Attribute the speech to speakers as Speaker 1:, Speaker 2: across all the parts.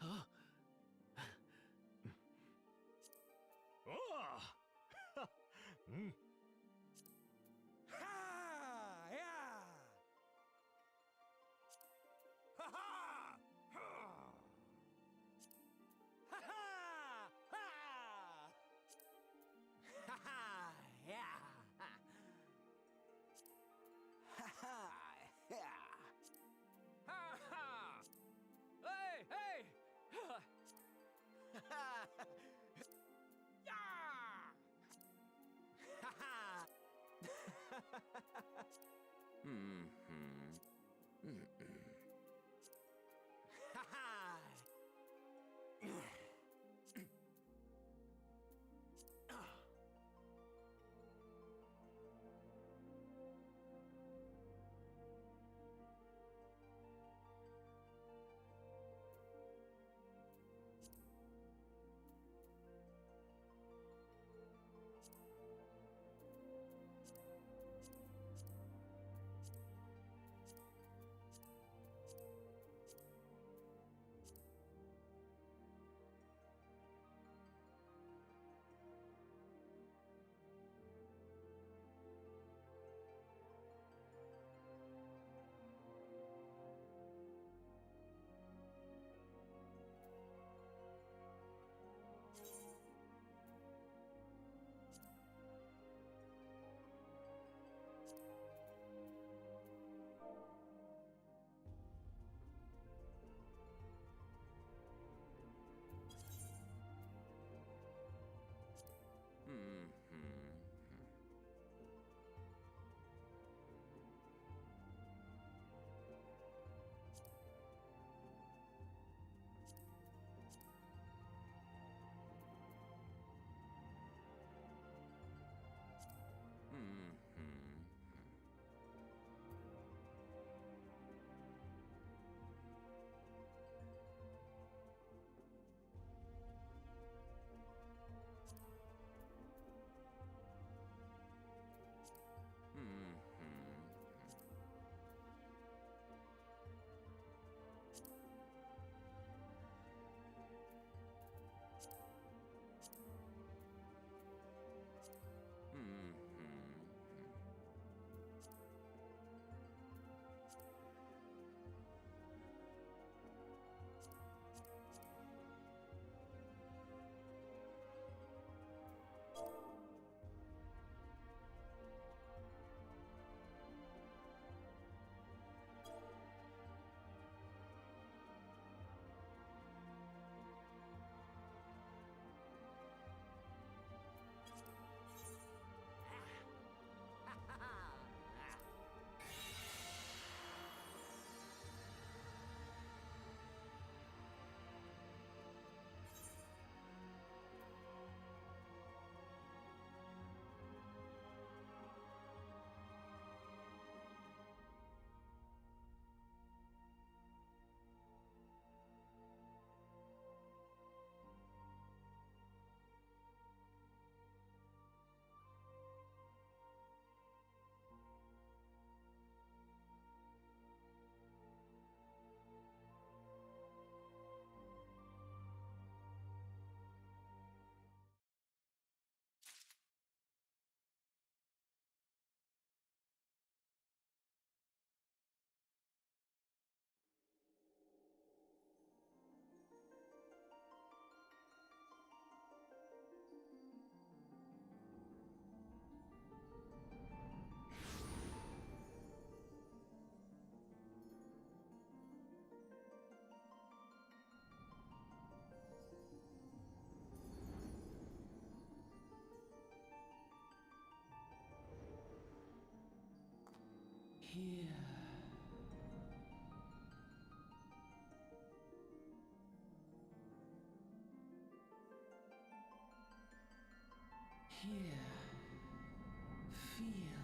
Speaker 1: Huh? Oh! Mm.
Speaker 2: Ha! Yeah! Ha ha! Ha! Ha ha! Ha! Ha ha! Yeah! Ha ha! Yeah! Ha ha! Hey! Hey! Ha ha! Yeah! Ha ha!
Speaker 1: Mm-hmm.
Speaker 2: Ha ha!
Speaker 1: Mm-hmm. Mm-hmm. Mm-hmm. Mm-hmm.
Speaker 3: Here. Here. Feel.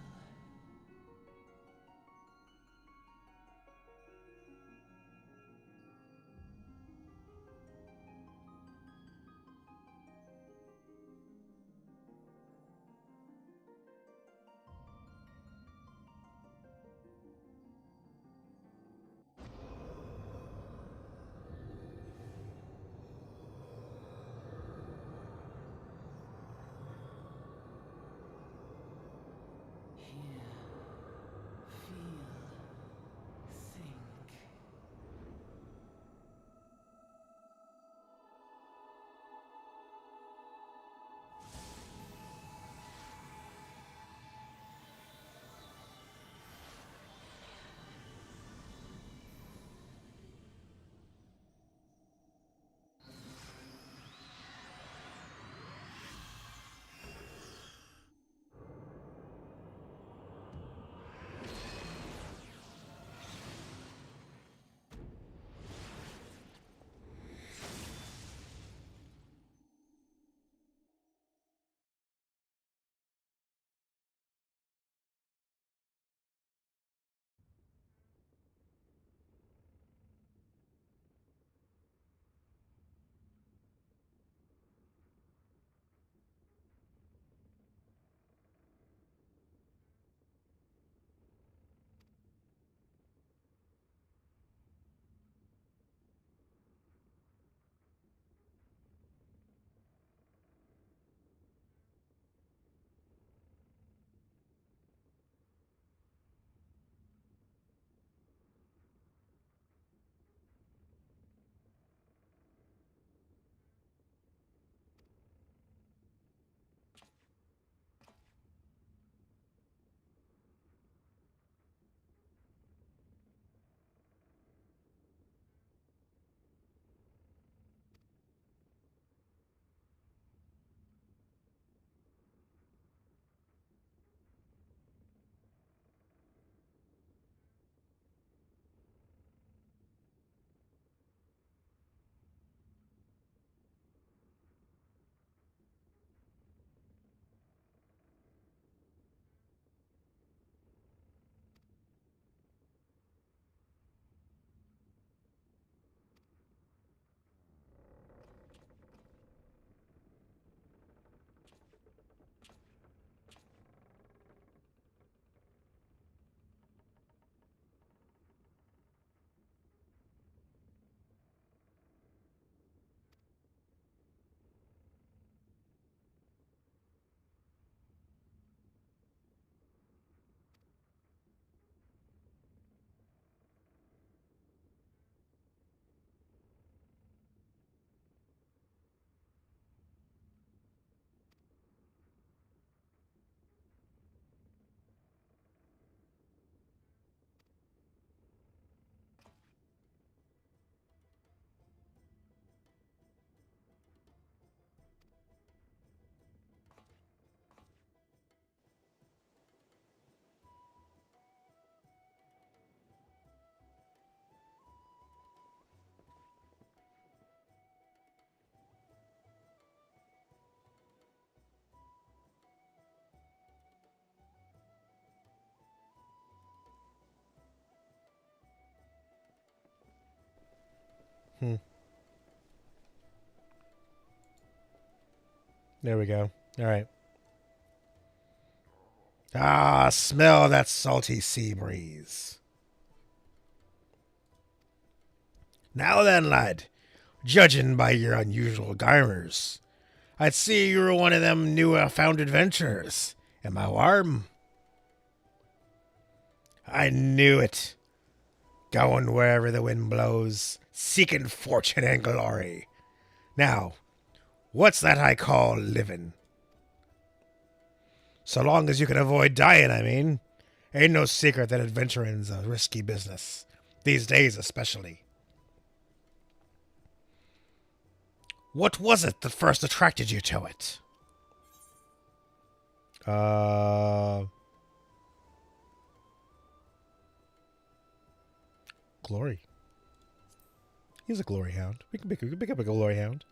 Speaker 4: There we go. All right. Ah, smell that salty sea breeze. Now then, lad, judging by your unusual garmers, I'd see you were one of them new-found adventurers. Am I warm? I knew it. Going wherever the wind blows, seeking fortune and glory. Now, what's that I call living? So long as you can avoid dying, I mean. Ain't no secret that adventuring's a risky business. These days especially. What was it that first attracted you to it? Glory. He's a glory hound. We can pick up a glory hound.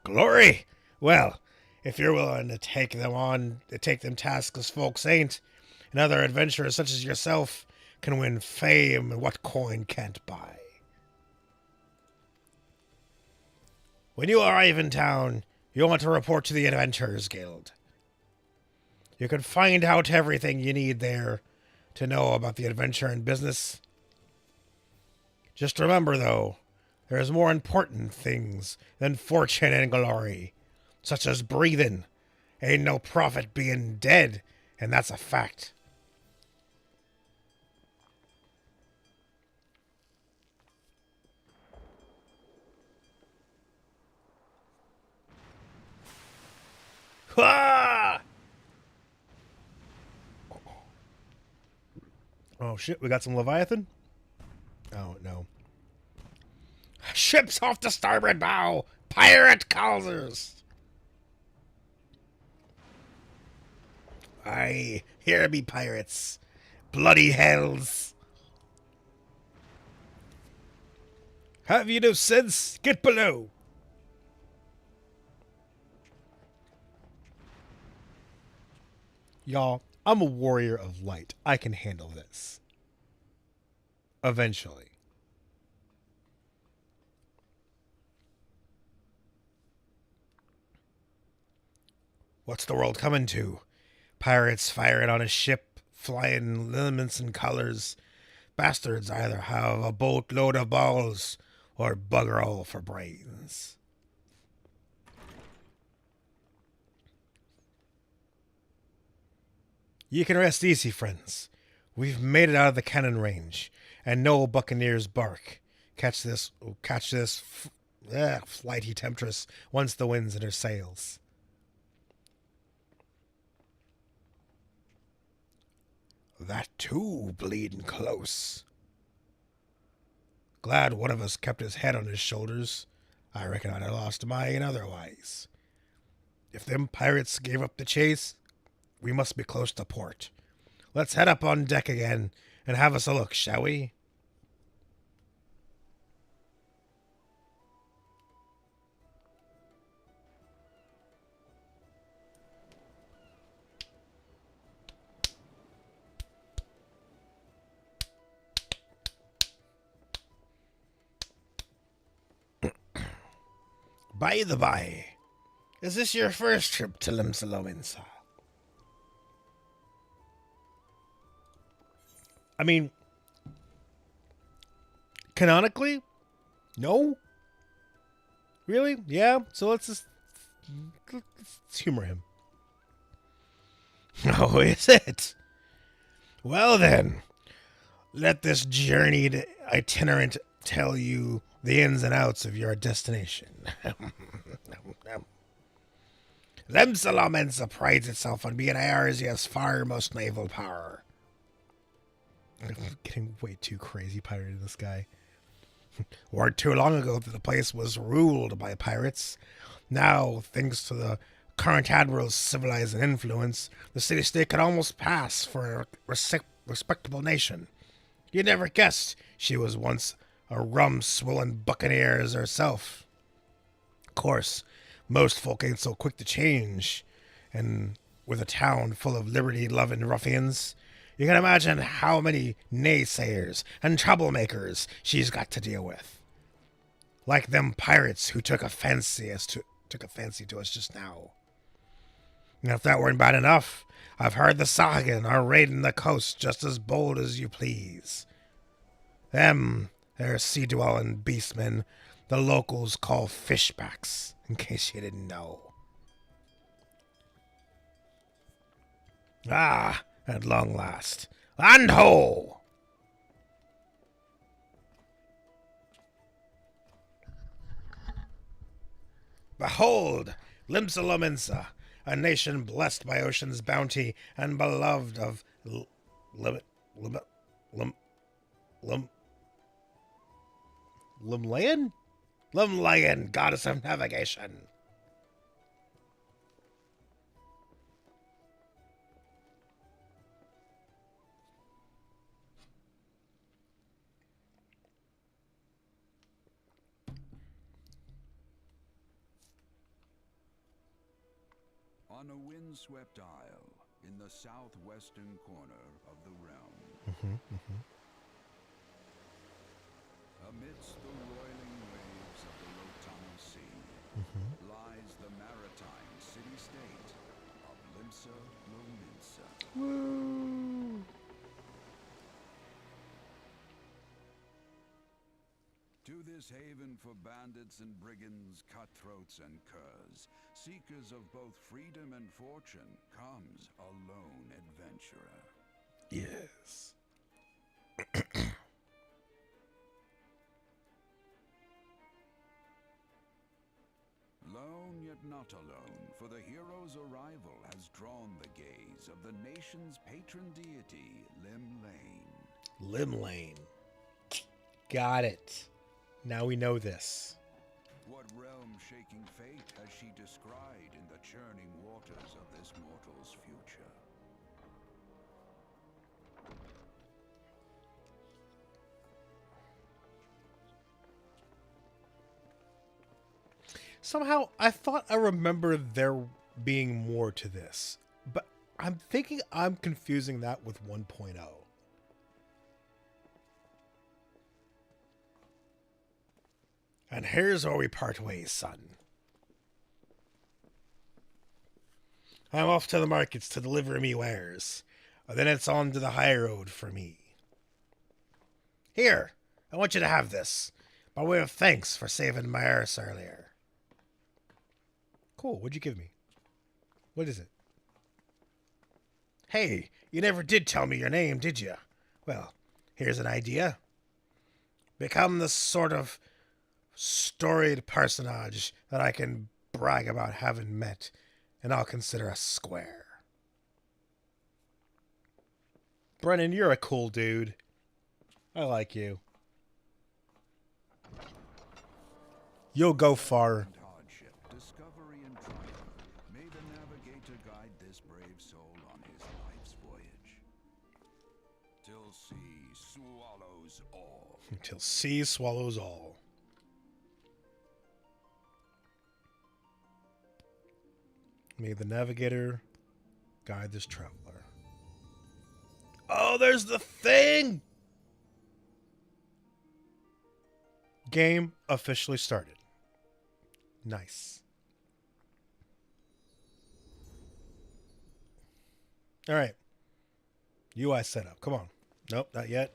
Speaker 4: Glory? Well, if you're willing to take them tasks as folks ain't, and other adventurers such as yourself can win fame and what coin can't buy. When you arrive in town, you'll want to report to the Adventurers Guild. You can find out everything you need there to know about the adventure and business. Just remember, though, there's more important things than fortune and glory, such as breathing. Ain't no profit being dead, and that's a fact. Ah! Oh shit, we got some Leviathan? Oh no. Ships off the starboard bow! Pirate causers! Aye, here be pirates. Bloody hells. Have you no sense? Get below! Y'all, I'm a warrior of light. I can handle this. Eventually. What's the world coming to? Pirates firing on a ship, flying lineaments and colors. Bastards either have a boatload of balls or bugger all for brains. You can rest easy, friends. We've made it out of the cannon range, and no buccaneers bark. Catch this flighty temptress once the wind's in her sails. That too, bleeding close. Glad one of us kept his head on his shoulders. I reckon I'd have lost mine otherwise. If them pirates gave up the chase, we must be close to port. Let's head up on deck again and have us a look, shall we? By the by, is this your first trip to Limsalominsa? I mean, canonically, no? Really? Yeah? So let's humor him. Oh, is it? Well then, let this journeyed itinerant tell you the ins and outs of your destination. Limsalominsa prides itself on being Arzia's foremost naval power. I'm getting way too crazy pirate this guy. Weren't too long ago that the place was ruled by pirates. Now, thanks to the current admiral's civilizing influence, the city-state could almost pass for a respectable nation. You never guessed she was once a rum-swilling buccaneer herself. Of course, most folk ain't so quick to change, and with a town full of liberty-loving ruffians, You can imagine how many naysayers and troublemakers she's got to deal with. Like them pirates who took a fancy to us just now. And if that weren't bad enough, I've heard the Sagan are raiding the coast just as bold as you please. Them, they're sea-dwelling beastmen the locals call fishbacks, in case you didn't know. Ah, at long last. Land ho! Behold, Limsa, a nation blessed by ocean's bounty and beloved of Limlayan? Limlayan, goddess of navigation.
Speaker 5: On a windswept isle in the southwestern corner of the realm. Amidst the roiling waves of the Lotama Sea lies the maritime city-state of Limsa Lominsa.
Speaker 4: Woo!
Speaker 5: To this haven for bandits and brigands, cutthroats and curs, seekers of both freedom and fortune, comes a lone adventurer.
Speaker 4: Yes.
Speaker 5: Lone yet not alone, for the hero's arrival has drawn the gaze of the nation's patron deity, Limlane.
Speaker 4: Limlane. Got it. Now we know this.
Speaker 5: What realm-shaking fate has she descried in the churning waters of this mortal's future?
Speaker 4: Somehow, I thought I remember there being more to this, but I'm thinking I'm confusing that with 1.0. And here's where we part ways, son. I'm off to the markets to deliver me wares. Then it's on to the high road for me. Here, I want you to have this, by way of thanks for saving my arse earlier. Cool, what'd you give me? What is it? Hey, you never did tell me your name, did you? Well, here's an idea. Become the sort of storied personage that I can brag about having met, and I'll consider us square. Brennan, you're a cool dude. I like you. You'll go far.
Speaker 5: Hardship, discovery, and triumph. May the navigator guide this brave soul on his life's voyage. Till sea swallows all.
Speaker 4: Till sea swallows all. May the navigator guide this traveler. Oh, there's the thing! Game officially started. Nice. All right. UI setup. Come on. Nope, not yet.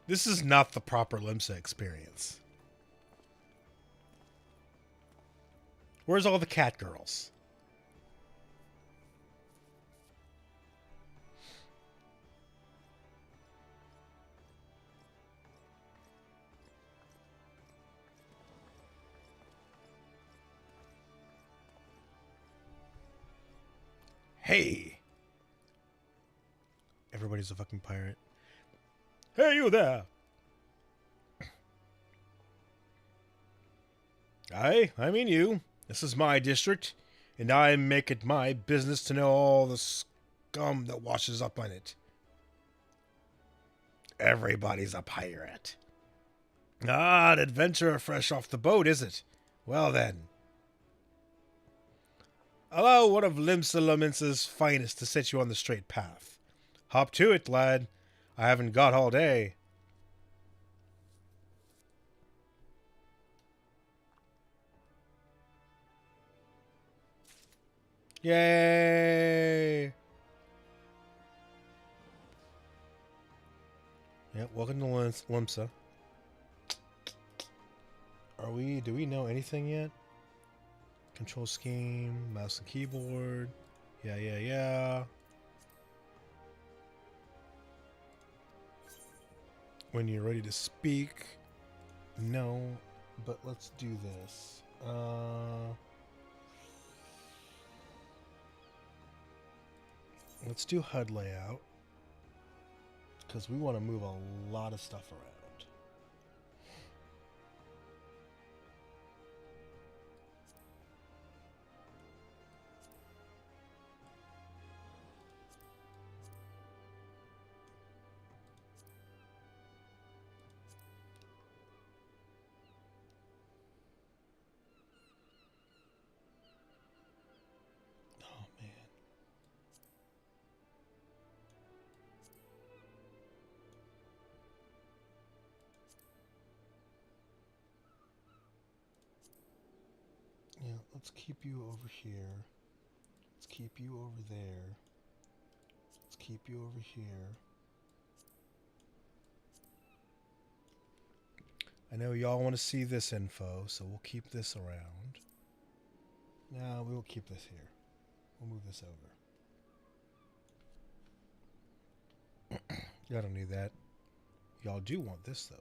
Speaker 4: This is not the proper Limsa experience. Where's all the cat girls? Hey! Everybody's a fucking pirate. Hey, you there! I mean you. This is my district, and I make it my business to know all the scum that washes up on it. Everybody's a pirate. Ah, an adventurer fresh off the boat, is it? Well then. Allow one of Limsa finest to set you on the straight path. Hop to it, lad. I haven't got all day. Yay! Yep, welcome to Limsa. Do we know anything yet? Control scheme, mouse and keyboard. Yeah. When you're ready to speak. No, but let's do this. Let's do HUD layout. Because we want to move a lot of stuff around. Oh, man. Yeah, let's keep you over here. Let's keep you over there. Let's keep you over here. I know y'all want to see this info, so we'll keep this around. No, we will keep this here. We'll move this over. Y'all don't need that. Y'all do want this, though.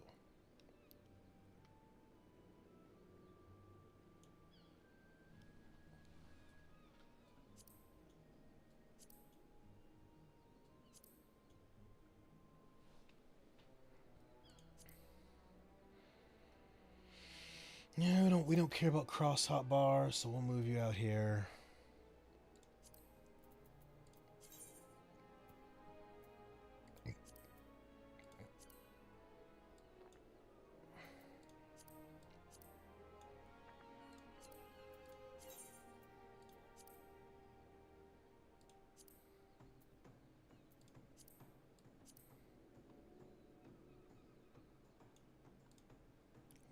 Speaker 4: Yeah, we don't care about cross hotbar, so we'll move you out here.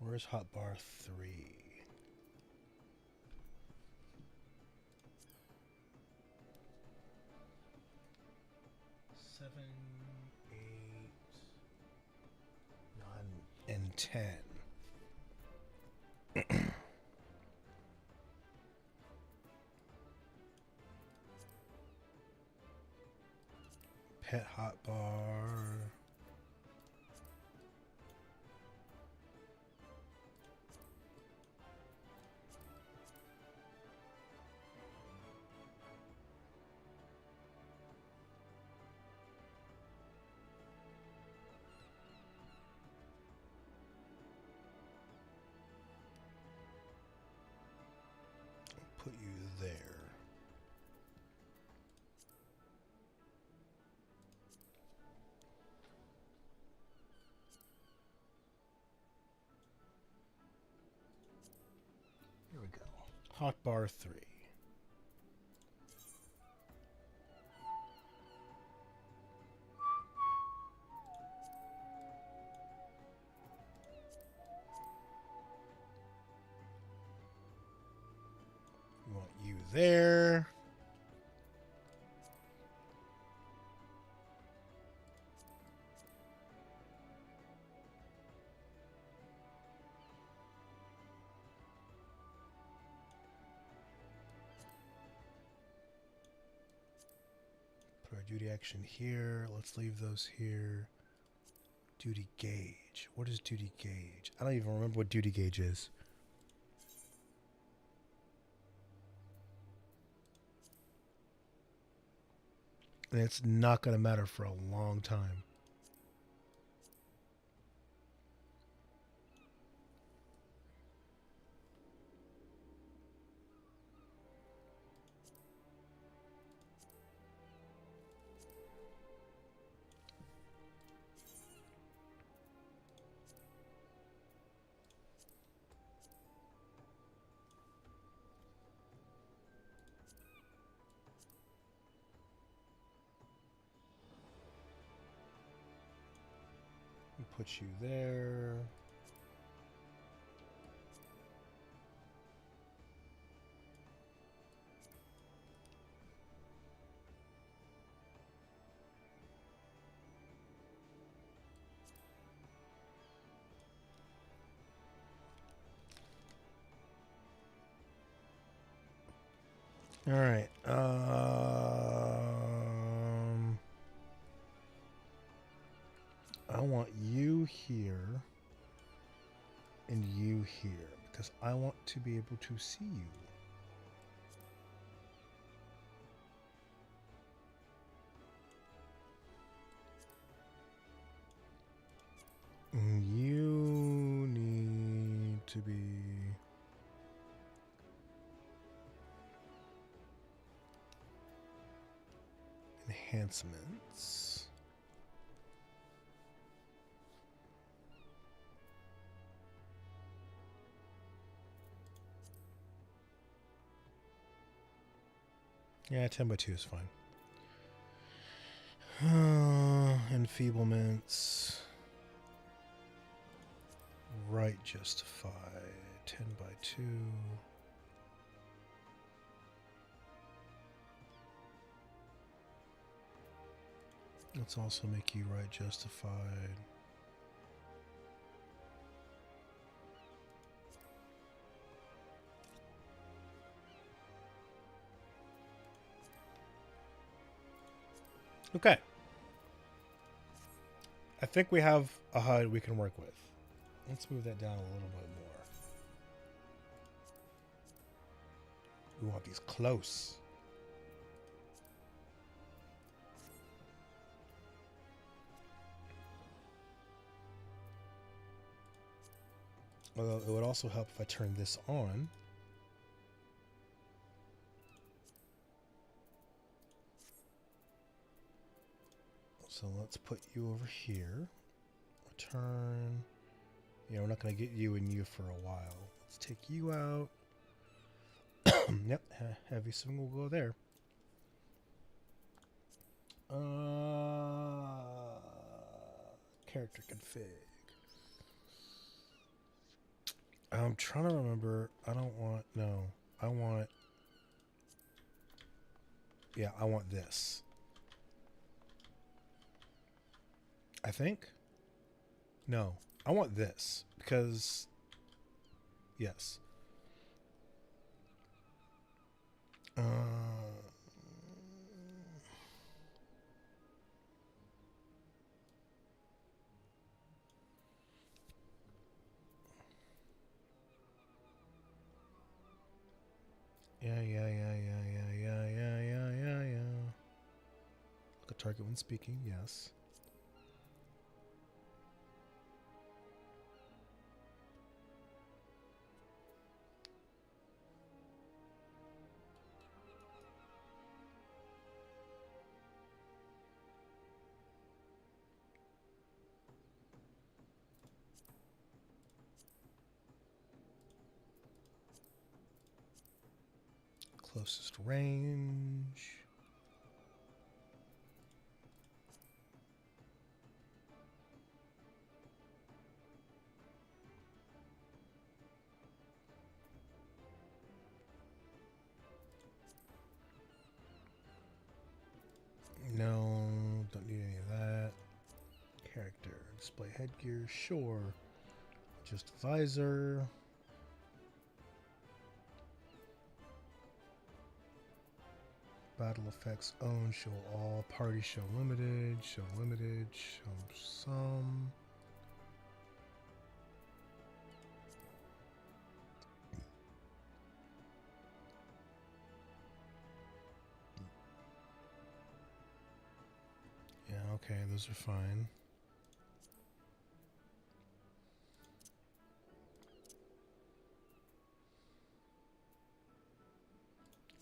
Speaker 4: Where's hotbar 3? Seven, 8, 9, and 10. Pet hotbar. Put you there. Here we go. Hotbar 3. We want you there. Put our duty action here. Let's leave those here. Duty gauge. What is duty gauge? I don't even remember what duty gauge is. And it's not going to matter for a long time. put you there. All right. I want you here and you here because I want to be able to see you. And you need to be enhancements. Yeah, 10 by 2 is fine. Enfeeblements. Right justified. 10 by 2. Let's also make you right justified. Okay. I think we have a HUD we can work with. Let's move that down a little bit more. We want these close. Although it would also help if I turn this on. So let's put you over here. Return. Yeah, we're not going to get you and you for a while. Let's take you out. Yep, heavy swing will go there. Character config. I'm trying to remember. I don't want... No. I want... Yeah, I want this. I think? No. I want this. Because... Yes. Yeah. Look at target when speaking, yes. Closest range. No, don't need any of that. Character, display headgear, sure. Just visor. Battle effects own, show all, party show limited, show some. Yeah, okay, those are fine.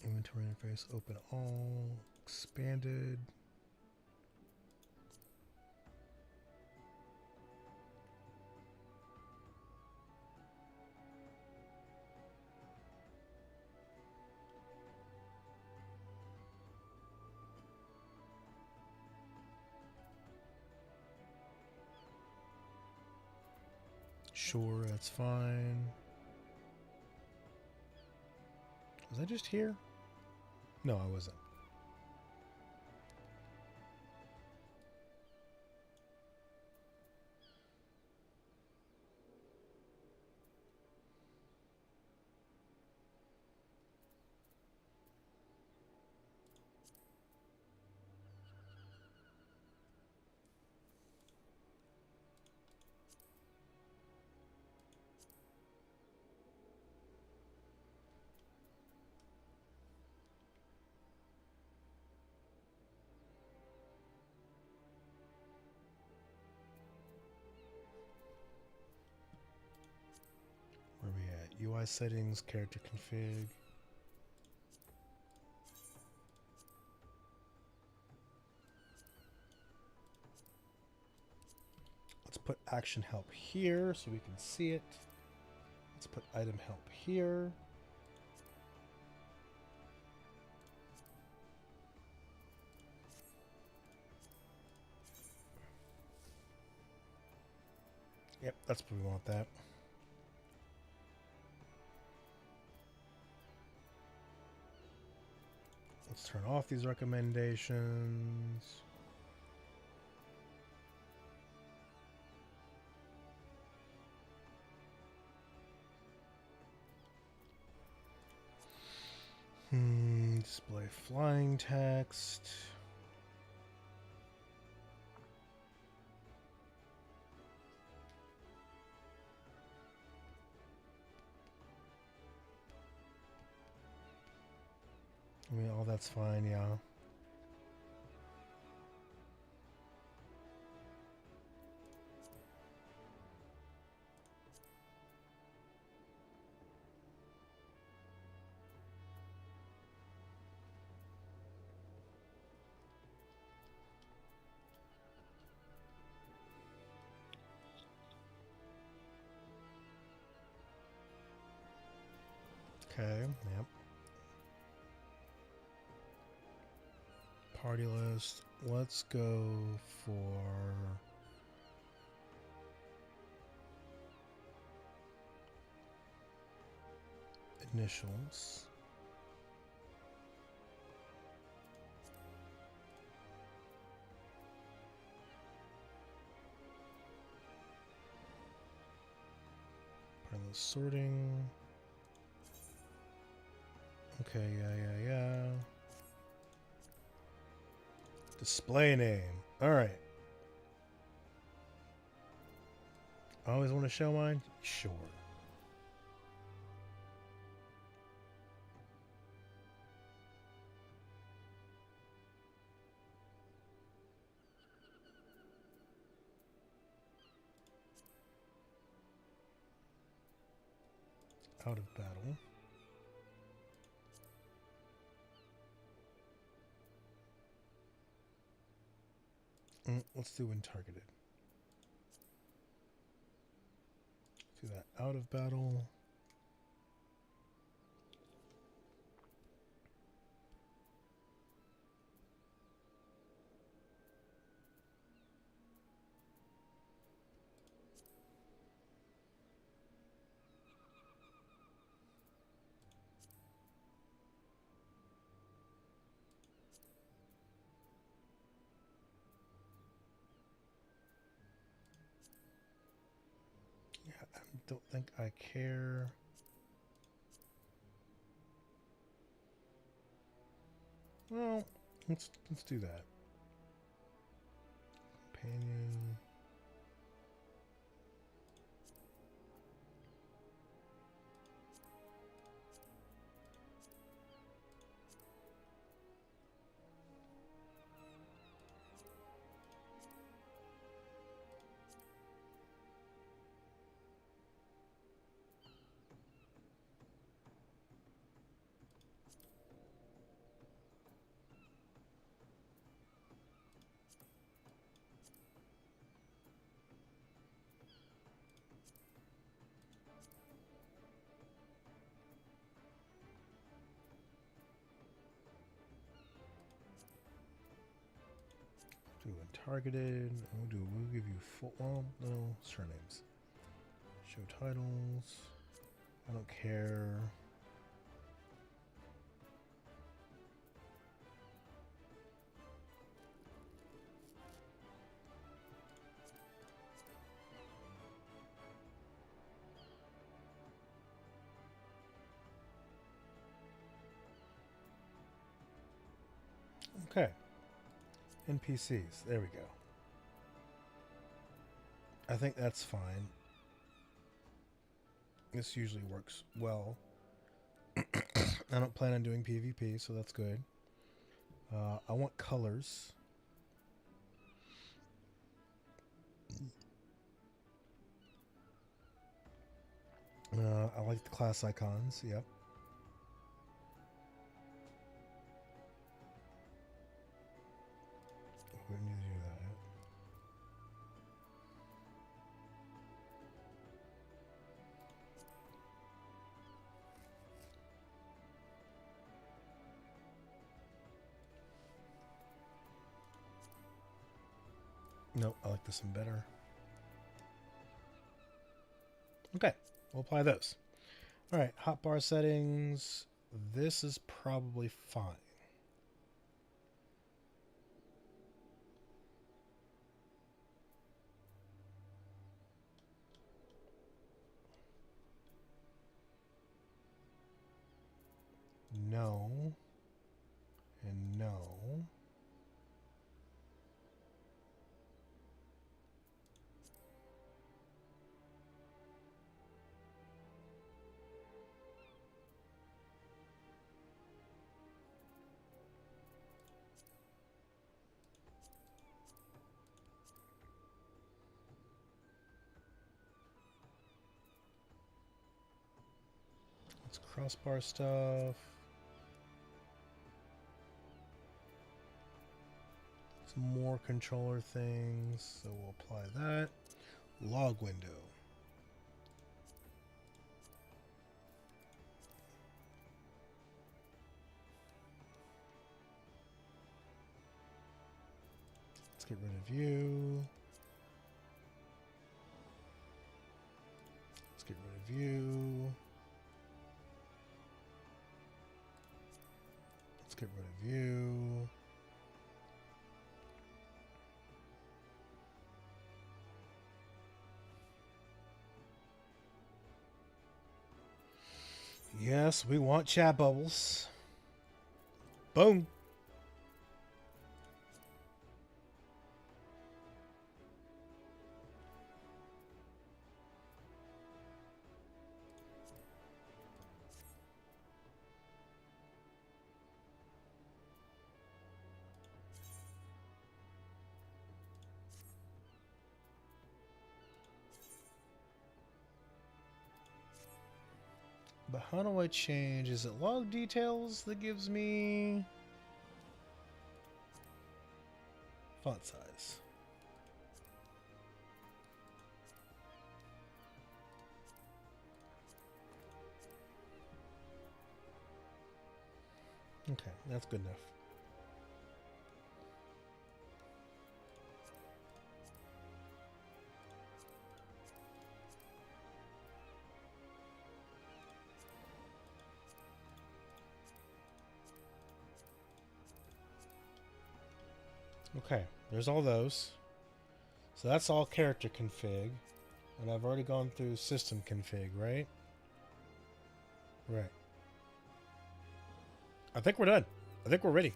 Speaker 4: Inventory interface, open all, expanded. Sure, that's fine. Was I just here? No, I wasn't. Where are we at? UI settings, character config. Let's put action help here so we can see it. Let's put item help here. Yep, that's what we want that. Let's turn off these recommendations. Display flying text. I mean, all that's fine, yeah. Okay, yep. Party list. Let's go for initials. Party list sorting. Okay, yeah. Display name. Alright. I always want to show mine? Sure. Out of battle. Let's do when targeted. Do that out of battle. Yeah, I don't think I care. Well, let's do that. Companion. Do when targeted. We'll give you full. Well, no surnames. Show titles. I don't care. Okay. NPCs. There we go. I think that's fine. This usually works well. I don't plan on doing PvP, so that's good. I want colors. I like the class icons. Yep. We need to do that. Nope, I like this one better. Okay, we'll apply those. All right, hotbar settings. This is probably fine. No. And no. It's crossbar stuff. Some more controller things, so we'll apply that. Log window. Let's get rid of you. Let's get rid of you. Let's get rid of you. Yes, we want chat bubbles. Boom. But how do I change? Is it log details that gives me font size? Okay, that's good enough. Okay, there's all those. So that's all character config. And I've already gone through system config, right? Right. I think we're done. I think we're ready.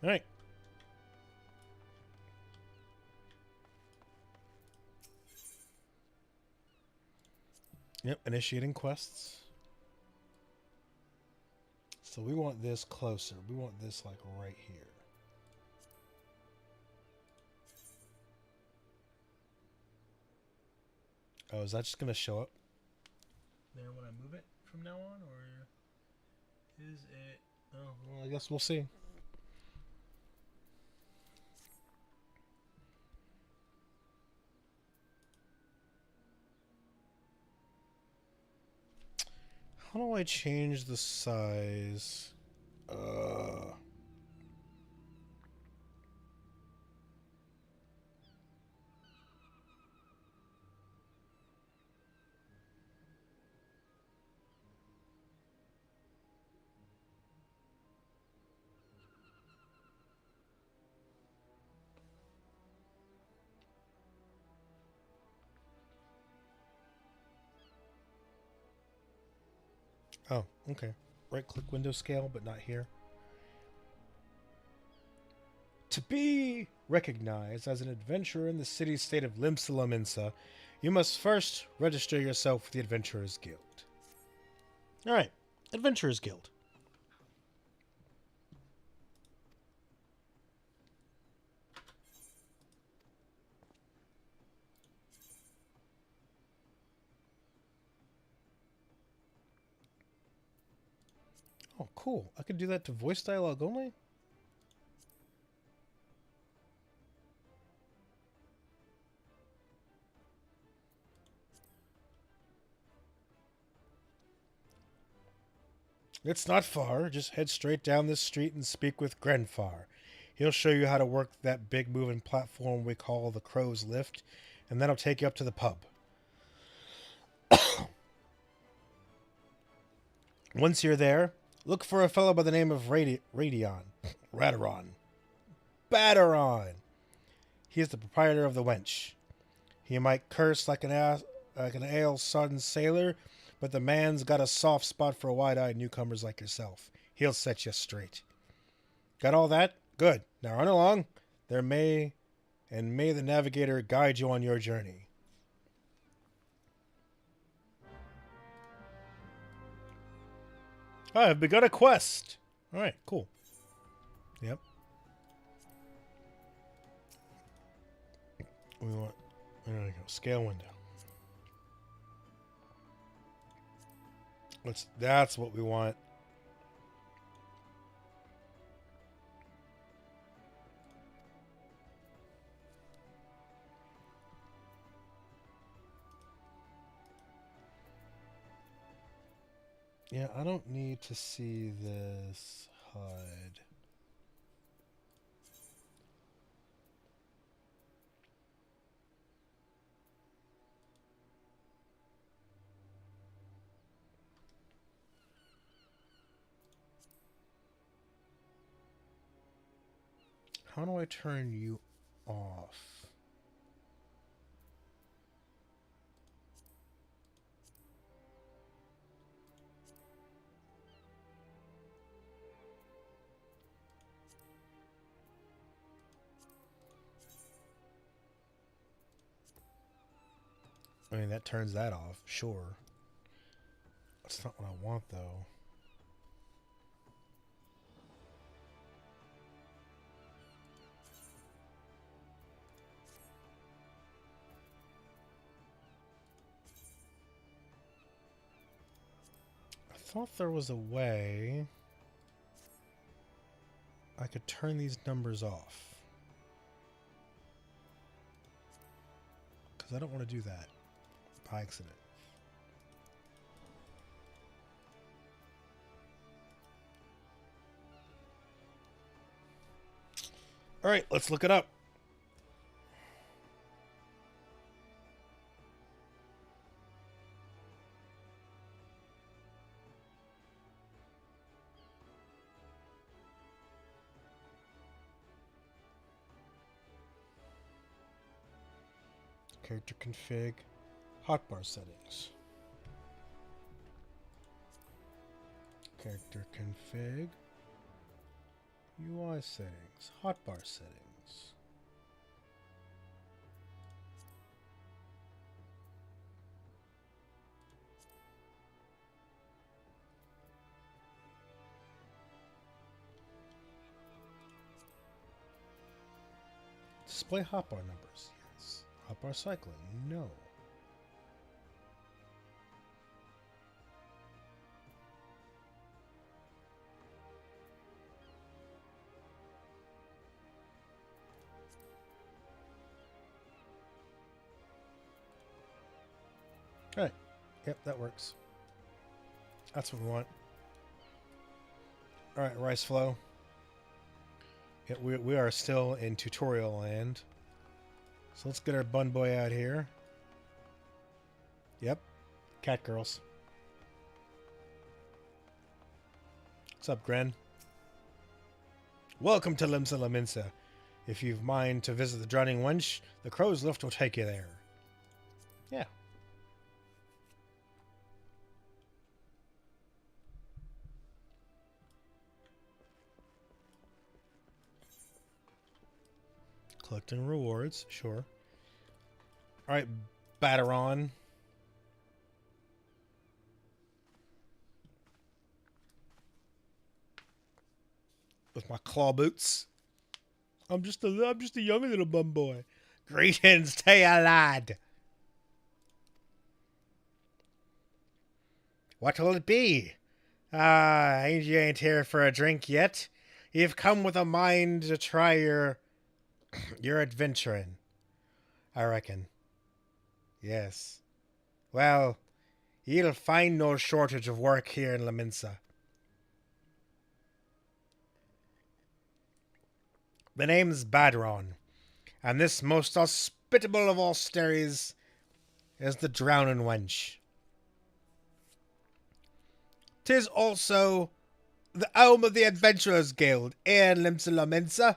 Speaker 4: All right. Yep, initiating quests. So we want this closer. We want this like right here. Oh, is that just going to show up there when I move it from now on? Or is it... Oh, well, I guess we'll see. How do I change the size? Oh, okay. Right-click window scale, but not here. To be recognized as an adventurer in the city-state of Limsa, you must first register yourself with the Adventurers Guild. Alright, Adventurers Guild. Oh, cool. I could do that to voice dialogue only? It's not far. Just head straight down this street and speak with Grenfar. He'll show you how to work that big moving platform we call the Crow's Lift, and that'll take you up to the pub. Once you're there, look for a fellow by the name of Radaron. Batteron! He is the proprietor of the wench. He might curse like an ale-sodden sailor, but the man's got a soft spot for wide-eyed newcomers like yourself. He'll set you straight. Got all that? Good. Now run along. May the navigator guide you on your journey. I have begun a quest. All right, cool. Yep. We want. There we go. Scale window. That's what we want. Yeah, I don't need to see this HUD. How do I turn you off? I mean, that turns that off, sure. That's not what I want, though. I thought there was a way I could turn these numbers off. Because I don't want to do that by accident. All right, let's look it up. Character config, hotbar settings. Character config, UI settings, hotbar settings. Display hotbar numbers. Yes. Hotbar cycling. No. Alright. Yep, that works. That's what we want. Alright, rice flow. Yeah, we are still in tutorial land. So let's get our bun boy out here. Yep. Cat girls. What's up, Gren? Welcome to Limsa. If you've mind to visit the Drowning Wench, the Crow's Lift will take you there. Yeah. Collecting rewards, sure. Alright, Batteron. With my claw boots. I'm just a young little bum boy. Greetings to you, lad. What will it be? You ain't here for a drink yet. You've come with a mind to try your adventuring, I reckon. Yes. Well, you'll find no shortage of work here in Laminsa. The name's Badron, and this most hospitable of all steries is the Drowning Wench. 'Tis also the home of the Adventurers Guild in Laminsa.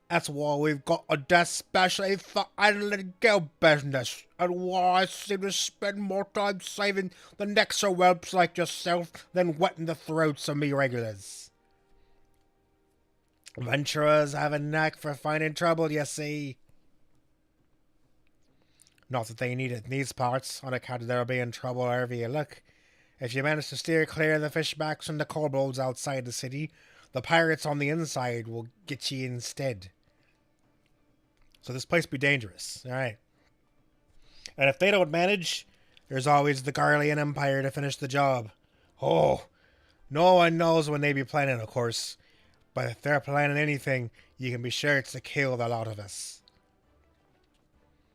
Speaker 4: That's why we've got a desk specially for handling guild business, and why I seem to spend more time saving the necks of whelps like yourself than wetting the throats of me regulars. Adventurers have a knack for finding trouble, you see. Not that they need it in these parts, on account of there being trouble wherever you look. If you manage to steer clear of the fishbacks and the kobolds outside the city, the pirates on the inside will get you instead. So this place be dangerous, alright. And if they don't manage, there's always the Garlean Empire to finish the job. Oh, no one knows when they be planning, of course. But if they're planning anything, you can be sure it's to kill the lot of us.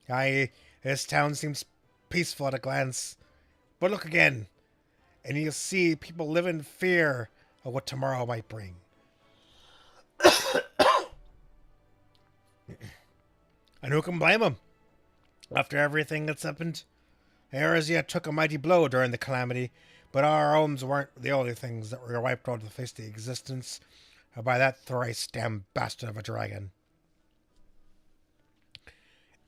Speaker 4: Aye, this town seems peaceful at a glance. But look again, and you'll see people live in fear of what tomorrow might bring. And who can blame them? After everything that's happened, Arizia took a mighty blow during the calamity, but our homes weren't the only things that were wiped out of the face of existence by that thrice damned bastard of a dragon.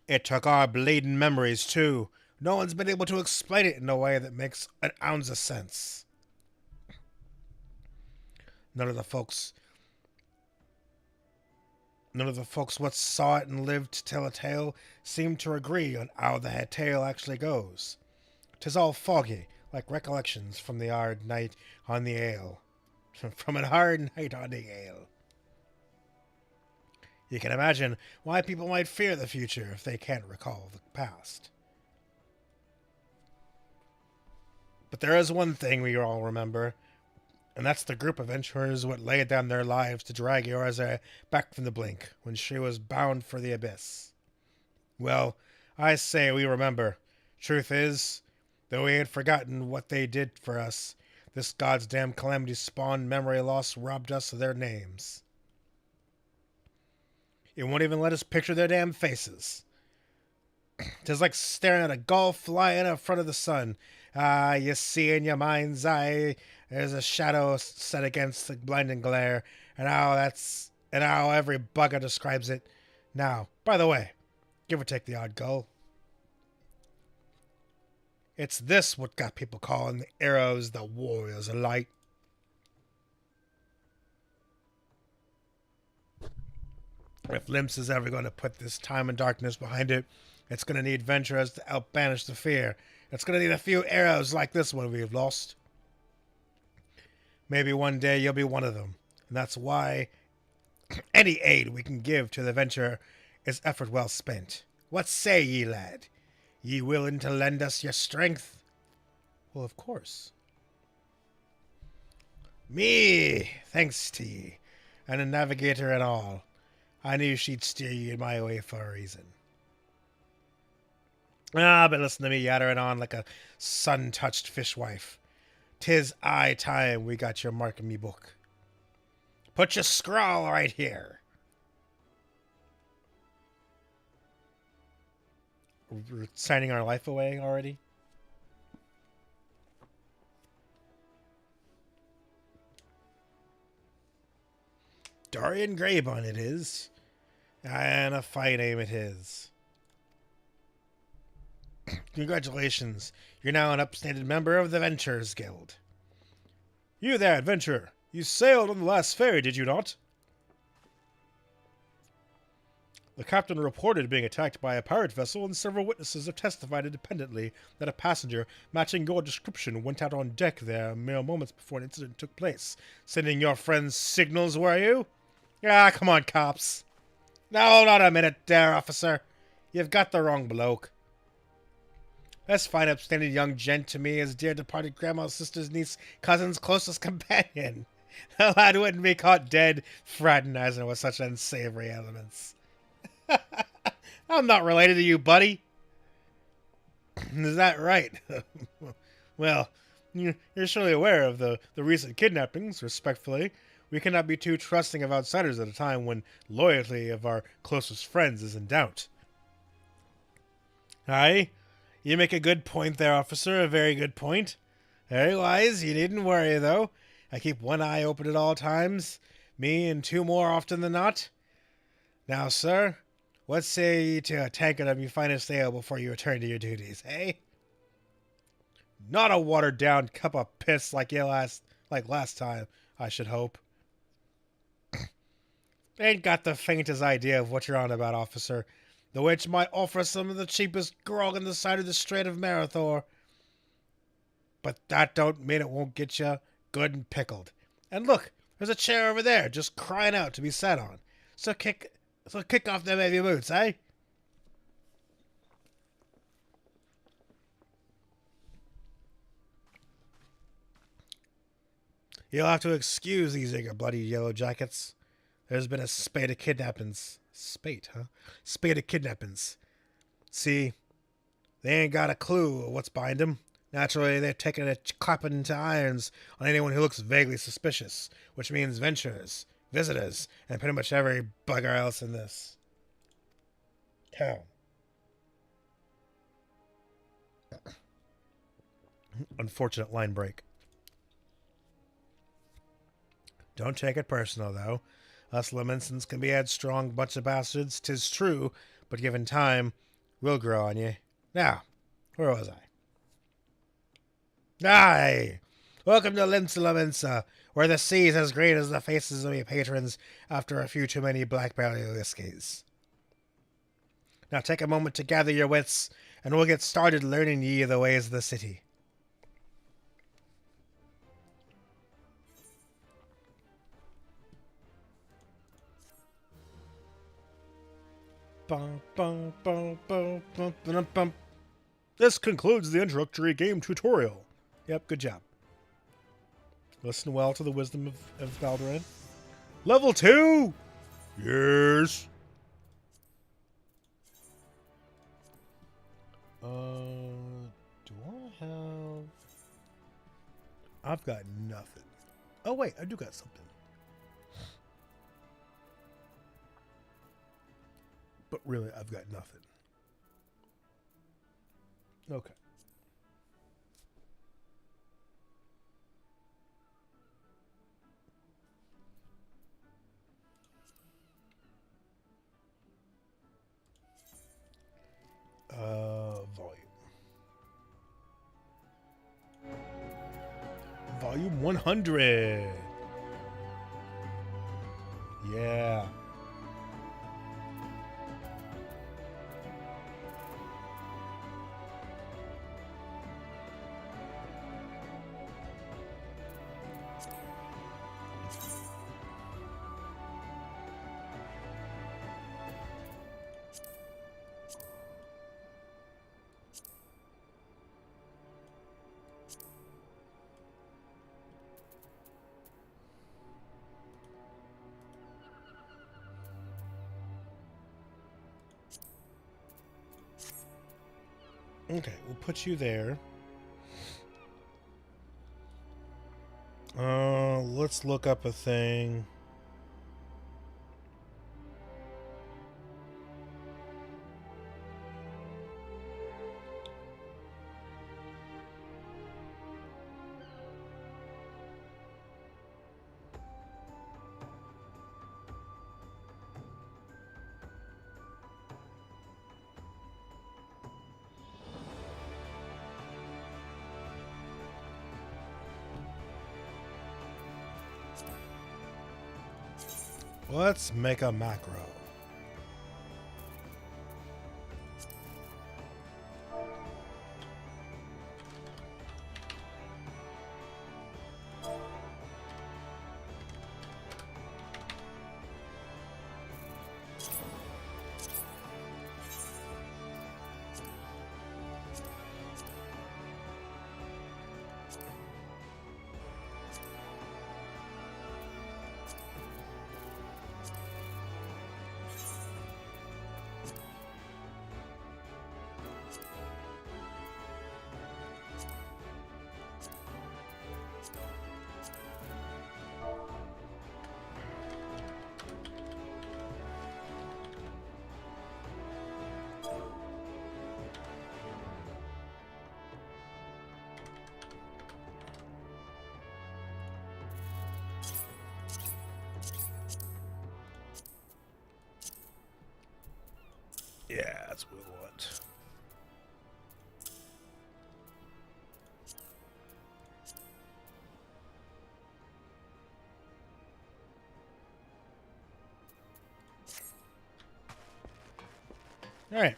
Speaker 4: It took our bleeding memories, too. No one's been able to explain it in a way that makes an ounce of sense. None of the folks what saw it and lived to tell a tale seem to agree on how the tale actually goes. 'Tis all foggy, like recollections from the hard night on the ale. From a hard night on the ale. You can imagine why people might fear the future if they can't recall the past. But there is one thing we all remember, and that's the group of adventurers what laid down their lives to drag Yorza back from the blink when she was bound for the abyss. Well, I say we remember. Truth is, though we ain't forgotten what they did for us, this god's damn calamity spawned memory loss robbed us of their names. It won't even let us picture their damn faces. 'Tis like staring at a gull flying in front of the sun. You see in your mind's eye there's a shadow set against the blinding glare, and how every bugger describes it. Now, by the way, give or take the odd gull, it's this what got people calling the arrows the warriors of light. If Limps is ever going to put this time and darkness behind it, it's going to need adventurers to help banish the fear. It's going to need a few arrows like this one we've lost. Maybe one day you'll be one of them. And that's why any aid we can give to the venture is effort well spent. What say ye, lad? Ye willing to lend us your strength? Well, of course. Me, thanks to ye, and a navigator and all. I knew she'd steer you in my way for a reason. But listen to me yattering on like a sun-touched fishwife. 'Tis time we got your mark in me book. Put your scrawl right here. We're signing our life away already? Dorian Greybon it is. And a fine name it is. Congratulations. You're now an upstanding member of the Adventurers Guild. You there, adventurer. You sailed on the last ferry, did you not? The captain reported being attacked by a pirate vessel, and several witnesses have testified independently that a passenger matching your description went out on deck there mere moments before an incident took place. Sending your friends signals, were you? Ah, come on, cops. No, not a minute there, officer. You've got the wrong bloke. This fine upstanding young gent to me is dear departed grandma's sister's niece, cousin's closest companion. The lad wouldn't be caught dead fraternizing with such unsavory elements. I'm not related to you, buddy. Is that right? Well, you're surely aware of the recent kidnappings, respectfully. We cannot be too trusting of outsiders at a time when loyalty of our closest friends is in doubt. Aye, you make a good point there, officer, a very good point. Very wise, you needn't worry, though. I keep one eye open at all times, me and two more often than not. Now, sir, what say ye to a tankard of your finest ale before you return to your duties, eh? Not a watered-down cup of piss like last time, I should hope. Ain't got the faintest idea of what you're on about, officer, the which might offer some of the cheapest grog on the side of the Strait of Marathor. But that don't mean it won't get you good and pickled. And look, there's a chair over there just crying out to be sat on. So kick off them heavy boots, eh? You'll have to excuse these eager bloody yellow jackets. There's been a spate of kidnappings. Spate, huh? Spate of kidnappings. See, they ain't got a clue of what's behind them. Naturally, they're taking a clapping to irons on anyone who looks vaguely suspicious, which means venturers, visitors, and pretty much every bugger else in this town. Unfortunate line break. Don't take it personal, though. Us Leminsons can be a headstrong bunch of bastards, 'tis true, but given time, we'll grow on ye. Now, where was I? Aye! Welcome to Lemensa, where the sea's as great as the faces of your patrons after a few too many blackberry whiskies. Now take a moment to gather your wits, and we'll get started learning ye the ways of the city. This concludes the introductory game tutorial. Yep, good job. Listen well to the wisdom of Valdoran. Level 2! Yes! Do I have... I've got nothing. Oh wait, I do got something. But really, I've got nothing. Okay. Volume. Volume 100. Yeah. Okay, we'll put you there. Let's look up a thing. Let's make a macro. Alright.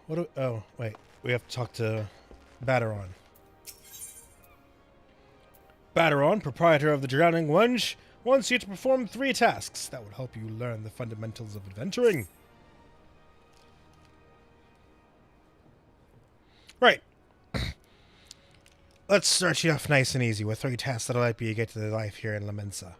Speaker 4: What do... Oh, wait. We have to talk to Bateron. Bateron, proprietor of the Drowning Wench, wants you to perform 3 tasks that would help you learn the fundamentals of adventuring. Right. Let's start you off nice and easy with 3 tasks that'll help you get to the life here in La Mensa.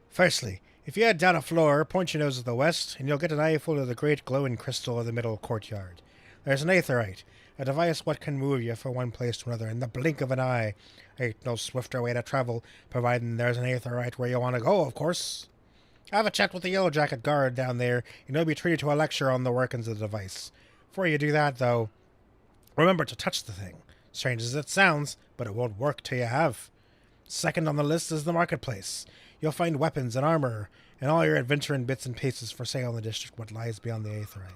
Speaker 4: Firstly, if you head down a floor, point your nose to the west, and you'll get an eyeful of the great glowing crystal of the middle courtyard. There's an aetherite, a device what can move you from one place to another in the blink of an eye. Ain't no swifter way to travel, providing there's an aetherite where you want to go, of course. Have a chat with the Yellow Jacket guard down there, and you'll be treated to a lecture on the workings of the device. Before you do that, though, remember to touch the thing. Strange as it sounds, but it won't work till you have. Second on the list is the marketplace. You'll find weapons and armor, and all your adventuring bits and pieces for sale in the district what lies beyond the aetherite.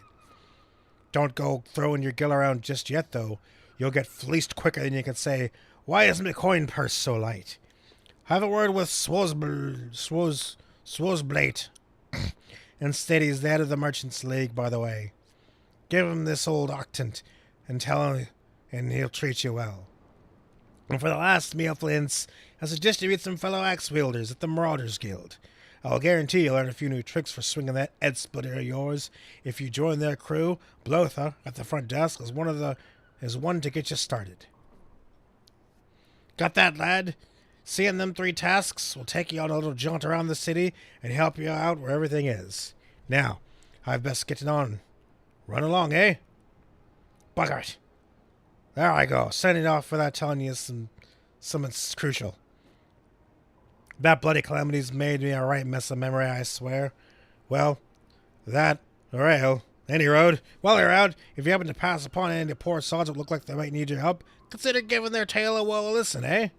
Speaker 4: Don't go throwing your gill around just yet, though. You'll get fleeced quicker than you can say, "Why is my coin purse so light?" Have a word with Swozblate. Instead, he's the head of the Merchants League, by the way. Give him this old octant, and tell him, and he'll treat you well. And for the last meal, Flints, I suggest you meet some fellow axe wielders at the Marauders Guild. I'll guarantee you'll learn a few new tricks for swinging that Ed splitter of yours. If you join their crew, Blotha at the front desk is one to get you started. Got that, lad? Seeing them 3 tasks will take you on a little jaunt around the city and help you out where everything is. Now, I've best get it on. Run along, eh? Bugger it. There I go, sending off without telling you something crucial. That bloody calamity's made me a right mess of memory, I swear. Well, that, or ale, any road. While you're out, if you happen to pass upon any poor sods that look like they might need your help, consider giving their tale a well listen, eh?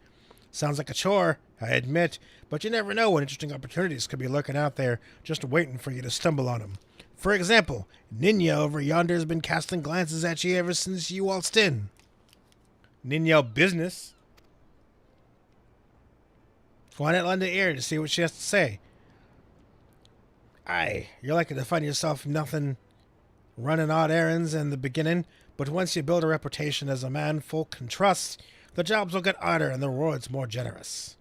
Speaker 4: Sounds like a chore, I admit, but you never know when interesting opportunities could be lurking out there, just waiting for you to stumble on them. For example, Ninya over yonder's been casting glances at you ever since you waltzed in. Ninya business? Why not lend an ear to see what she has to say? Aye, you're likely to find yourself nothing running odd errands in the beginning, but once you build a reputation as a man folk can trust, the jobs will get harder and the rewards more generous.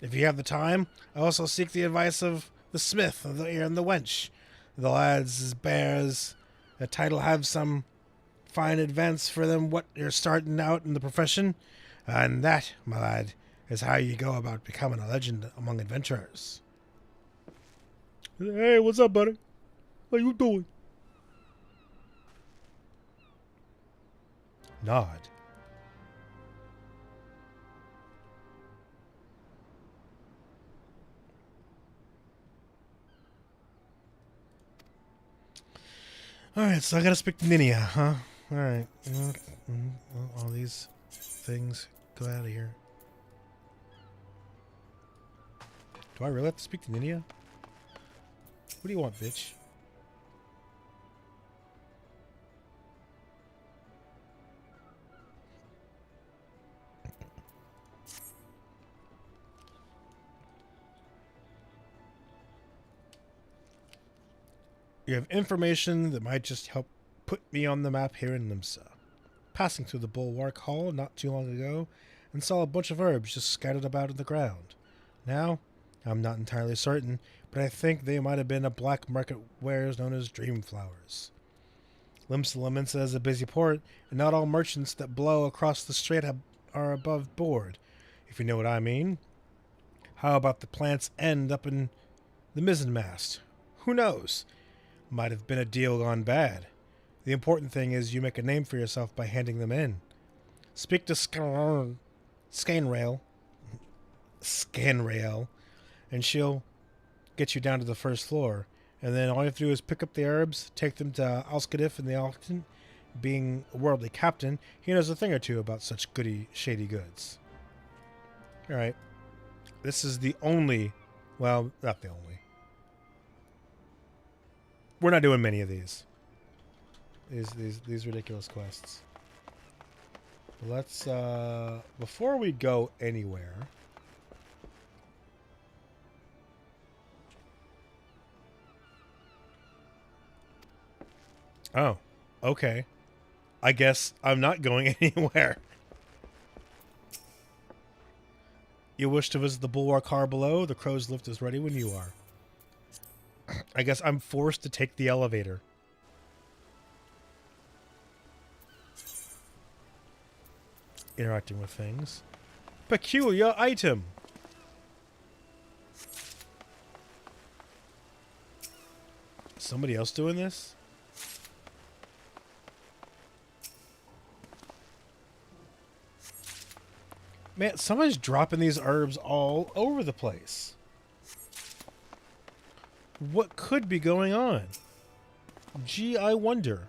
Speaker 4: If you have the time, I also seek the advice of the smith and the wench. The lads bears a title have some fine advance for them what you're starting out in the profession. And that, my lad, is how you go about becoming a legend among adventurers. Hey, what's up, buddy? How you doing? Nod. Alright, so I gotta speak to Ninya, huh? Alright. All these things go out of here. Do I really have to speak to Ninya? What do you want, bitch? You have information that might just help put me on the map here in Limsa. Passing through the Bulwark Hall not too long ago, and saw a bunch of herbs just scattered about in the ground. Now, I'm not entirely certain, but I think they might have been a black market wares known as dream flowers. Limsa La Mensa is a busy port, and not all merchants that blow across the strait are above board, if you know what I mean. How about the plant's end up in the mizzenmast? Who knows? Might have been a deal gone bad. The important thing is you make a name for yourself by handing them in. Speak to Scanrail, and she'll get you down to the first floor. And then all you have to do is pick up the herbs, take them to Alskadif and the Alton. Being a worldly captain, he knows a thing or two about such shady goods. Alright. This is the only... Well, not the only. We're not doing many of these. These ridiculous quests. Let's, before we go anywhere, Oh, okay. I guess I'm not going anywhere. You wish to visit the bulwark car below? The crow's lift is ready when you are. I guess I'm forced to take the elevator. Interacting with things. Peculiar item. Somebody else doing this? Man, somebody's dropping these herbs all over the place. What could be going on? Gee, I wonder.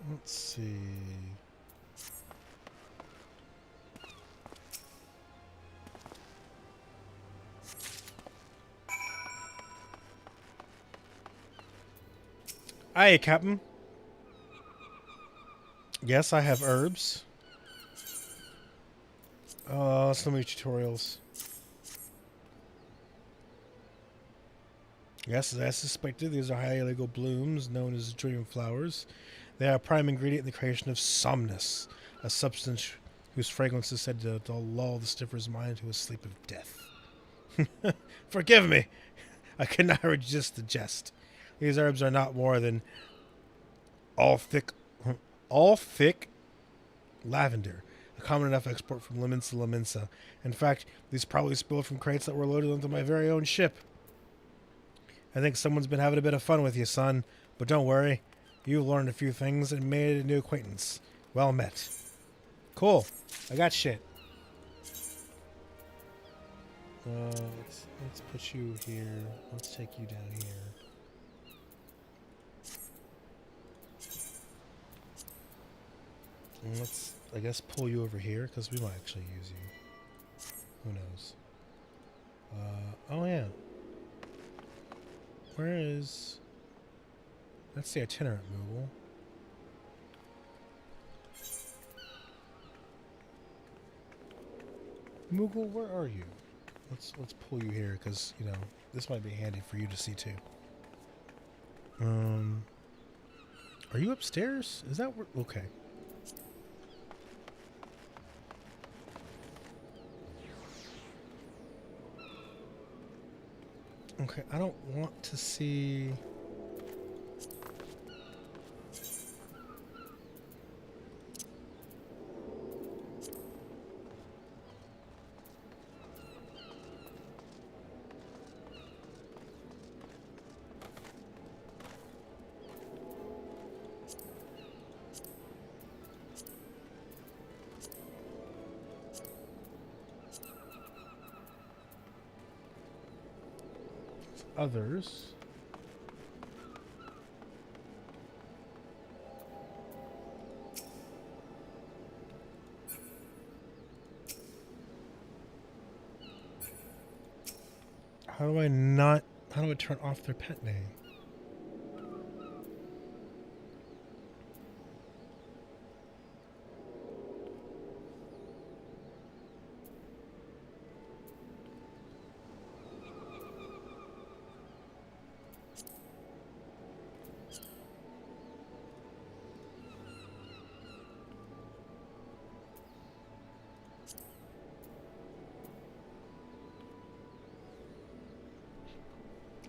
Speaker 4: Let's see. Aye, Captain. Yes, I have herbs. Some of tutorials. Yes, as I suspected, these are highly illegal blooms known as dream flowers. They are a prime ingredient in the creation of somnus, a substance whose fragrance is said to lull the sniffer's mind into a sleep of death. Forgive me! I cannot resist the jest. These herbs are not more than all thick lavender, a common enough export from Liminsa Liminsa. In fact, these probably spilled from crates that were loaded onto my very own ship. I think someone's been having a bit of fun with you, son. But don't worry. You've learned a few things and made a new acquaintance. Well met. Cool. I got shit. Let's put you here. Let's take you down here. And let's, I guess, pull you over here, because we might actually use you. Who knows? Oh yeah. Where is... That's the itinerant Moogle. Moogle, where are you? Let's pull you here, because, you know, this might be handy for you to see too. Are you upstairs? Is that where... Okay. Okay, I don't want to see... others. How do I turn off their pet name?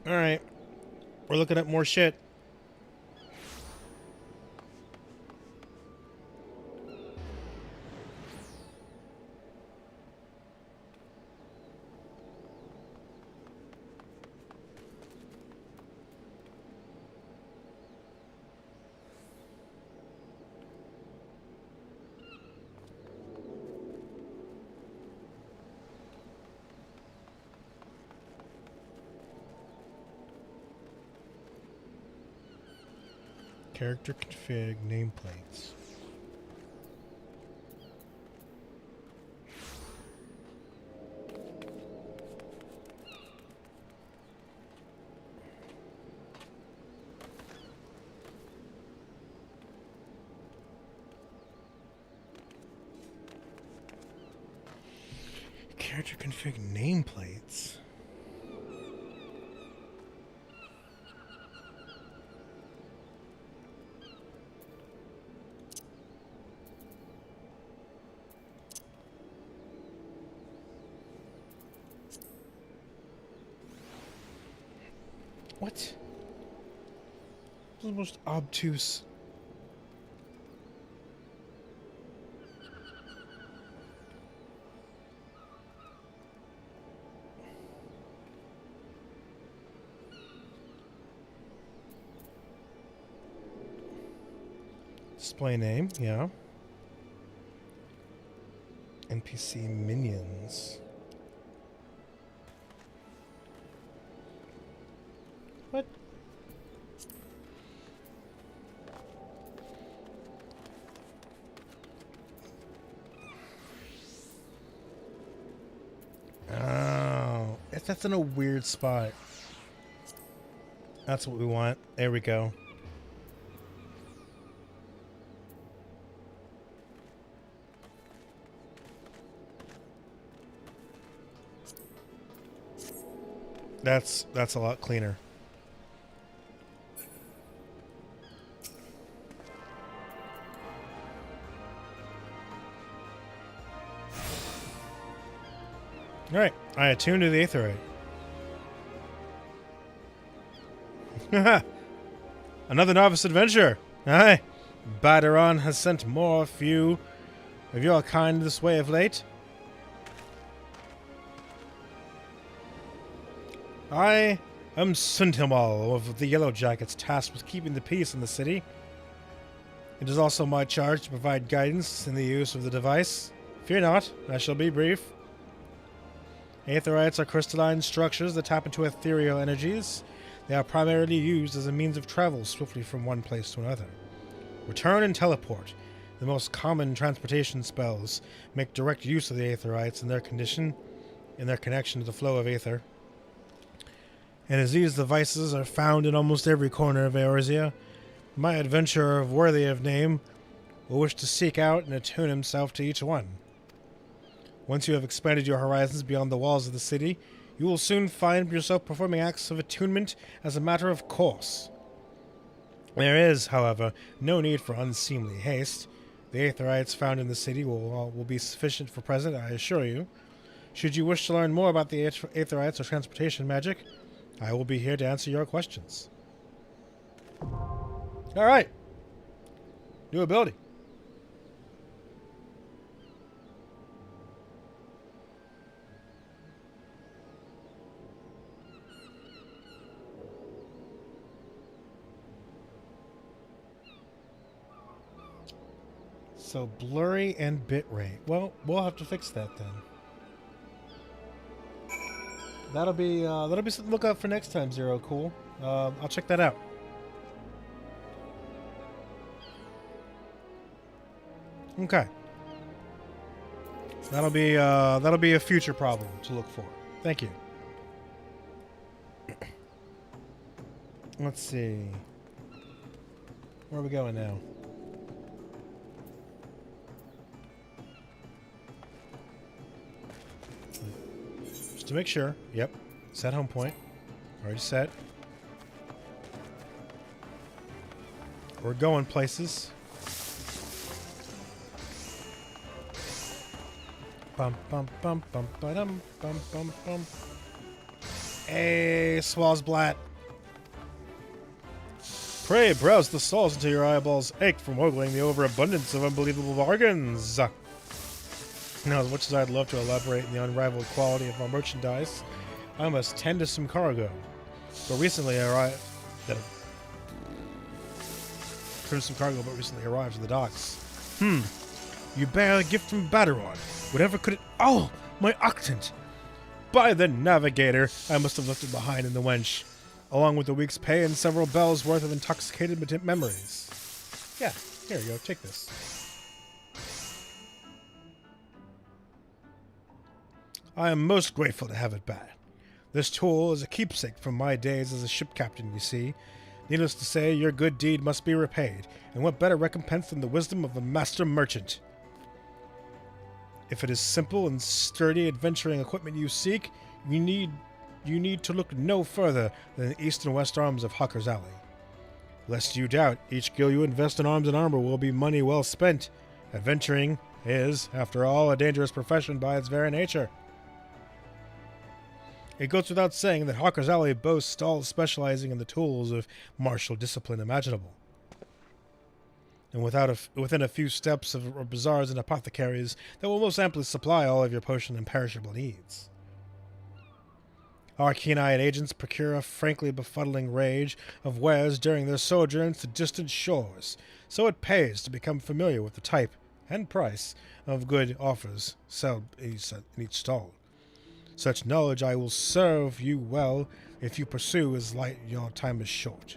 Speaker 4: Alright. We're looking at more shit. Character config nameplates. Character config nameplates. What? This is the most obtuse. Display name, yeah. NPC minions. What? Oh, that's in a weird spot. That's what we want. There we go. That's a lot cleaner. Alright, I attune to the Aetherite. Another novice adventurer. Aye. Baderon has sent more few of your kind this way of late. I am Sentinel of the Yellow Jackets, tasked with keeping the peace in the city. It is also my charge to provide guidance in the use of the device. Fear not, I shall be brief. Aetherites are crystalline structures that tap into ethereal energies. They are primarily used as a means of travel swiftly from one place to another. Return and teleport, the most common transportation spells, make direct use of the Aetherites in their connection to the flow of aether. And as these devices are found in almost every corner of Eorzea, my adventurer worthy of name will wish to seek out and attune himself to each one. Once you have expanded your horizons beyond the walls of the city, you will soon find yourself performing acts of attunement as a matter of course. There is, however, no need for unseemly haste. The Aetherites found in the city will be sufficient for present, I assure you. Should you wish to learn more about the Aetherites or transportation magic, I will be here to answer your questions. Alright. New ability. So blurry and bitrate. Well, we'll have to fix that then. That'll be something to look out for next time, Zero Cool. I'll check that out. Okay. That'll be a future problem to look for. Thank you. Let's see. Where are we going now? To make sure. Yep. Set home point. Already set. We're going places. Bum bum bum bum ba-dum bum bum bum. Hey, Swazblat. Pray browse the stalls until your eyeballs ache from ogling the overabundance of unbelievable bargains. Now, as much as I'd love to elaborate on the unrivaled quality of our merchandise, I must tend to some cargo. But recently arrived to some cargo, but recently arrived to the docks. You bear a gift from Baderon. Whatever could it? Oh, my octant! By the navigator, I must have left it behind in the wench. along with a week's pay and several bells worth of intoxicated memories. Yeah, here you go, take this. I am most grateful to have it back. This tool is a keepsake from my days as a ship captain, you see. Needless to say, your good deed must be repaid, and what better recompense than the wisdom of a master merchant? If it is simple and sturdy adventuring equipment you seek, you need to look no further than the east and west arms of Hawker's Alley. Lest you doubt, each gil you invest in arms and armor will be money well spent. Adventuring is, after all, a dangerous profession by its very nature. It goes without saying that Hawker's Alley boasts stalls specializing in the tools of martial discipline imaginable. And within a few steps of bazaars and apothecaries that will most amply supply all of your potion and perishable needs. Our keen-eyed agents procure a frankly befuddling range of wares during their sojourns to distant shores, so it pays to become familiar with the type and price of good offers sold in each stall. Such knowledge I will serve you well if you pursue as light your time is short.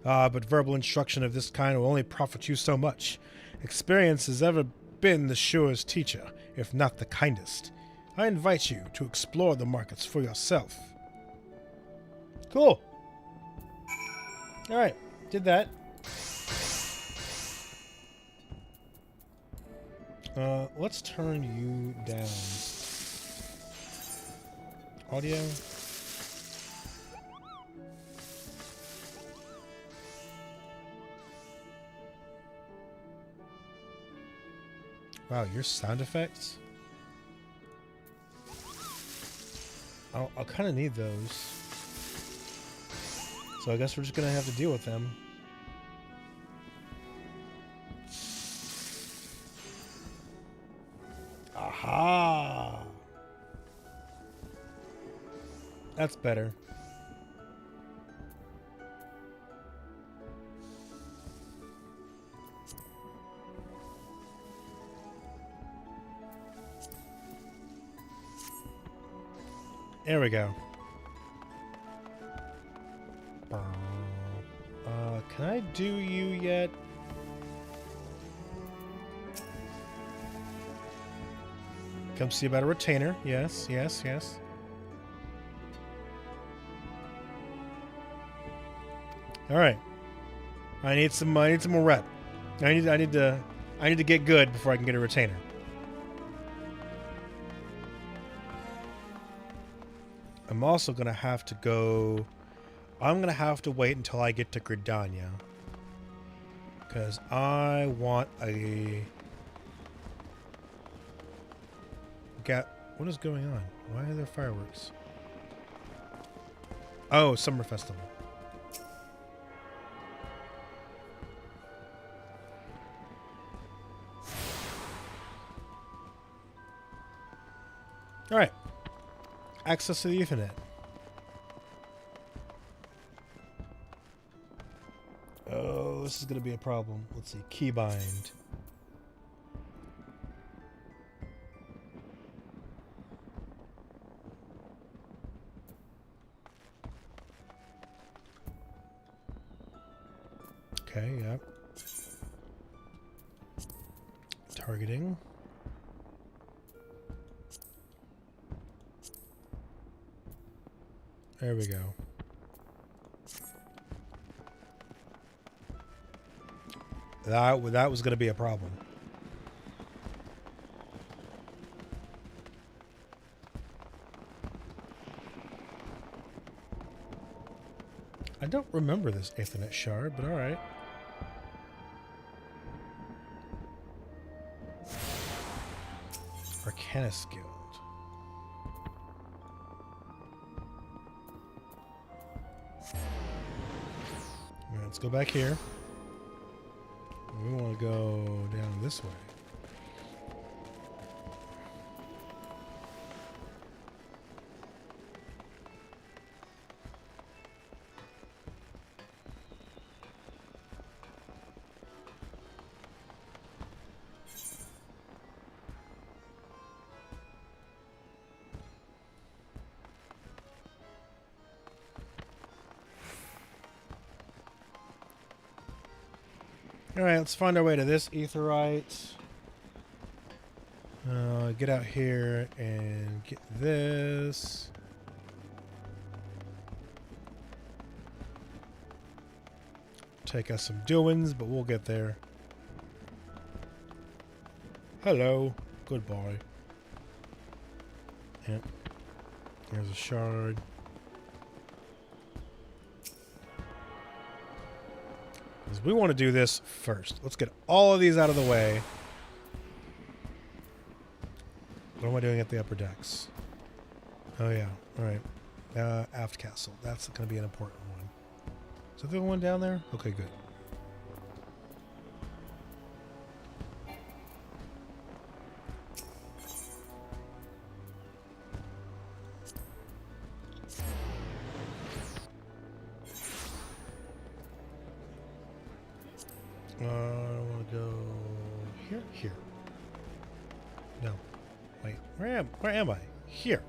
Speaker 4: But verbal instruction of this kind will only profit you so much. Experience has ever been the surest teacher, if not the kindest. I invite you to explore the markets for yourself. Cool. Alright, did that. Let's turn you down. Audio. Wow, your sound effects? I'll kind of need those. So I guess we're just going to have to deal with them. Aha! That's better. There we go. Can I do you yet? Come see about a retainer. Yes, yes, yes. All right. I need some more rep. I need to get good before I can get a retainer. I'm also gonna have to go. I'm gonna have to wait until I get to Gridania, because I want a. What is going on? Why are there fireworks? Oh, summer festival. All right. Access to the Ethernet. Oh, this is going to be a problem. Let's see. Keybind. Okay, yep. Targeting. There we go. That was going to be a problem. I don't remember this Ethernet shard, but all right. Arcanist Guild. Let's go back here. We want to go down this way. Alright, let's find our way to this aetherite. Get out here and get this. Take us some doings, but we'll get there. Hello. Goodbye. Yep. Here's a shard. Because we want to do this first. Let's get all of these out of the way. What am I doing at the upper decks? Oh yeah, alright. Aft castle. That's going to be an important one. Is that the one down there? Okay, good. I want to go here? Here. No. Wait, where am I? Here.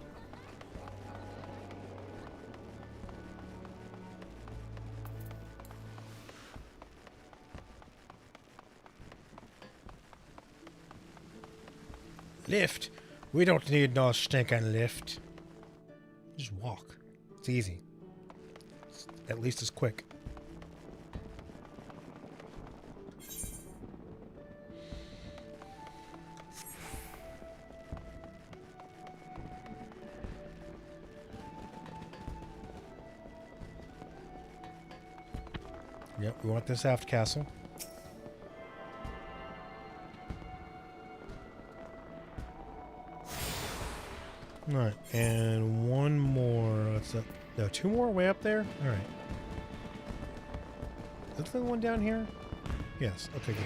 Speaker 4: Lift? We don't need no stinking lift. Just walk. It's easy. It's at least as quick. Yep, we want this aft castle. Alright, and one more. What's that? No, two more way up there? Alright. Is that the one down here? Yes, okay, good.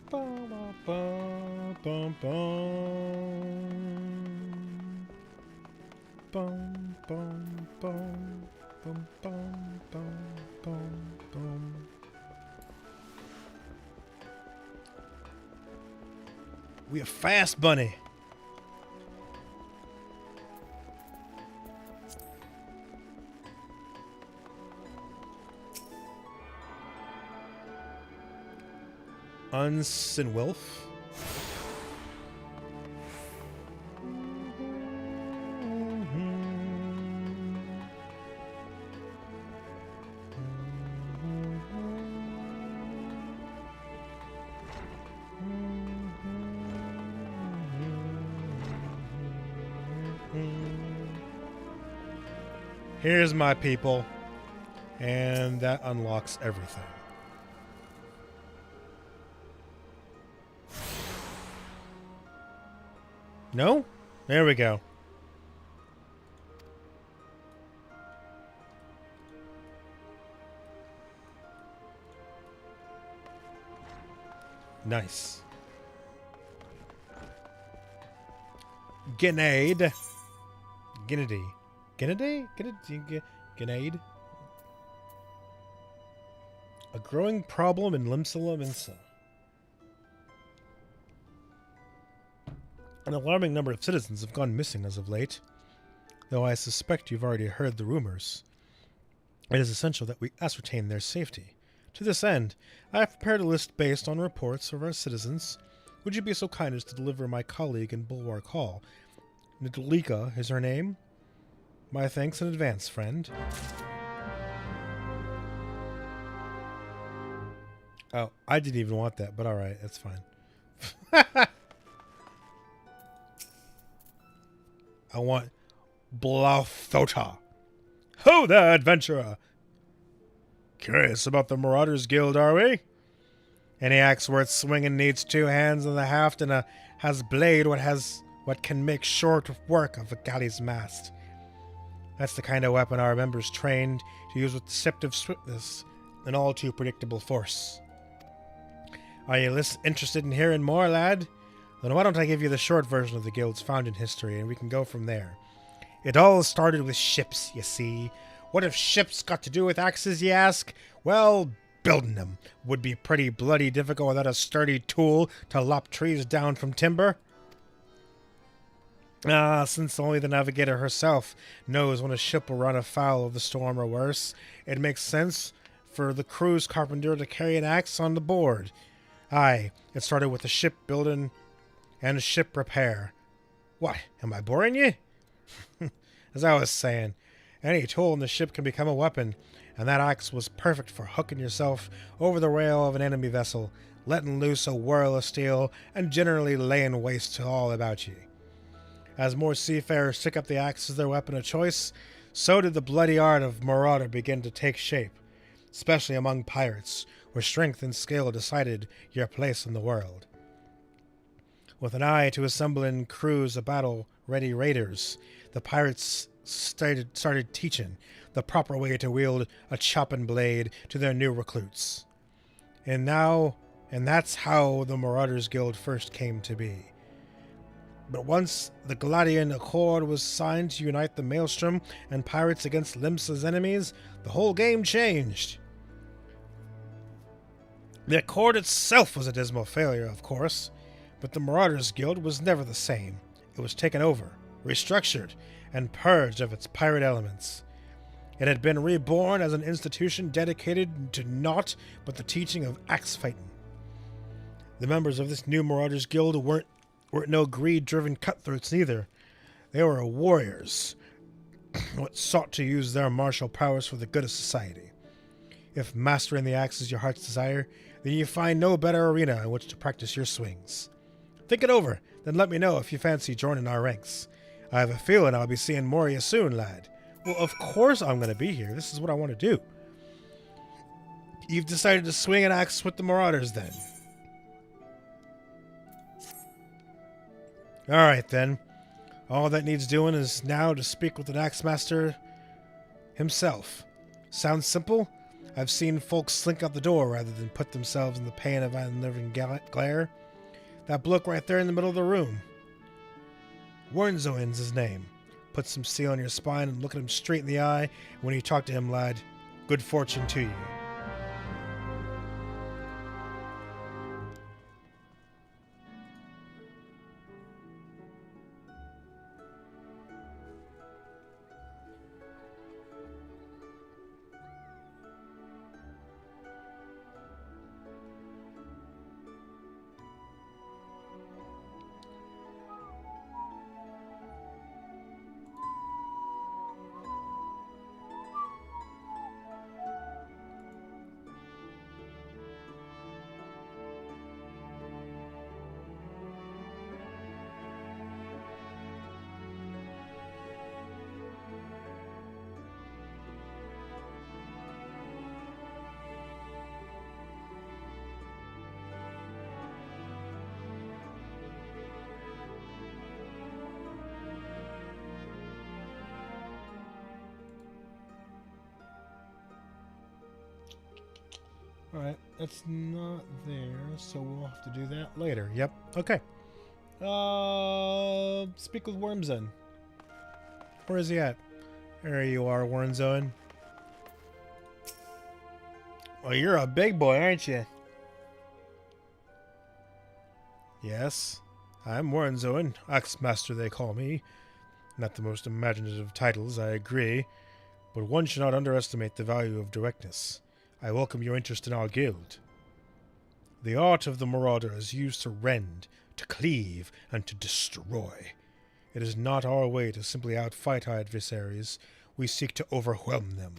Speaker 4: Bum, bum, bum, bum. Bum, bum, bum. Bum, bum, bum, bum, bum. We are fast, bunny. Unsin Wilf. Here's my people. And that unlocks everything. No? There we go. Nice. Grenade. Grenade. Grenade? Grenade? A growing problem in Limsala Minsa. An alarming number of citizens have gone missing as of late. Though I suspect you've already heard the rumors. It is essential that we ascertain their safety. To this end, I have prepared a list based on reports of our citizens. Would you be so kind as to deliver my colleague in Bulwark Hall? Nidalika is her name. My thanks in advance, friend. Oh, I didn't even want that, but alright, that's fine. I want Blathota. Ho there, adventurer! Curious about the Marauders Guild, are we? Any axe worth swinging needs two hands on the haft and has blade what can make short work of a galley's mast. That's the kind of weapon our members trained to use with deceptive swiftness and all too predictable force. Are you interested in hearing more, lad? Then why don't I give you the short version of the guild's founding history and we can go from there. It all started with ships, you see. What have ships got to do with axes, you ask? Well, building them would be pretty bloody difficult without a sturdy tool to lop trees down from timber. Since only the navigator herself knows when a ship will run afoul of the storm or worse, it makes sense for the crew's carpenter to carry an axe on the board. Aye, it started with the ship building and ship repair. What, am I boring you? As I was saying, any tool in the ship can become a weapon, and that axe was perfect for hooking yourself over the rail of an enemy vessel, letting loose a whirl of steel, and generally laying waste to all about you. As more seafarers took up the axe as their weapon of choice, so did the bloody art of marauder begin to take shape, especially among pirates, where strength and skill decided your place in the world. With an eye to assembling crews of battle-ready raiders, the pirates started teaching the proper way to wield a chopping blade to their new recruits. And that's how the Marauders Guild first came to be. But once the Galadian Accord was signed to unite the Maelstrom and pirates against Limsa's enemies, the whole game changed. The Accord itself was a dismal failure, of course, but the Marauders Guild was never the same. It was taken over, restructured, and purged of its pirate elements. It had been reborn as an institution dedicated to naught but the teaching of axe fighting. The members of this new Marauders Guild weren't no greed-driven cutthroats neither. They were warriors, what sought to use their martial prowess for the good of society. If mastering the axe is your heart's desire, then you find no better arena in which to practice your swings. Think it over, then let me know if you fancy joining our ranks. I have a feeling I'll be seeing more of you soon, lad. Well, of course I'm going to be here. This is what I want to do. You've decided to swing an axe with the Marauders, then. Alright, then. All that needs doing is now to speak with an axe master himself. Sounds simple? I've seen folks slink out the door rather than put themselves in the pain of unnerving glare. That bloke right there in the middle of the room. Wernzoin's his name. Put some steel on your spine and look at him straight in the eye when you talk to him, lad. Good fortune to you. Alright, that's not there, so we'll have to do that later. Yep, okay. Speak with Wormzone. Where is he at? There you are, Wormzone. Well, you're a big boy, aren't you? Yes, I'm Wormzone, Axe-Master they call me. Not the most imaginative of titles, I agree, but one should not underestimate the value of directness. I welcome your interest in our guild. The art of the Marauder is used to rend, to cleave, and to destroy. It is not our way to simply outfight our adversaries. We seek to overwhelm them.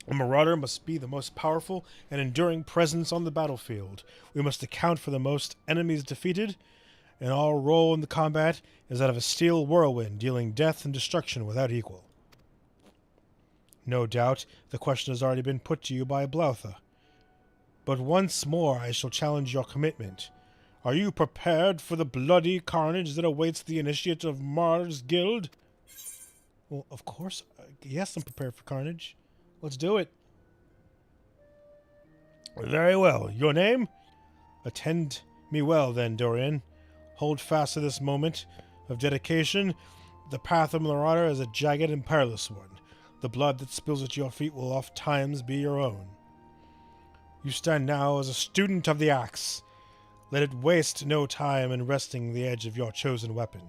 Speaker 4: A Marauder must be the most powerful and enduring presence on the battlefield. We must account for the most enemies defeated, and our role in the combat is that of a steel whirlwind dealing death and destruction without equal. No doubt, the question has already been put to you by Blautha. But once more I shall challenge your commitment. Are you prepared for the bloody carnage that awaits the initiate of Mars Guild? Well, of course. Yes, I'm prepared for carnage. Let's do it. Very well. Your name? Attend me well, then, Dorian. Hold fast to this moment of dedication. The path of Marauder is a jagged and perilous one. The blood that spills at your feet will oft times be your own. You stand now as a student of the axe. Let it waste no time in wresting the edge of your chosen weapon.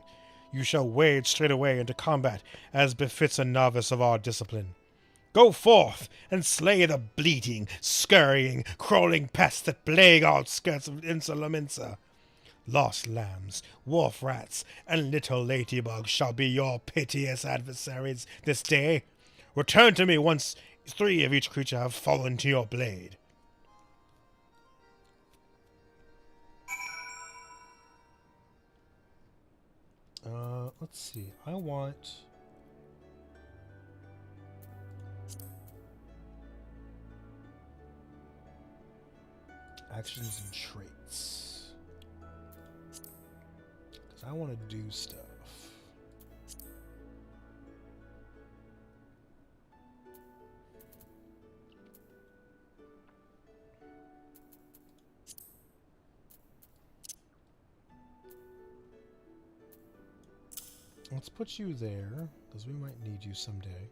Speaker 4: you shall wade straightway into combat, as befits a novice of our discipline. Go forth and slay the bleating, scurrying, crawling pests that plague our skirts of Insula Minsa. Lost lambs, wharf rats, and little ladybugs shall be your piteous adversaries this day. Return to me once 3 of each creature have fallen to your blade. Let's see. I want... actions and traits. Because I want to do stuff. Let's put you there, because we might need you someday.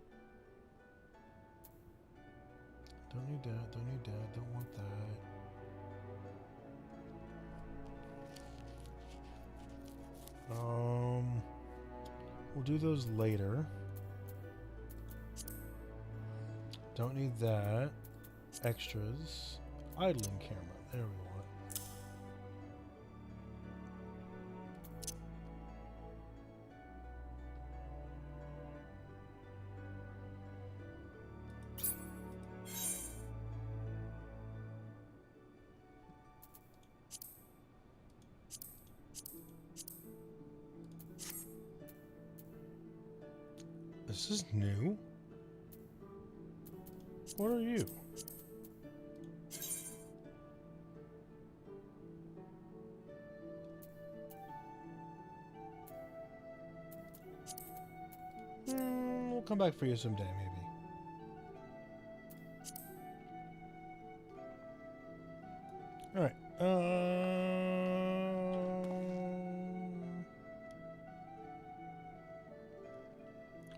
Speaker 4: Don't need that, don't need that, don't want that. We'll do those later. Don't need that. Extras. Idling camera. There we want. This is new. What are you? We'll come back for you someday, maybe. Alright.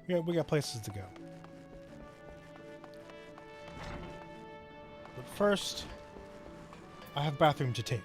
Speaker 4: Yeah, we got places to go. But first, I have bathroom to take.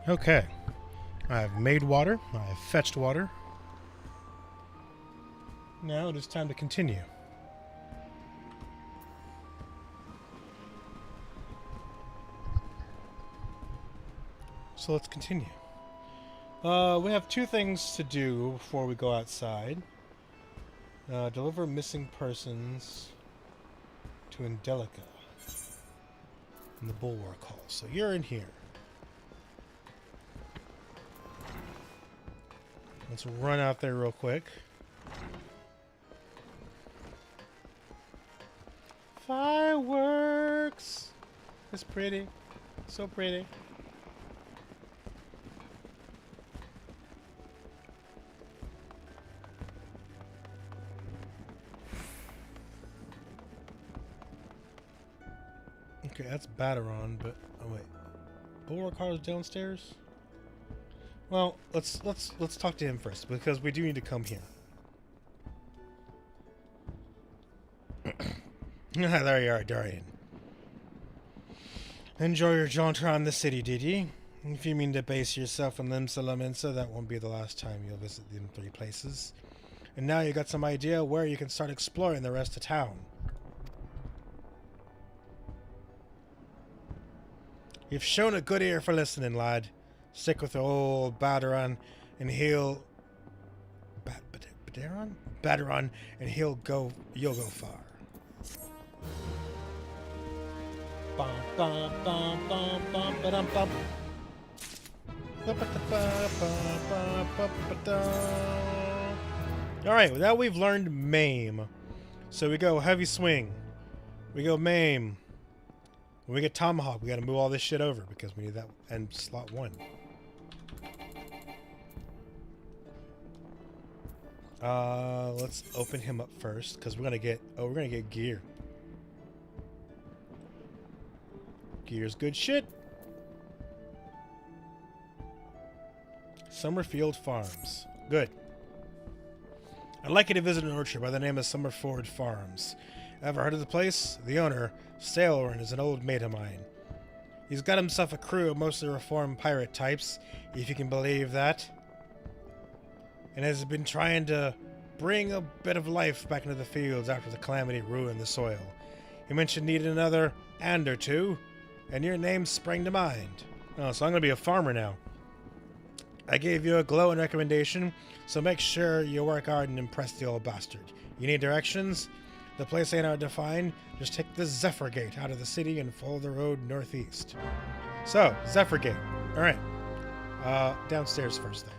Speaker 4: Okay. I've made water. I've fetched water. Now it is time to continue. So let's continue. We have two things to do before we go outside. Deliver missing persons to Indelica in the Bulwark Hall. So you're in here. Let's run out there real quick. Fireworks! It's pretty. So pretty. Okay, that's Batteron, but oh wait. Bulwark Hall is downstairs? Well, let's talk to him first, because we do need to come here. There you are, Darian. Enjoy your jaunt around the city, did ye? If you mean to base yourself in Limsa, that won't be the last time you'll visit them three places. And now you got some idea where you can start exploring the rest of town. You've shown a good ear for listening, lad. Stick with the old Batteron, and he'll... Batteron? Batteron, and you'll go far. Bum, bum, bum, bum, bum, ba-dum, bum. Alright, with that we've learned Maim. So we go Heavy Swing. We go Maim. When we get Tomahawk, we gotta move all this shit over because we need that, and slot 1. Let's open him up first because we're gonna get gear. Gear's good shit. Summerfield Farms. Good. I'd like you to visit an orchard by the name of Summerford Farms. Ever heard of the place? The owner, Sailorn, is an old mate of mine. He's got himself a crew of mostly reformed pirate types, if you can believe that, and has been trying to bring a bit of life back into the fields after the calamity ruined the soil. He mentioned needing another hand or two, and your name sprang to mind. Oh, so I'm going to be a farmer now. I gave you a glowing recommendation, so make sure you work hard and impress the old bastard. You need directions? The place ain't hard to find. Just take the Zephyr Gate out of the city and follow the road northeast. So, Zephyr Gate. Alright. Downstairs first, though.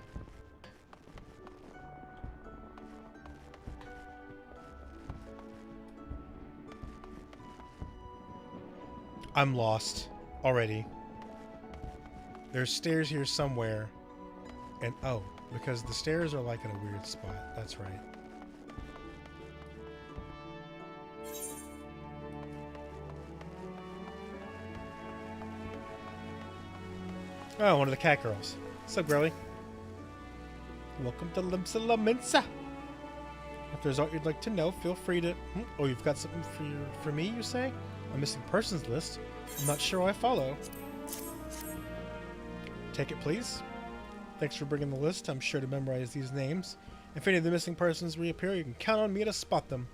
Speaker 4: I'm lost already. There's stairs here somewhere. And oh, because the stairs are like in a weird spot. That's right. Oh, one of the cat girls. What's up, girlie? Welcome to Limsa. If there's aught you'd like to know, feel free to... Oh, you've got something for me, you say? A missing persons list? I'm not sure I follow. Take it, please. Thanks for bringing the list. I'm sure to memorize these names. If any of the missing persons reappear, you can count on me to spot them.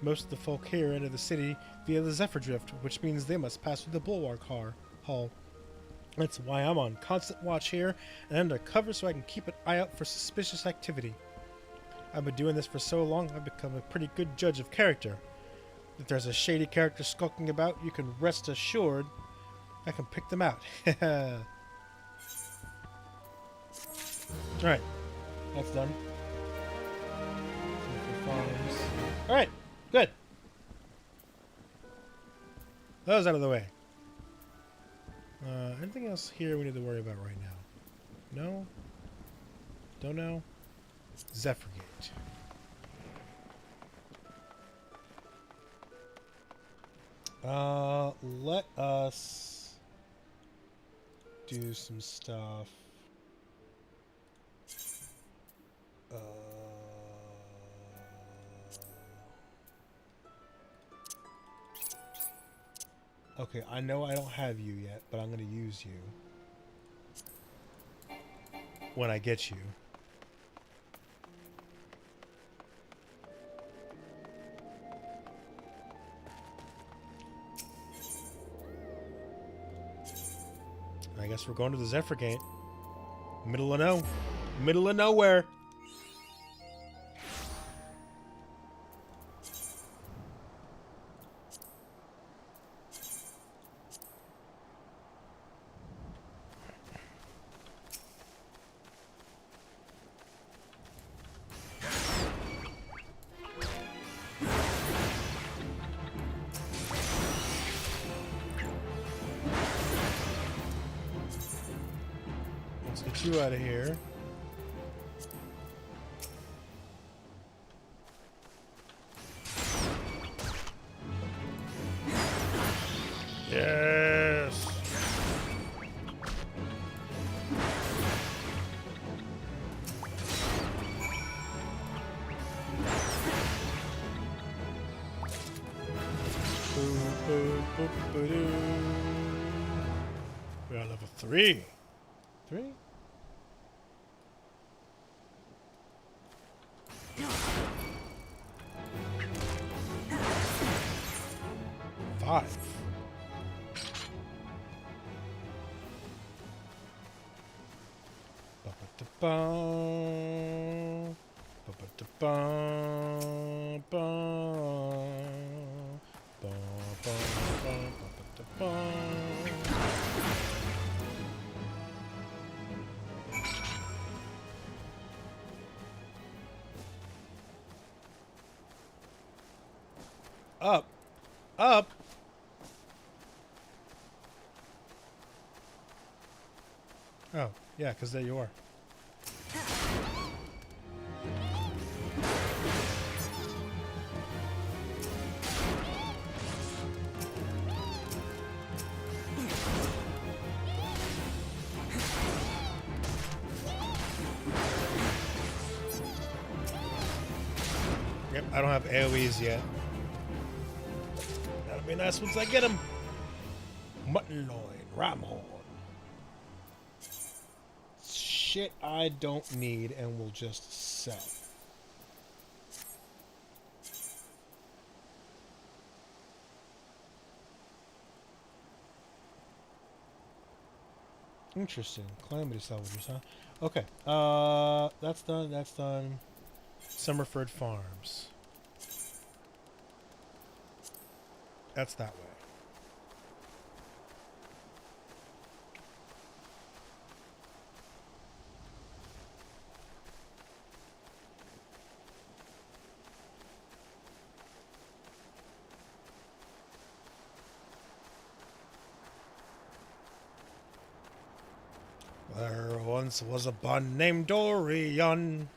Speaker 4: Most of the folk here enter the city via the Zephyr Drift, which means they must pass through the Bulwark Hall. That's why I'm on constant watch here and undercover so I can keep an eye out for suspicious activity. I've been doing this for so long, I've become a pretty good judge of character. If there's a shady character skulking about, you can rest assured I can pick them out. Alright, that's done. Alright, good. That was out of the way. Anything else here we need to worry about right now? No? Don't know? Zephyr Gate. Let us do some stuff. Okay, I know I don't have you yet, but I'm going to use you when I get you. I guess we're going to the Zephyr Gate. Middle of nowhere. Let's get you out of here. Yes. We are level 3. 3? Five. Ba-ba-da-bum. Ba-ba-da-bum. Bum. Bum-bum-bum. Ba-ba-da-bum. Up. Up. Oh, yeah, because there you are. Yep, I don't have AoEs yet. That'll be nice once I get them. Mutton loin, ram horn. Shit I don't need and will just sell. Interesting. Calamity salvagers, huh? Okay. That's done. That's done. Summerford Farms. That's that way. There once was a bun named Dorian.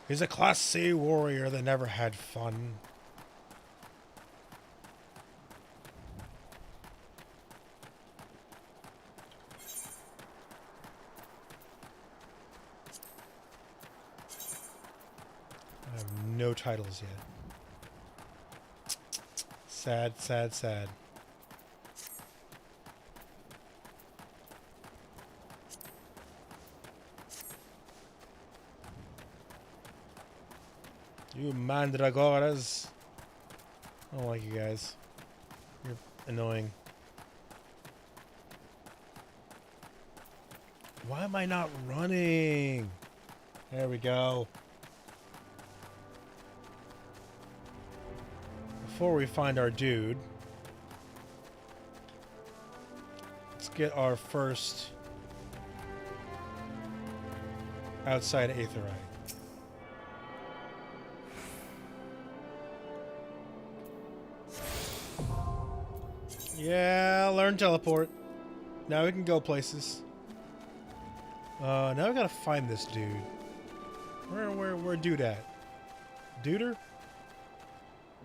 Speaker 4: He's a Class C warrior that never had fun. I have no titles yet. Sad, sad, sad. You mandragoras. I don't like you guys. You're annoying. Why am I not running? There we go. Before we find our dude, let's get our first outside aetherite. Yeah, learn teleport. Now we can go places. Now we gotta find this dude. Where dude at? Duder?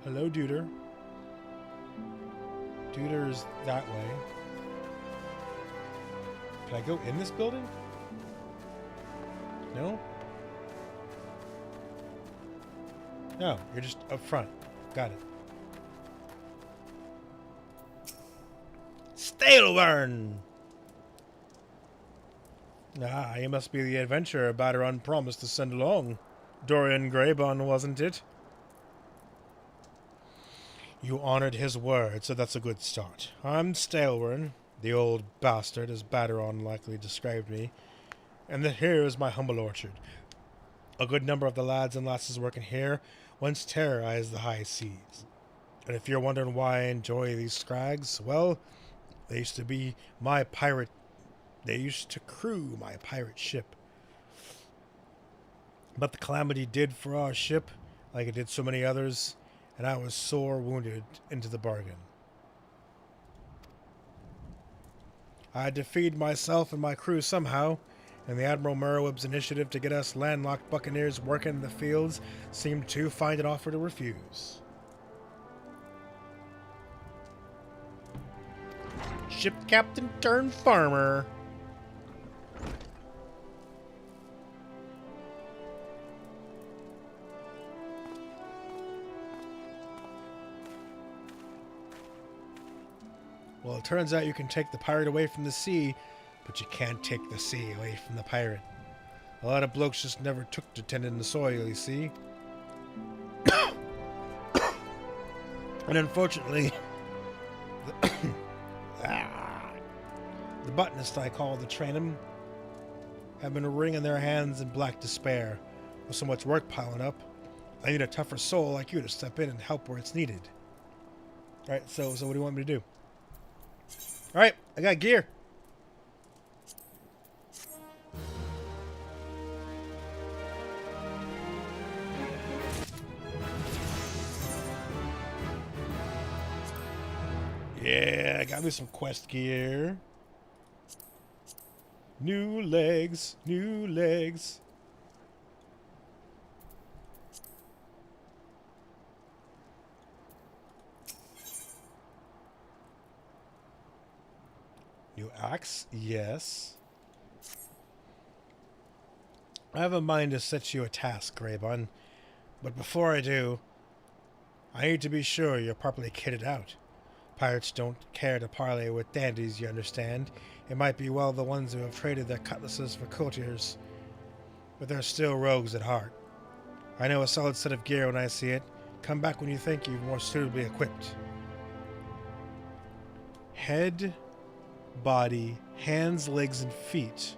Speaker 4: Hello, Duder. Duder's that way. Can I go in this building? No? No, you're just up front. Got it. Staleburn! Ah, you must be the adventurer Batteron promised to send along. Dorian Greybon, wasn't it? You honored his word, so that's a good start. I'm Stalwern, the old bastard, as Batteron likely described me, and here is my humble orchard. A good number of the lads and lasses working here once terrorized the high seas. And if you're wondering why I enjoy these scrags, well, they used to crew my pirate ship. But the calamity did for our ship, like it did so many others, and I was sore wounded into the bargain. I had to feed myself and my crew somehow, and the Admiral Meroweb's initiative to get us landlocked buccaneers working in the fields seemed too fine an offer to refuse. Ship captain turned farmer. Well, it turns out you can take the pirate away from the sea, but you can't take the sea away from the pirate. A lot of blokes just never took to tending the soil, you see. And unfortunately, the botanists I call the Tranum have been wringing their hands in black despair. With so much work piling up, I need a tougher soul like you to step in and help where it's needed. Alright, so what do you want me to do? Alright, I got gear. Yeah, I got me some quest gear. New legs, new legs. New axe, yes. I have a mind to set you a task, Greybun. But before I do, I need to be sure you're properly kitted out. Pirates don't care to parley with dandies, you understand. It might be well the ones who have traded their cutlasses for courtiers, but they're still rogues at heart. I know a solid set of gear when I see it. Come back when you think you're more suitably equipped. Head, body, hands, legs, and feet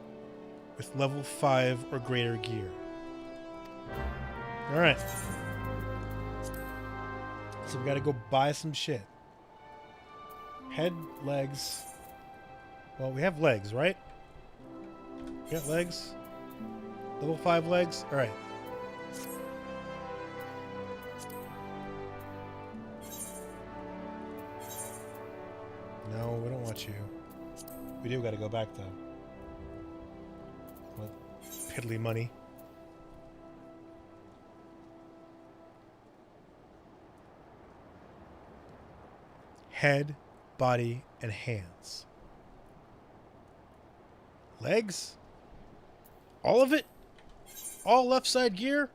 Speaker 4: with level 5 or greater gear. Alright. So we gotta go buy some shit. Head, legs. Well, we have legs, right? We got legs. Level 5 legs. Alright. No, we don't want you. We do gotta go back, though. What piddly money. Head, body, and hands. Legs? All of it? All left side gear?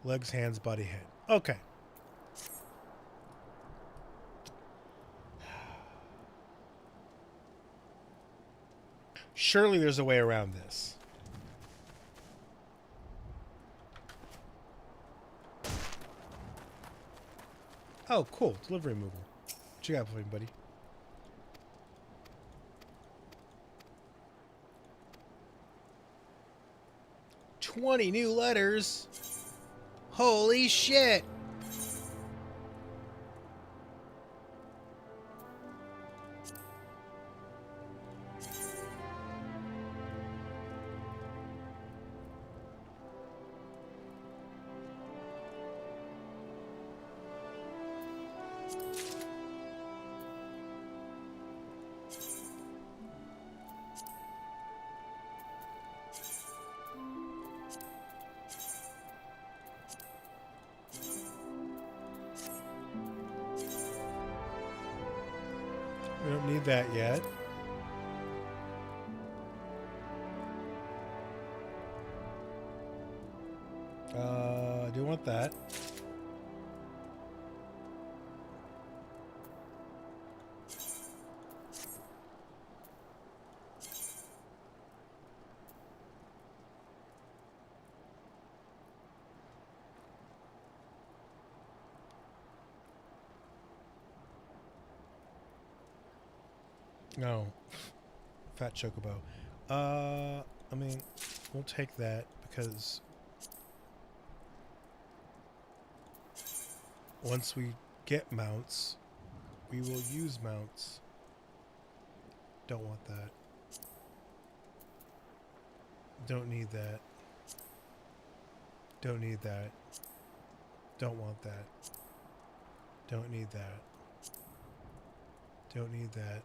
Speaker 4: Legs, hands, body, head. Okay. Surely there's a way around this. Oh, cool. Delivery removal. What you got for me, buddy? $20 new letters. Holy shit. We don't need that yet. I do want that. No. Fat chocobo. I mean, we'll take that because once we get mounts, we will use mounts. Don't want that. Don't need that. Don't need that. Don't want that. Don't need that. Don't need that.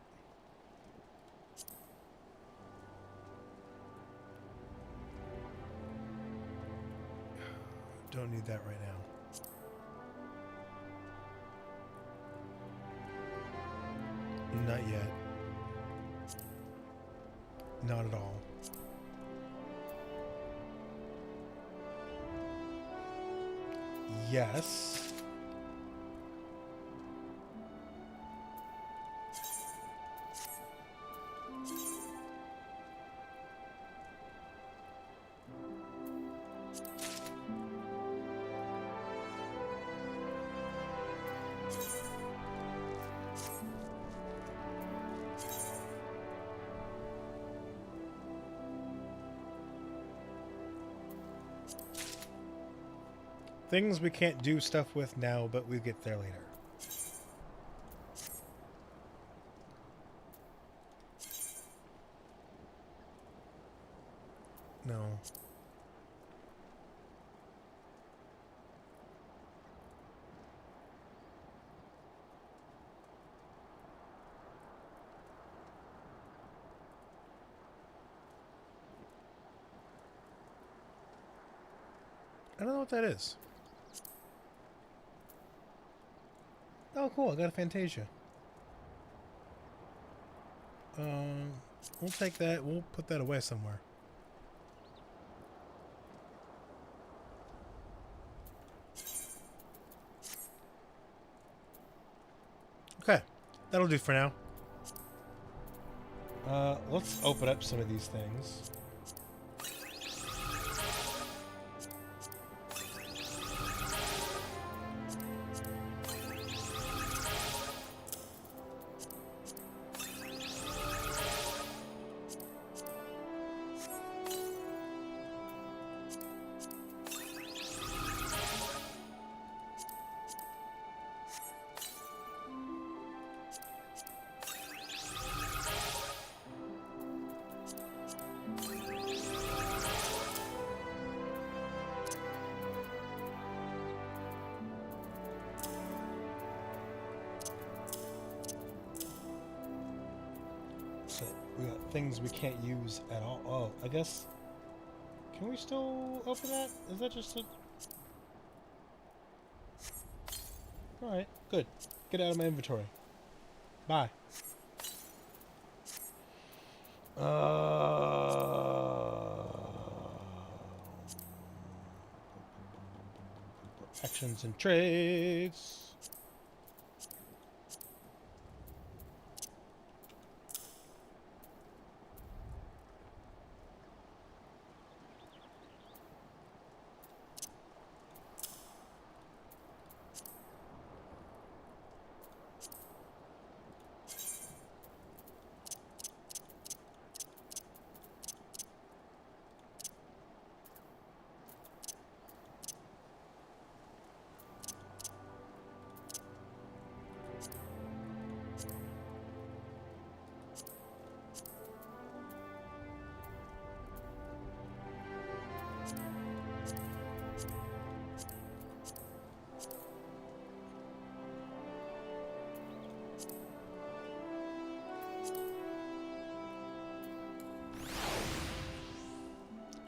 Speaker 4: Don't need that right now. Not yet. Not at all. Yes. Things we can't do stuff with now, but we'll get there later. No. I don't know what that is. Oh, cool. I got a Fantasia. We'll take that. We'll put that away somewhere. Okay. That'll do for now. Let's open up some of these things. So we got things we can't use at all. Oh, I guess. Can we still open that? Is that just a... Alright, good. Get out of my inventory. Bye. Actions and trades.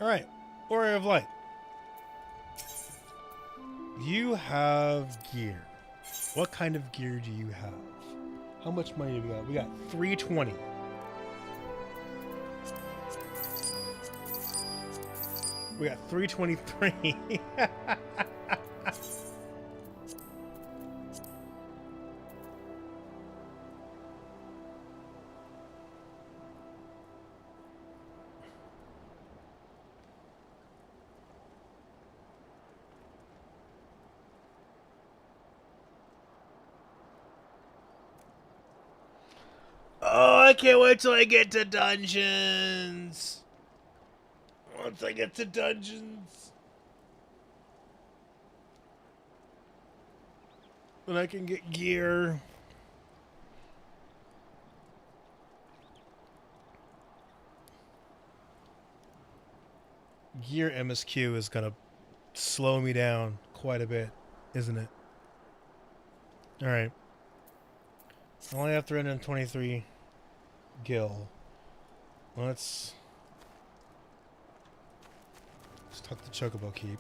Speaker 4: Alright, Warrior of Light. You have gear. What kind of gear do you have? How much money do we got? We got 320. We got 323. I can't wait till I get to dungeons. Once I get to dungeons, then I can get gear. Gear MSQ is gonna slow me down quite a bit, isn't it? Alright. I only have 323 gil. Let's tuck the chocobo keep.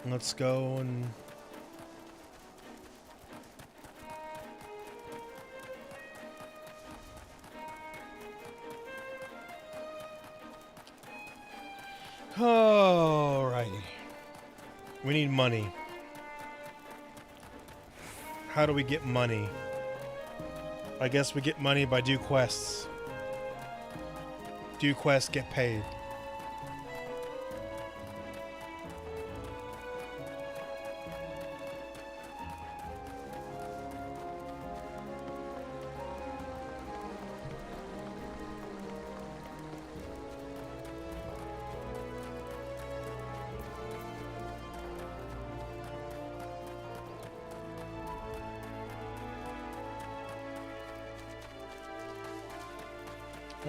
Speaker 4: Let's go and alrighty. We need money. How do we get money? I guess we get money by do quests. Do quests get paid?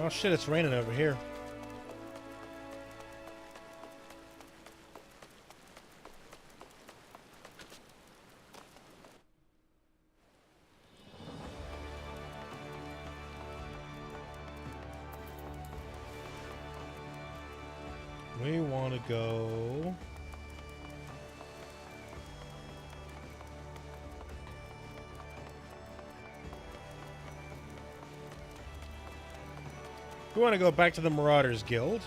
Speaker 4: Oh shit, it's raining over here. We want to go... We want to go back to the Marauders Guild.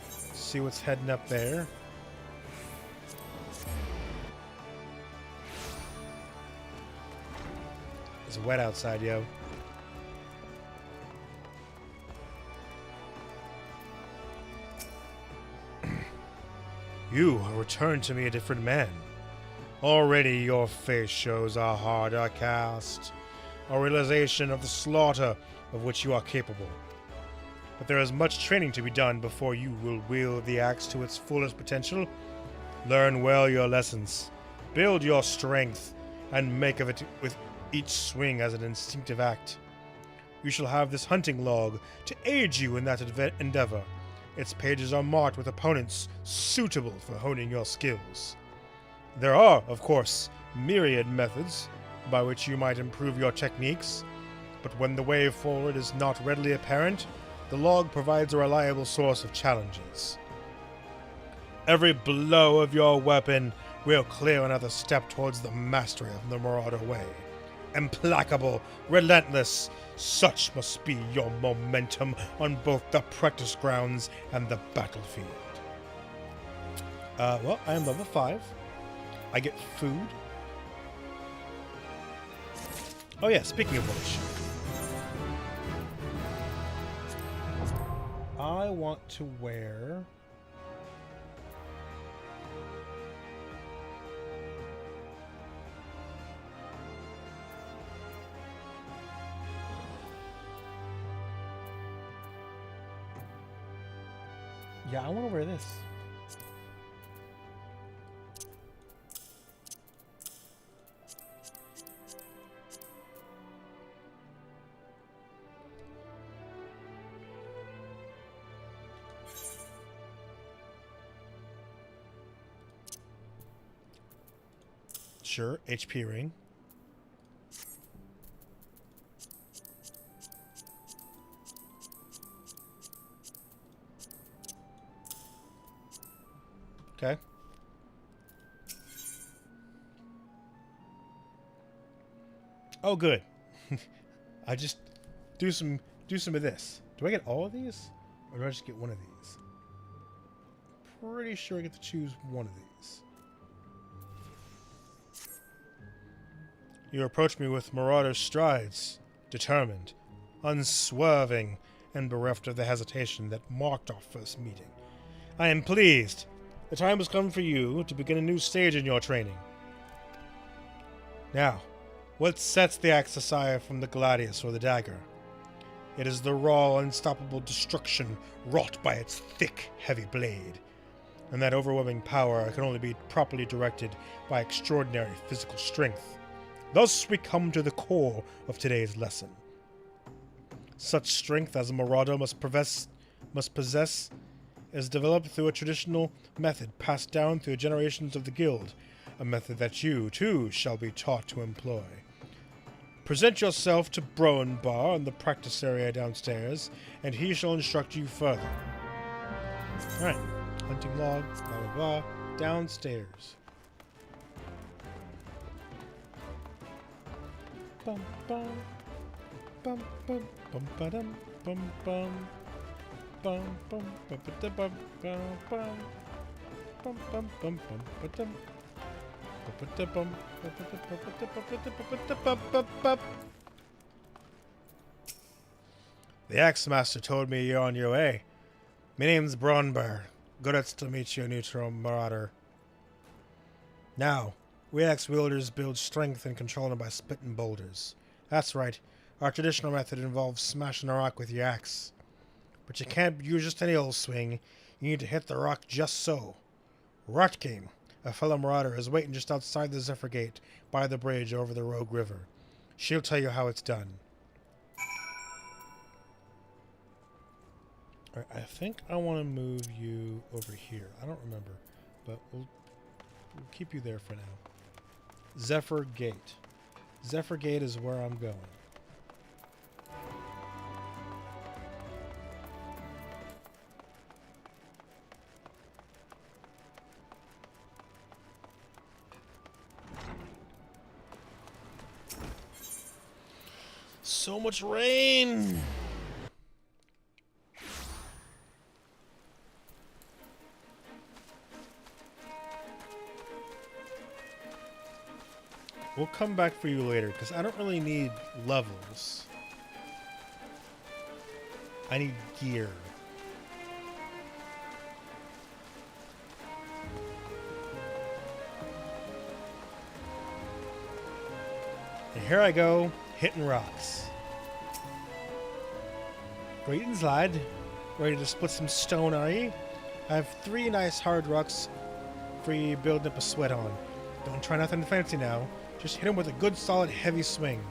Speaker 4: See what's heading up there. It's wet outside, yo. You have returned to me a different man. Already your face shows a harder cast, a realization of the slaughter of which you are capable. But there is much training to be done before you will wield the axe to its fullest potential. Learn well your lessons, build your strength, and make of it with each swing as an instinctive act. You shall have this hunting log to aid you in that endeavor. Its pages are marked with opponents suitable for honing your skills. There are, of course, myriad methods by which you might improve your techniques, but when the way forward is not readily apparent, the log provides a reliable source of challenges. Every blow of your weapon will clear another step towards the mastery of the Marauder way. Implacable, relentless, such must be your momentum on both the practice grounds and the battlefield. Well, I am level 5. I get food. Oh yeah, speaking of which, I want to wear... Yeah, I want to wear this. Sure, HP ring. Okay. Oh, good. I just do some of this. Do I get all of these, or do I just get one of these? Pretty sure I get to choose one of these. You approach me with marauder strides, determined, unswerving, and bereft of the hesitation that marked our first meeting. I am pleased. The time has come for you to begin a new stage in your training. Now, what sets the axe aside from the gladius or the dagger? It is the raw, unstoppable destruction wrought by its thick, heavy blade. And that overwhelming power can only be properly directed by extraordinary physical strength. Thus we come to the core of today's lesson. Such strength as a marauder must possess is developed through a traditional method passed down through generations of the guild, a method that you, too, shall be taught to employ. Present yourself to Broenbar in the practice area downstairs, and he shall instruct you further. Alright, hunting log, blah blah blah, downstairs. Bum bum bum bum bum ba-dum bum bum bum bum bum ba-da-bum bum bum bum bum bum bum ba-dum. The Axe Master told me you're on your way. My name's Broenbar. Good to meet you, neutral marauder. Now, we axe wielders build strength and control them by splitting boulders. That's right. Our traditional method involves smashing a rock with your axe. But you can't use just any old swing. You need to hit the rock just so. Rotgame, a fellow marauder, is waiting just outside the Zephyr Gate by the bridge over the Rogue River. She'll tell you how it's done. Alright, I think I want to move you over here. I don't remember, but we'll keep you there for now. Zephyr Gate. Zephyr Gate is where I'm going. So much rain! We'll come back for you later, because I don't really need levels. I need gear. And here I go, hitting rocks. Greetings, lad. Ready to split some stone, are ye? I have 3 nice hard rocks for you building up a sweat on. Don't try nothing fancy now. Just hit him with a good, solid, heavy swing.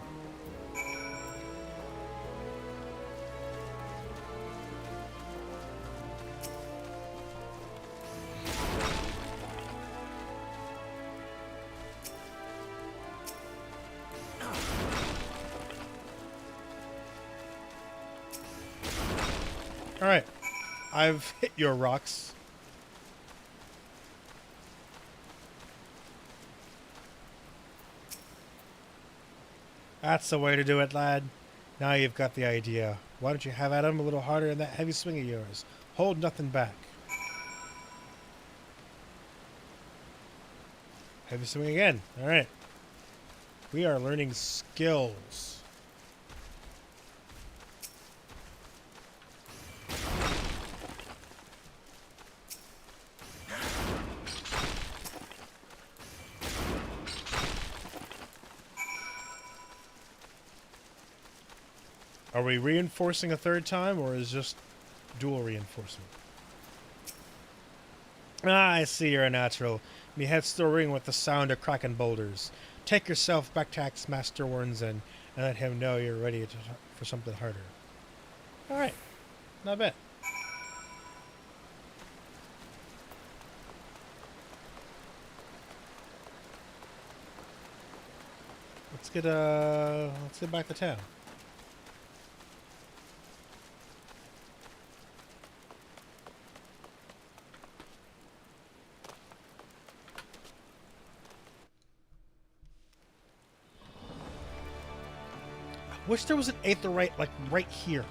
Speaker 4: Alright. I've hit your rocks. That's the way to do it, lad. Now you've got the idea. Why don't you have at him a little harder in that heavy swing of yours? Hold nothing back. Heavy swing again. Alright. We are learning skills. Are we reinforcing a third time, or is just dual reinforcement? Ah, I see you're a natural. Me head's still ring with the sound of cracking boulders. Take yourself back to Axe Master Warrensen and let him know you're ready for something harder. Alright. Not bad. Let's get back to town. Wish there was an aetherite, like, right here.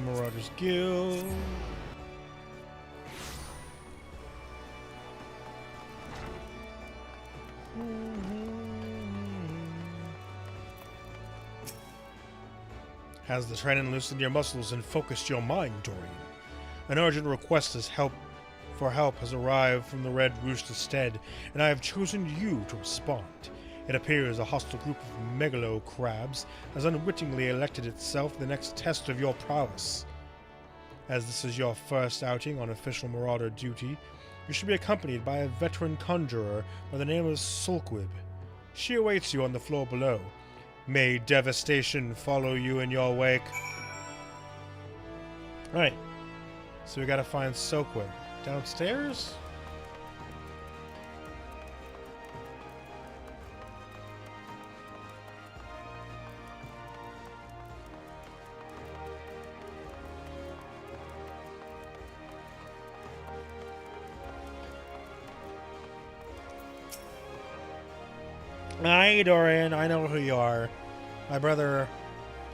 Speaker 4: Marauders Guild. Has the training loosened your muscles and focused your mind, Dorian? An urgent request has arrived from the Red Rooster Stead, and I have chosen you to respond. It appears a hostile group of megalo crabs has unwittingly elected itself the next test of your prowess. As this is your first outing on official marauder duty, you should be accompanied by a veteran conjurer by the name of Sulkwib. She awaits you on the floor below. May devastation follow you in your wake. Alright, so we gotta find Sulkwib. Downstairs? Hi, Dorian. I know who you are. My brother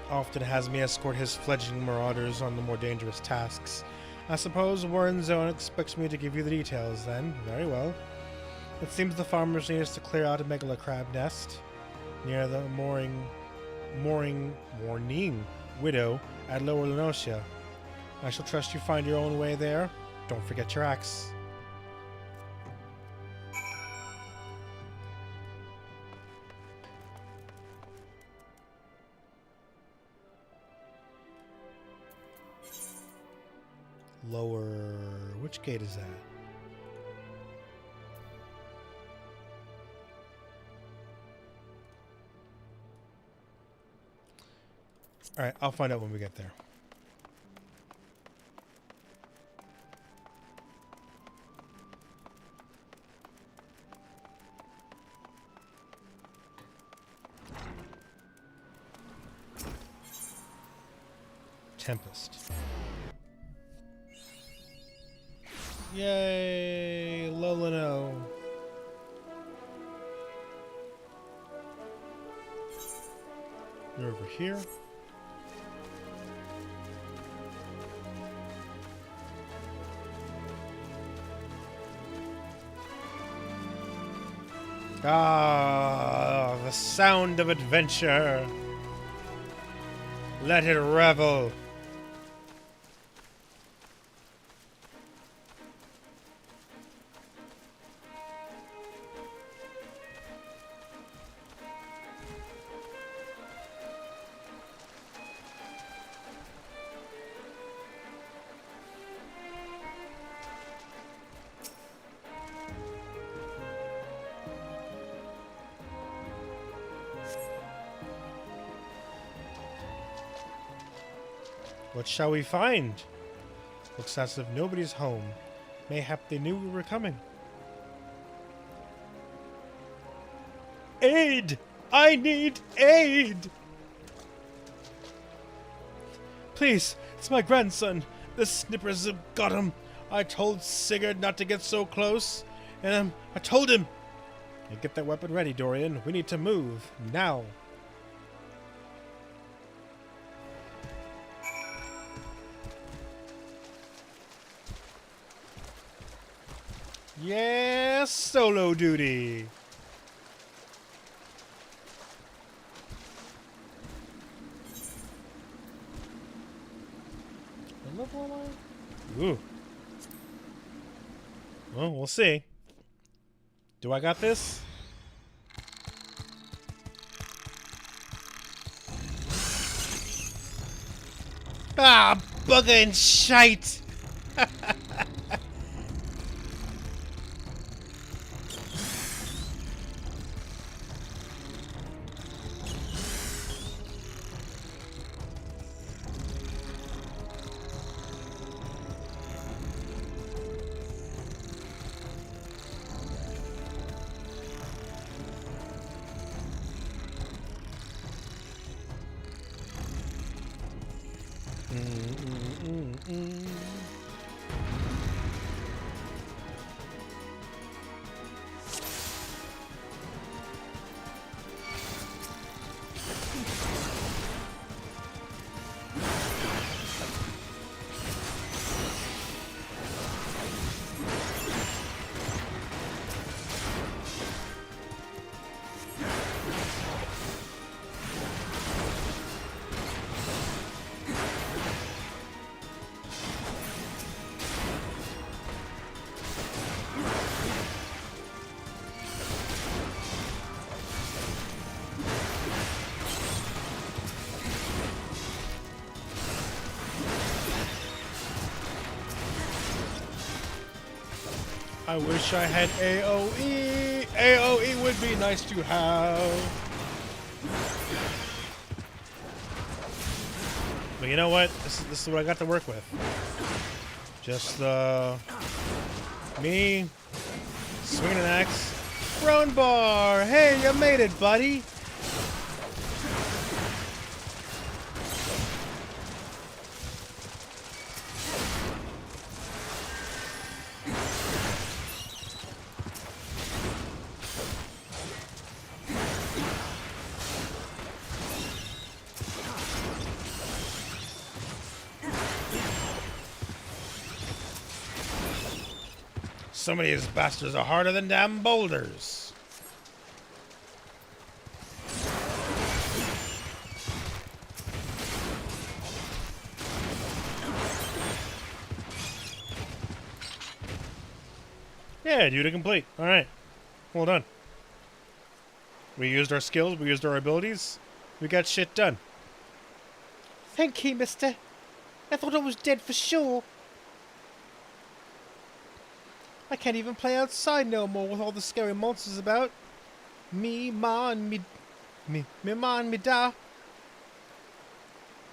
Speaker 4: often has me escort his fledgling marauders on the more dangerous tasks. I suppose Warren Zone expects me to give you the details, then. Very well. It seems the farmers need us to clear out a megalo crab nest near the mourning widow at Lower Lenosia. I shall trust you find your own way there. Don't forget your axe. Lower... which gate is that? Alright, I'll find out when we get there. Tempest. Yay! Lolino. You're over here. Ah, the sound of adventure. Let it revel. What shall we find? Looks as if nobody's home. Mayhap they knew we were coming. Aid! I need aid! Please, it's my grandson. The snippers have got him. I told Sigurd not to get so close, and I told him. Hey, get that weapon ready, Dorian. We need to move now. Yes, solo duty. What level am I? Ooh. Well, we'll see. Do I got this? Ah, bugger and shite! I wish I had AoE. AoE would be nice to have. But you know what? This is what I got to work with. Just me swinging an axe. Throne bar. Hey, you made it, buddy. Some of these bastards are harder than damn boulders. Yeah, duty complete. Alright. Well done. We used our skills, we used our abilities. We got shit done. Thank you, mister. I thought I was dead for sure. I can't even play outside no more with all the scary monsters about. Me ma and me ma and me da.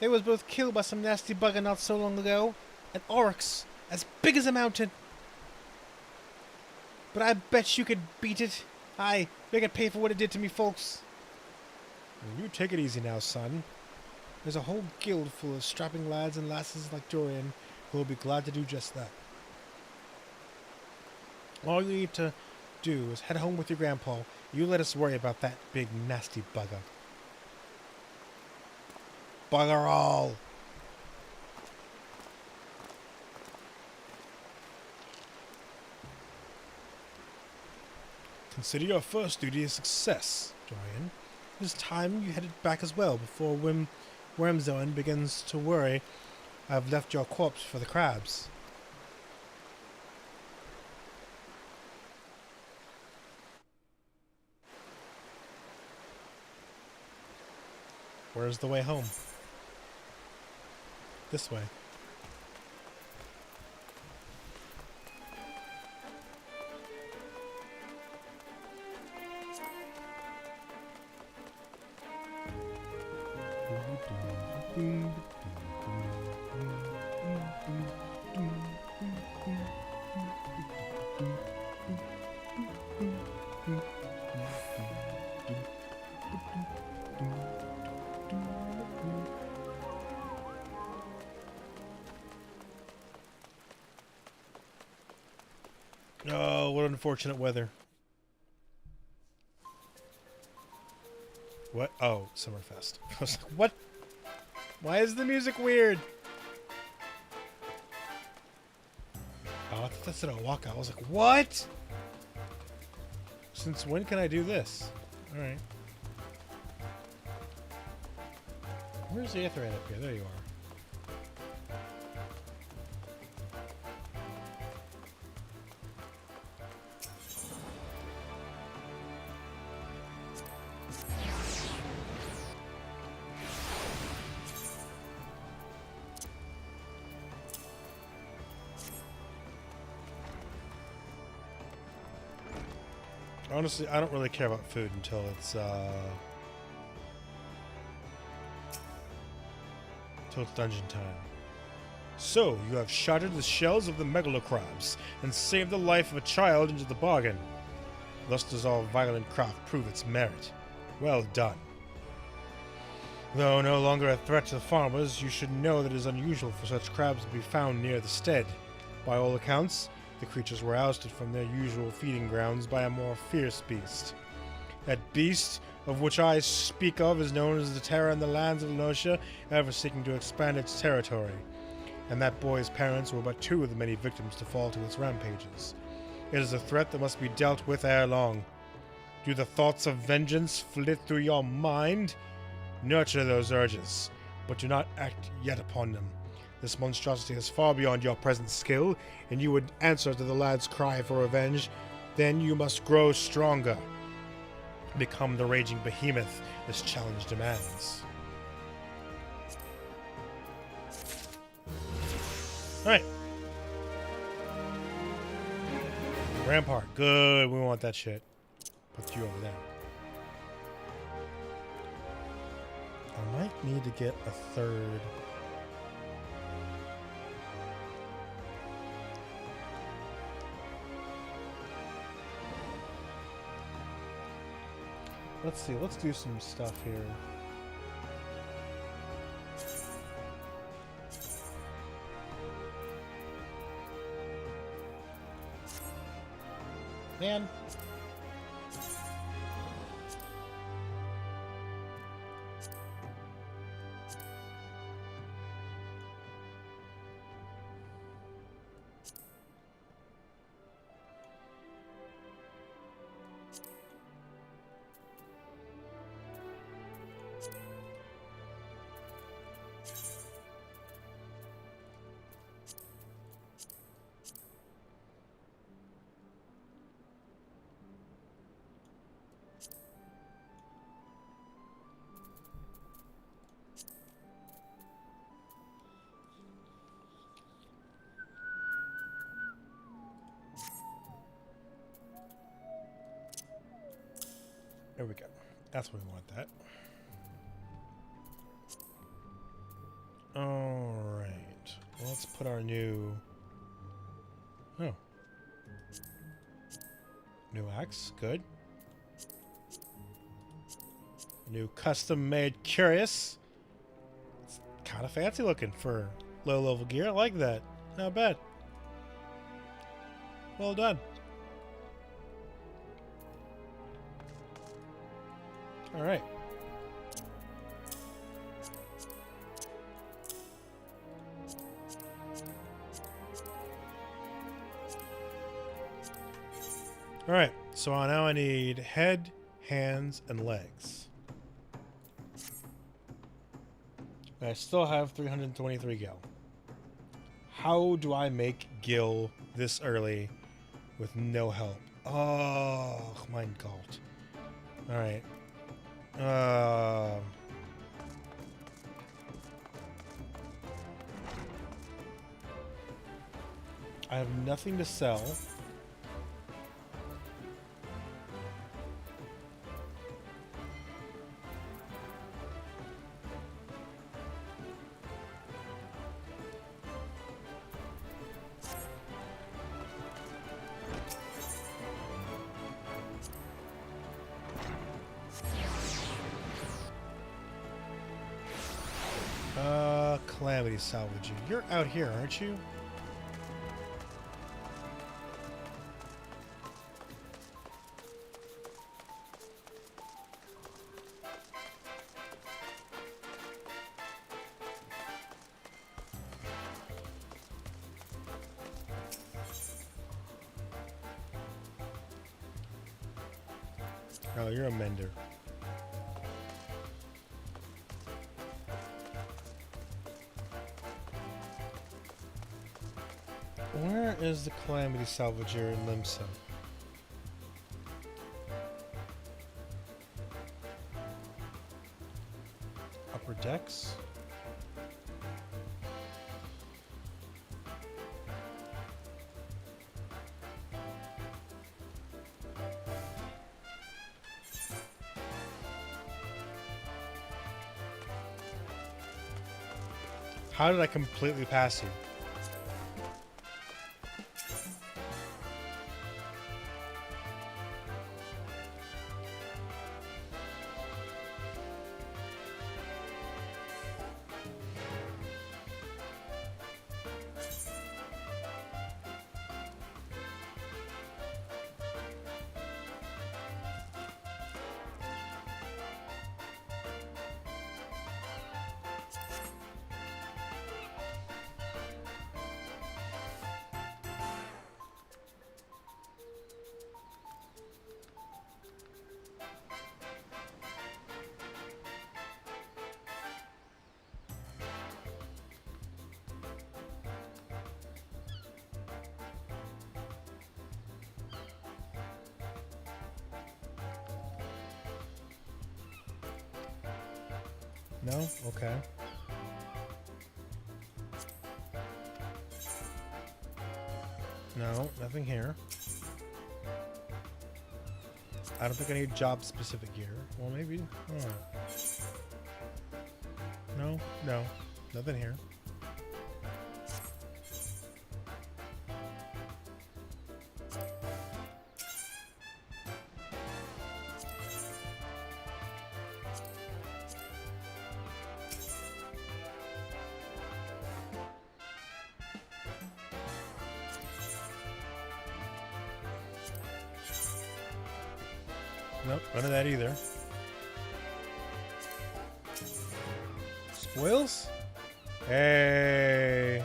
Speaker 4: They was both killed by some nasty bugger not so long ago. An oryx as big as a mountain. But I bet you could beat it. Aye, make it pay for what it did to me folks. You take it easy now, son. There's a whole guild full of strapping lads and lasses like Dorian who will be glad to do just that. All you need to do is head home with your grandpa. You let us worry about that big nasty bugger. Bugger all. Consider your first duty a success, Dorian. It is time you headed back as well before Wormzone begins to worry I've left your corpse for the crabs. Where's the way home? This way. Oh, what unfortunate weather. What? Oh, Summerfest. I was like, what? Why is the music weird? Oh, I thought that said a walkout. I was like, what? Since when can I do this? Alright. Where's the Aetheryte up here? There you are. Honestly, I don't really care about food until it's dungeon time. So, you have shattered the shells of the megalocrabs and saved the life of a child into the bargain. Thus does all violent craft prove its merit. Well done. Though no longer a threat to the farmers, you should know that it is unusual for such crabs to be found near the stead. By all accounts, the creatures were ousted from their usual feeding grounds by a more fierce beast. That beast, of which I speak of, is known as the terror in the lands of Lenosha, ever seeking to expand its territory. And that boy's parents were but two of the many victims to fall to its rampages. It is a threat that must be dealt with ere long. Do the thoughts of vengeance flit through your mind? Nurture those urges, but do not act yet upon them. This monstrosity is far beyond your present skill, and you would answer to the lad's cry for revenge. Then you must grow stronger. Become the raging behemoth this challenge demands. Alright. Rampart. Good. We want that shit. Put you over there. I might need to get a third. Let's see. Let's do some stuff here. Man. There we go. That's what we want that. Alright. Let's put our new... Oh. New axe. Good. New custom-made Curious. It's kind of fancy looking for low-level gear. I like that. Not bad. Well done. All right. All right. So now I need head, hands, and legs. I still have 323 gil. How do I make gil this early with no help? Oh, mein Gott. All right. I have nothing to sell. Calamity salvaging. You're out here, aren't you? Oh, you're a mender. Where is the Calamity Salvager in Limsa? Upper decks? How did I completely pass you? No? Okay. No, nothing here. I don't think I need job specific gear. Well, maybe. Oh. No, no, nothing here. Nope, none of that either. Spoils? Hey.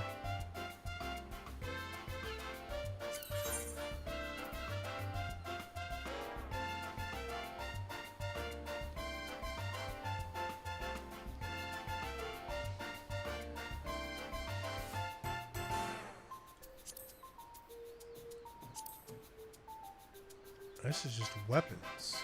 Speaker 4: This is just weapons.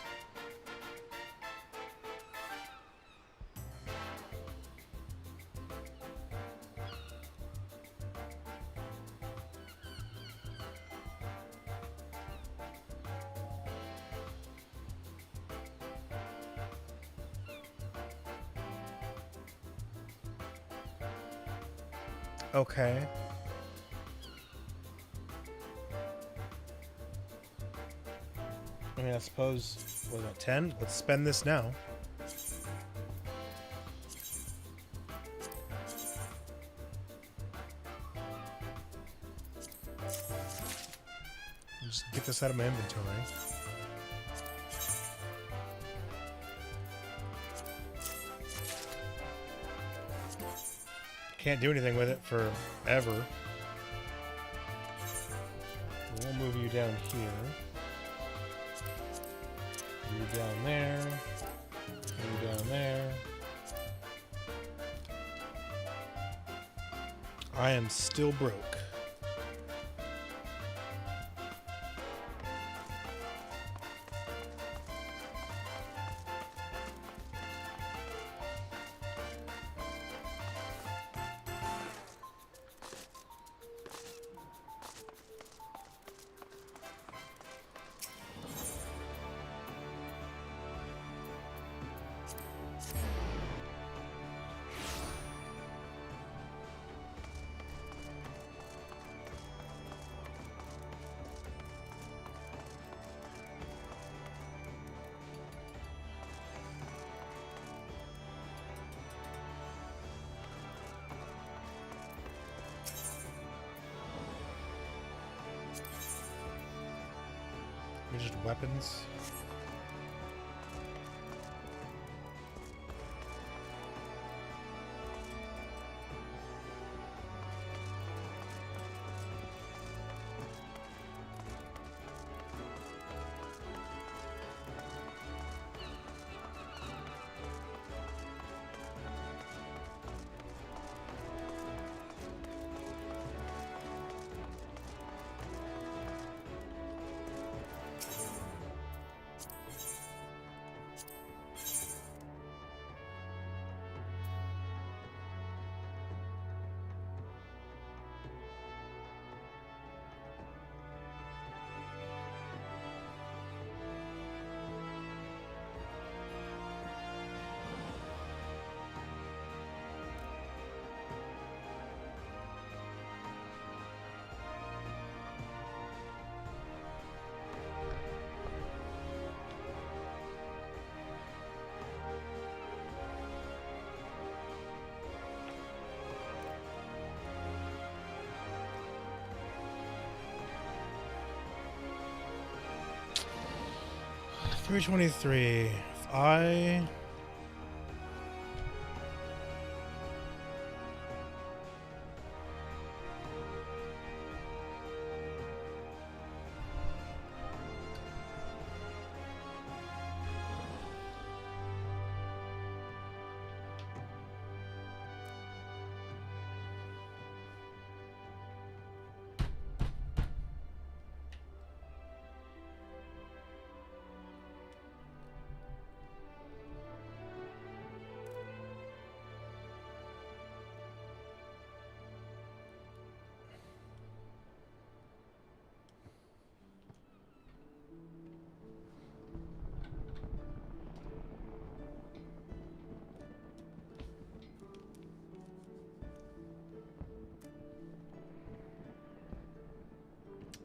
Speaker 4: Okay. I mean, I suppose, what was that, 10? Let's spend this now. Just get this out of my inventory. Can't do anything with it forever. We'll move you down here. You down there. You down there. I am still broke. Just weapons. $323. If I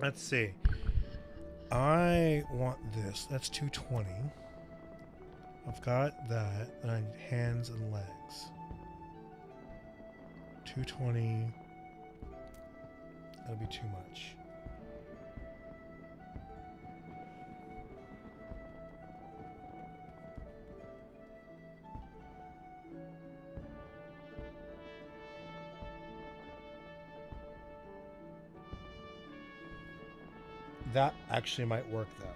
Speaker 4: Let's see. I want this. That's 220. I've got that. And I need hands and legs. 220. That'll be too much. That actually might work though.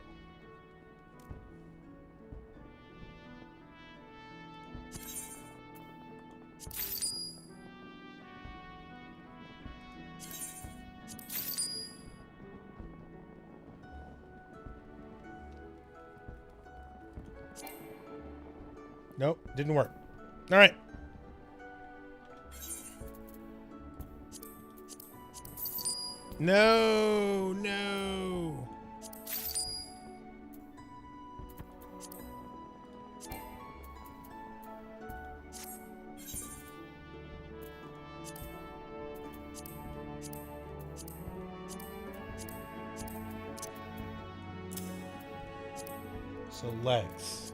Speaker 4: Nope, didn't work. All right. No, no. So legs.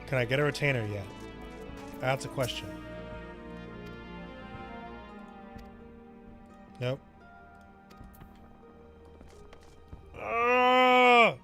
Speaker 4: Can I get a retainer yet? That's a question. Nope. Ah!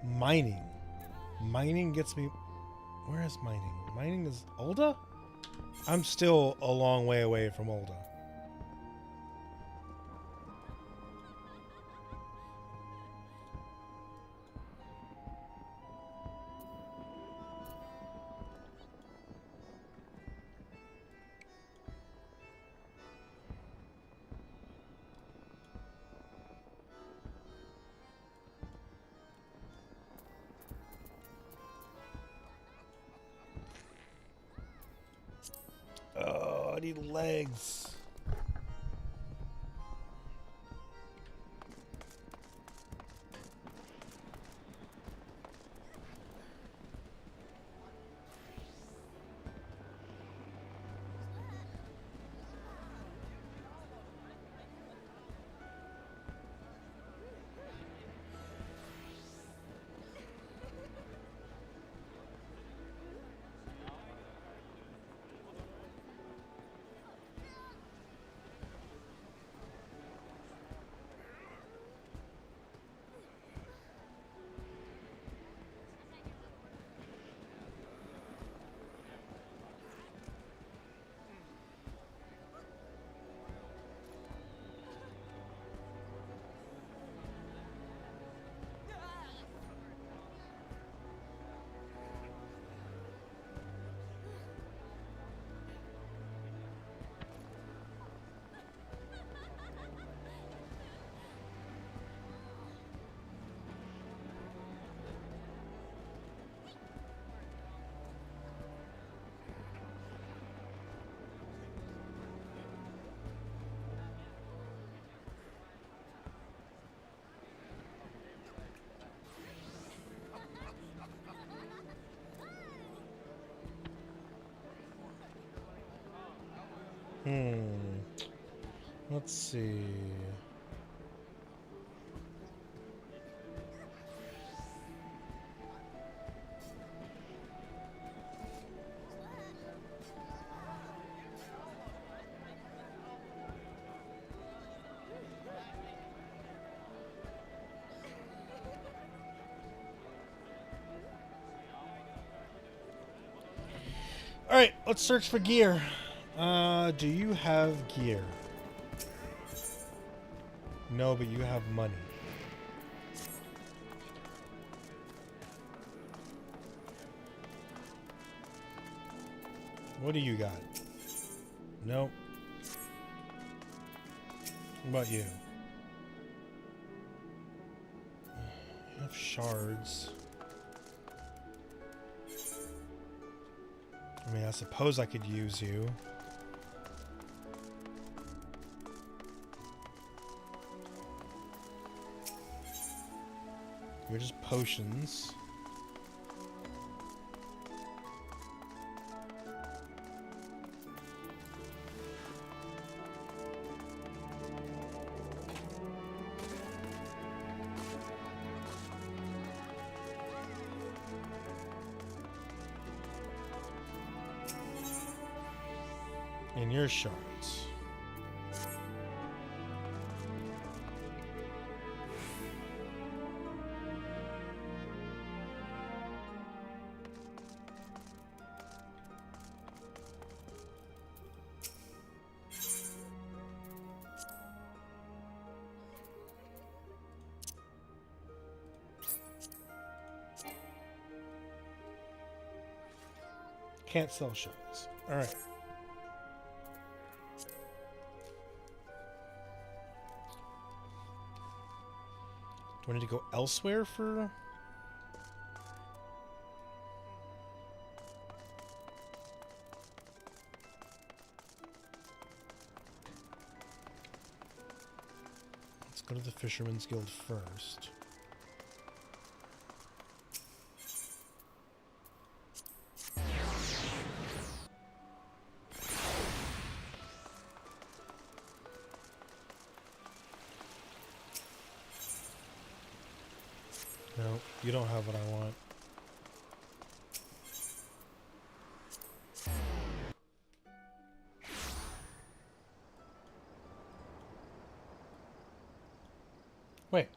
Speaker 4: Mining. Mining gets me... Where is mining? Mining is Ulda? I'm still a long way away from Ulda. Oh, I need legs. Let's see. Alright, let's search for gear. Do you have gear? No, but you have money. What do you got? Nope. What about you? You have shards. I mean, I suppose I could use you. You're just potions. And your shards. Can't sell shards. All right. Do I need to go elsewhere for... Let's go to the Fisherman's Guild first. No, you don't have what I want. Wait.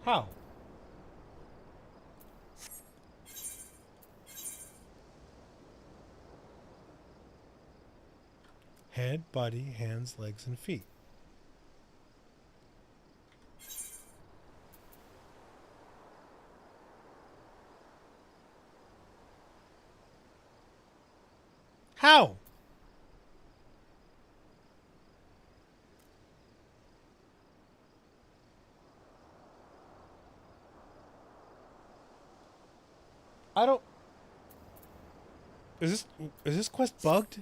Speaker 4: How? Head, body, hands, legs, and feet. How? I don't... Is this quest bugged?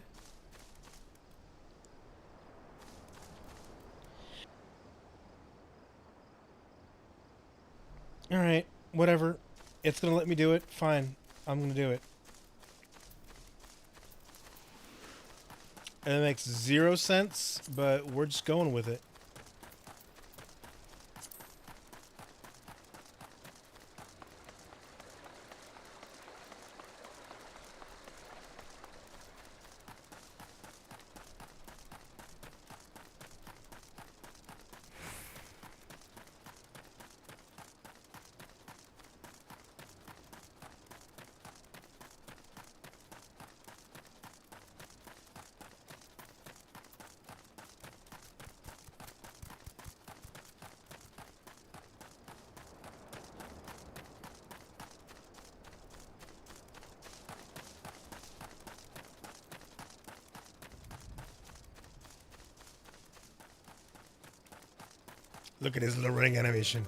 Speaker 4: Alright, whatever. It's gonna let me do it. Fine. I'm gonna do it. And it makes 0 sense, but we're just going with it. Look at his little ring animation.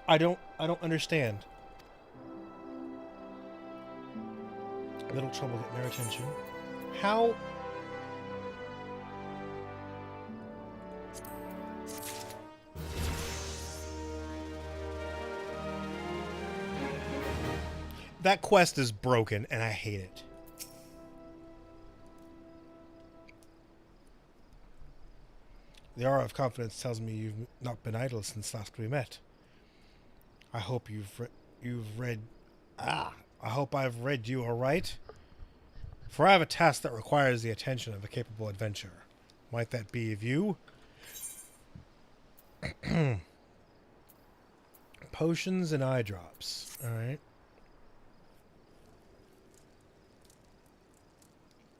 Speaker 4: I don't understand. A little trouble getting their attention. How? That quest is broken, and I hate it. The aura of confidence tells me you've not been idle since last we met. I hope I hope I've read you aright. For I have a task that requires the attention of a capable adventurer. Might that be of you? Potions and eye drops. Alright.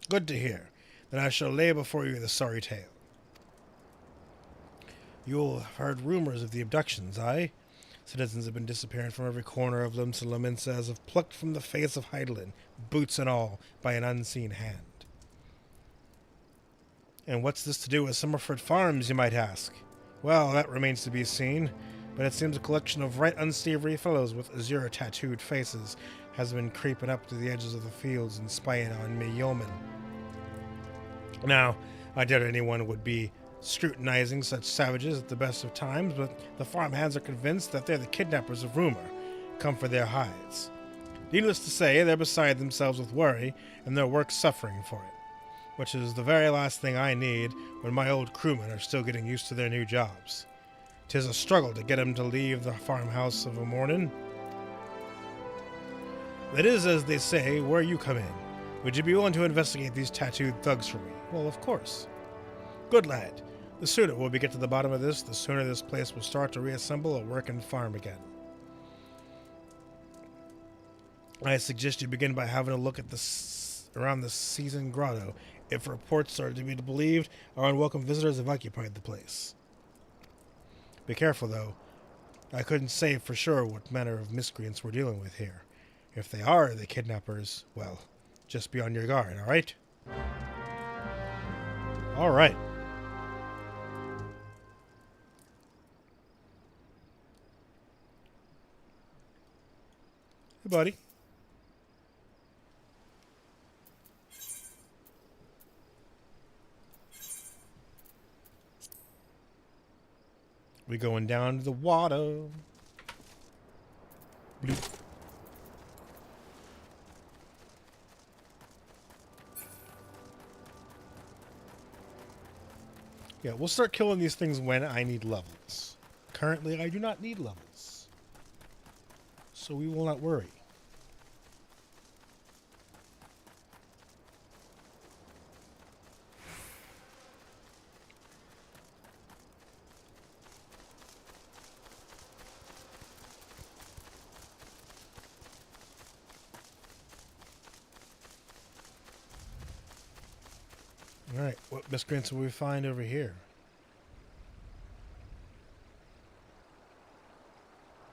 Speaker 4: Good to hear. Then I shall lay before you the sorry tale. You'll have heard rumors of the abductions, aye? Citizens have been disappearing from every corner of Limsa Laminsa as if plucked from the face of Heidelin, boots and all, by an unseen hand. And what's this to do with Summerford Farms, you might ask? Well, that remains to be seen, but it seems a collection of right unsavory fellows with azure tattooed faces has been creeping up to the edges of the fields and spying on me yeomen. Now, I doubt anyone would be scrutinizing such savages at the best of times, but the farmhands are convinced that they're the kidnappers of rumor, come for their hides. Needless to say, they're beside themselves with worry, and their work's suffering for it, which is the very last thing I need when my old crewmen are still getting used to their new jobs. 'Tis a struggle to get 'em to leave the farmhouse of a morning. That is, as they say, where you come in. Would you be willing to investigate these tattooed thugs for me? Well, of course. Good lad. The sooner we get to the bottom of this, the sooner this place will start to reassemble a working farm again. I suggest you begin by having a look at around the Season Grotto. If reports are to be believed, our unwelcome visitors have occupied the place. Be careful, though. I couldn't say for sure what manner of miscreants we're dealing with here. If they are the kidnappers, well, just be on your guard, all right? All right. Hey, buddy. We going down to the water. Bloop. Yeah, we'll start killing these things when I need levels. Currently, I do not need levels. So we will not worry. Alright, what miscreants will we find over here?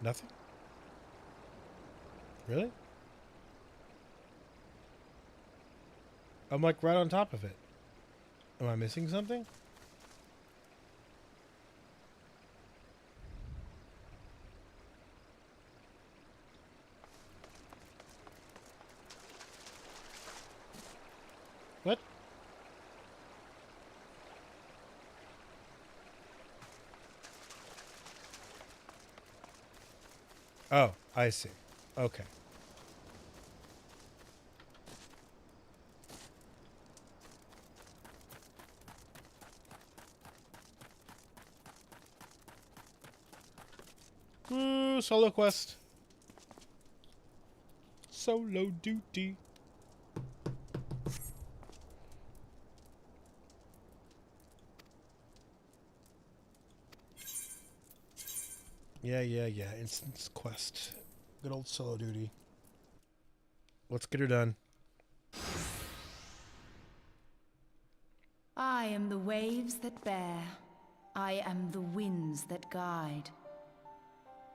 Speaker 4: Nothing? Really? I'm like right on top of it. Am I missing something? What? Oh, I see. Okay. Ooh, solo quest. Solo duty. Yeah. Instance quest. Good old solo duty. Let's get her done.
Speaker 6: I am the waves that bear. I am the winds that guide.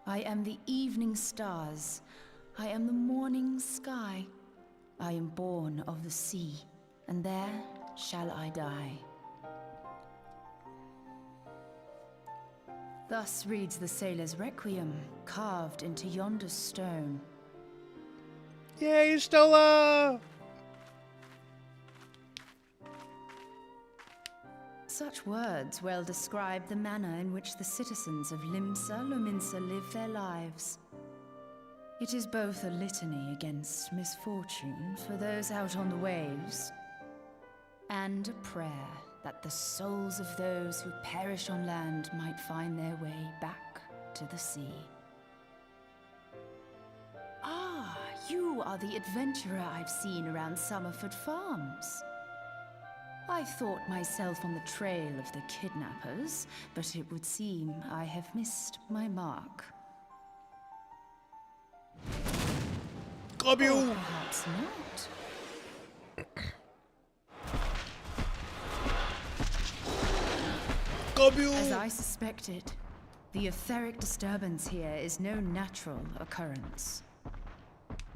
Speaker 6: I am the evening stars. I am the morning sky. I am born of the sea, and there shall I die. Thus reads the sailor's requiem, carved into yonder stone.
Speaker 4: Yay, Stola!
Speaker 6: Such words well describe the manner in which the citizens of Limsa Lominsa live their lives. It is both a litany against misfortune for those out on the waves, and a prayer that the souls of those who perish on land might find their way back to the sea. Ah, you are the adventurer I've seen around Summerford Farms. I thought myself on the trail of the kidnappers, but it would seem I have missed my mark.
Speaker 4: Grab you!
Speaker 6: Or perhaps not. As I suspected, the etheric disturbance here is no natural occurrence.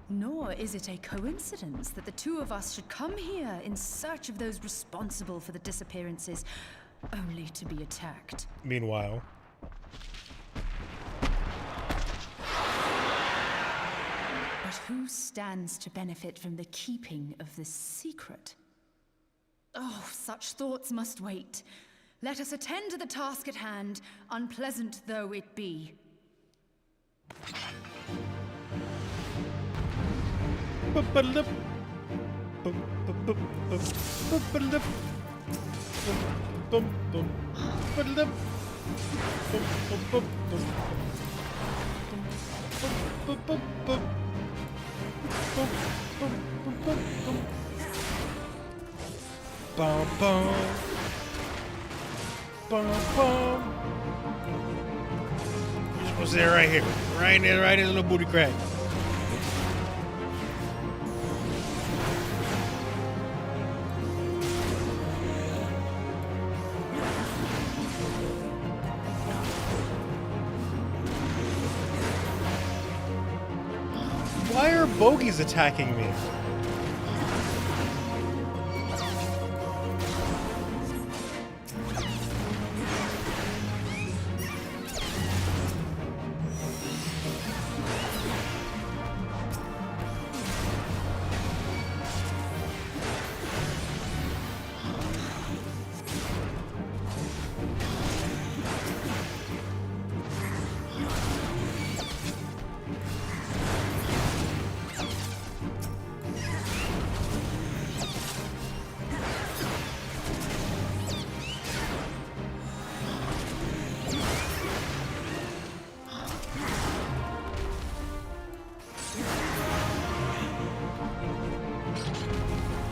Speaker 6: Nor is it a coincidence that the two of us should come here in search of those responsible for the disappearances, only to be attacked.
Speaker 4: Meanwhile.
Speaker 6: But who stands to benefit from the keeping of this secret? Oh, such thoughts must wait. Let us attend to the task at hand, unpleasant though it be.
Speaker 4: Bum, bum. Bum, bum. You're supposed to sit right here. Right in the little booty crack. Why are bogies attacking me?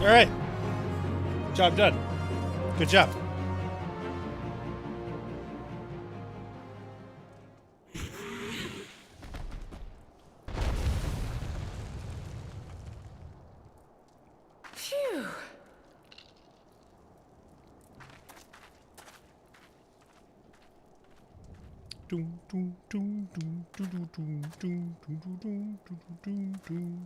Speaker 4: All right. Job done. Good job.
Speaker 6: Phew.
Speaker 4: Doom, doom, doom, doom, doom, doom, doom, doom, doom, doom, doom, doom, doom.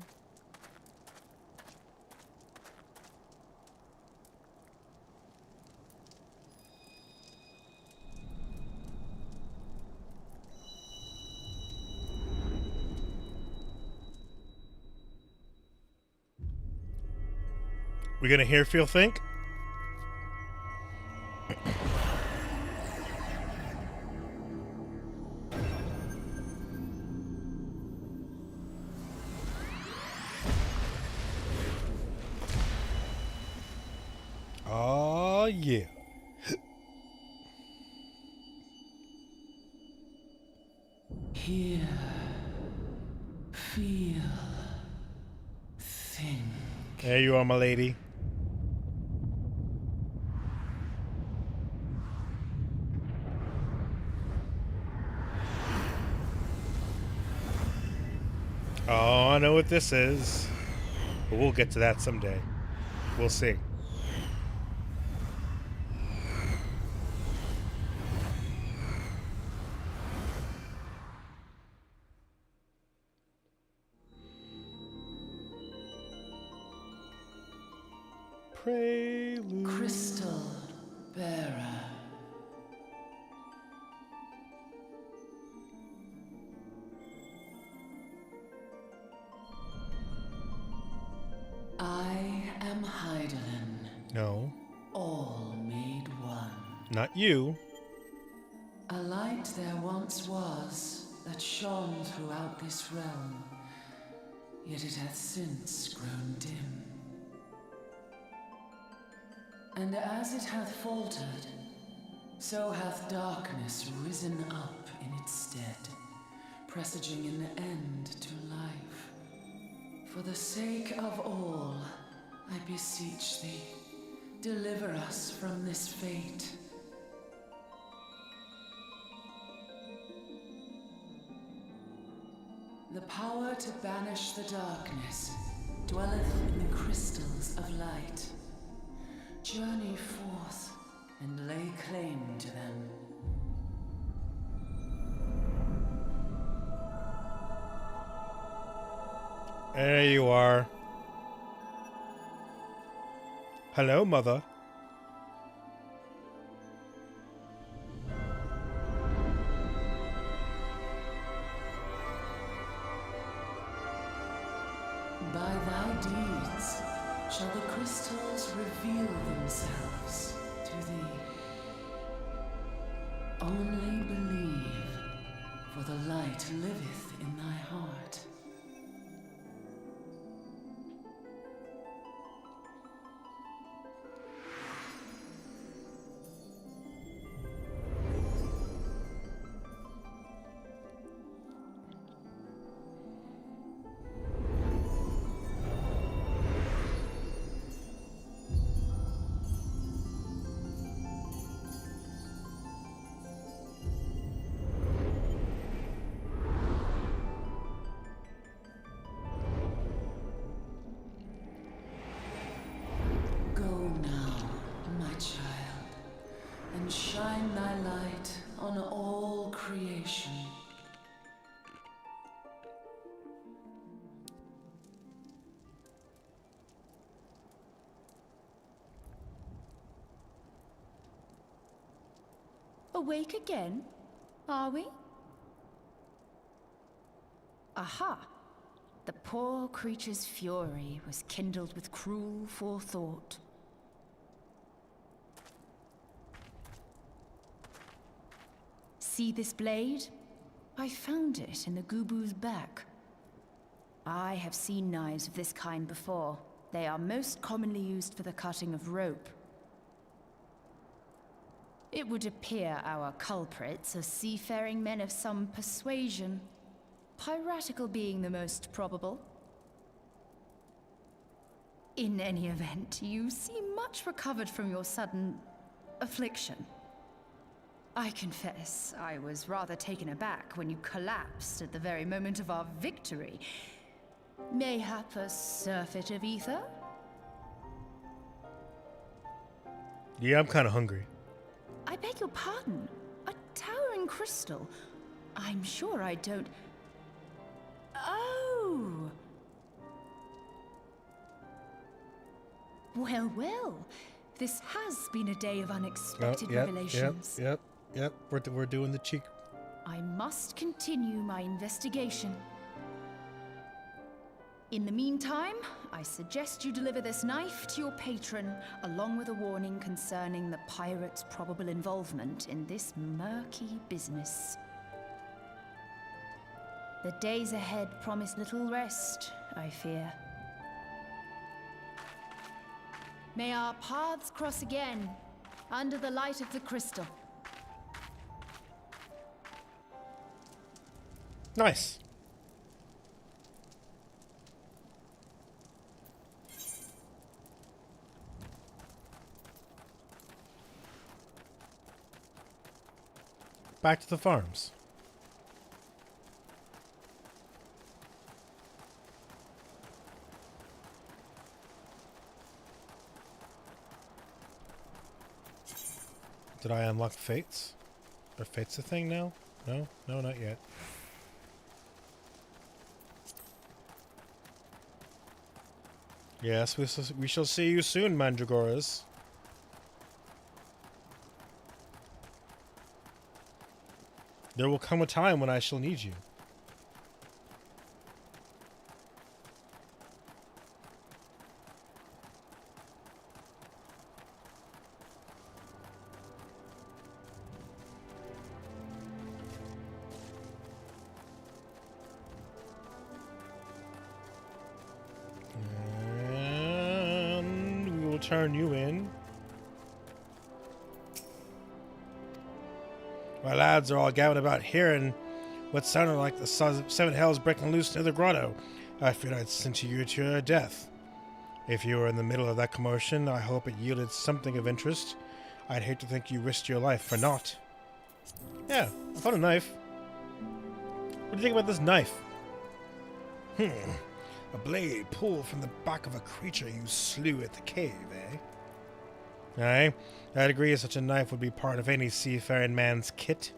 Speaker 4: We gonna hear, feel, think? Oh yeah.
Speaker 3: Hear, feel, think.
Speaker 4: There you are, my lady. Oh, I know what this is. But we'll get to that someday. We'll see. Prelude.
Speaker 3: Crystal bearer.
Speaker 4: Not you.
Speaker 3: A light there once was that shone throughout this realm, yet it hath since grown dim. And as it hath faltered, so hath darkness risen up in its stead, presaging an end to life. For the sake of all, I beseech thee, deliver us from this fate. The power to banish the darkness dwelleth in the crystals of light. Journey forth and lay claim to them.
Speaker 4: There you are. Hello, mother.
Speaker 3: By thy deeds shall the crystals reveal themselves to thee. Only believe, for the light liveth in thy heart. Shine thy light on all creation.
Speaker 6: Awake again, are we? Aha! The poor creature's fury was kindled with cruel forethought. See this blade? I found it in the Gubu's back. I have seen knives of this kind before. They are most commonly used for the cutting of rope. It would appear our culprits are seafaring men of some persuasion, piratical being the most probable. In any event, you seem much recovered from your sudden affliction. I confess, I was rather taken aback when you collapsed at the very moment of our victory. Mayhap a surfeit of ether?
Speaker 4: Yeah, I'm kind of hungry.
Speaker 6: I beg your pardon. A towering crystal. I'm sure I don't... Oh! Well, well. This has been a day of unexpected revelations.
Speaker 4: Yep. We're doing the cheek.
Speaker 6: I must continue my investigation. In the meantime, I suggest you deliver this knife to your patron, along with a warning concerning the pirate's probable involvement in this murky business. The days ahead promise little rest, I fear. May our paths cross again, under the light of the crystal.
Speaker 4: Nice. Back to the farms. Did I unlock Fates? Are Fates a thing now? No? No, not yet. Yes, we shall see you soon, Mandragoras. There will come a time when I shall need you. turn you in. My lads are all gathered about hearing what sounded like the seven hells breaking loose near the grotto. I feared I'd sent you to your death. If you were in the middle of that commotion, I hope it yielded something of interest. I'd hate to think you risked your life for naught. Yeah, I found a knife. What do you think about this knife? A blade pulled from the back of a creature you slew at the cave, eh? Aye, I'd agree such a knife would be part of any seafaring man's kit.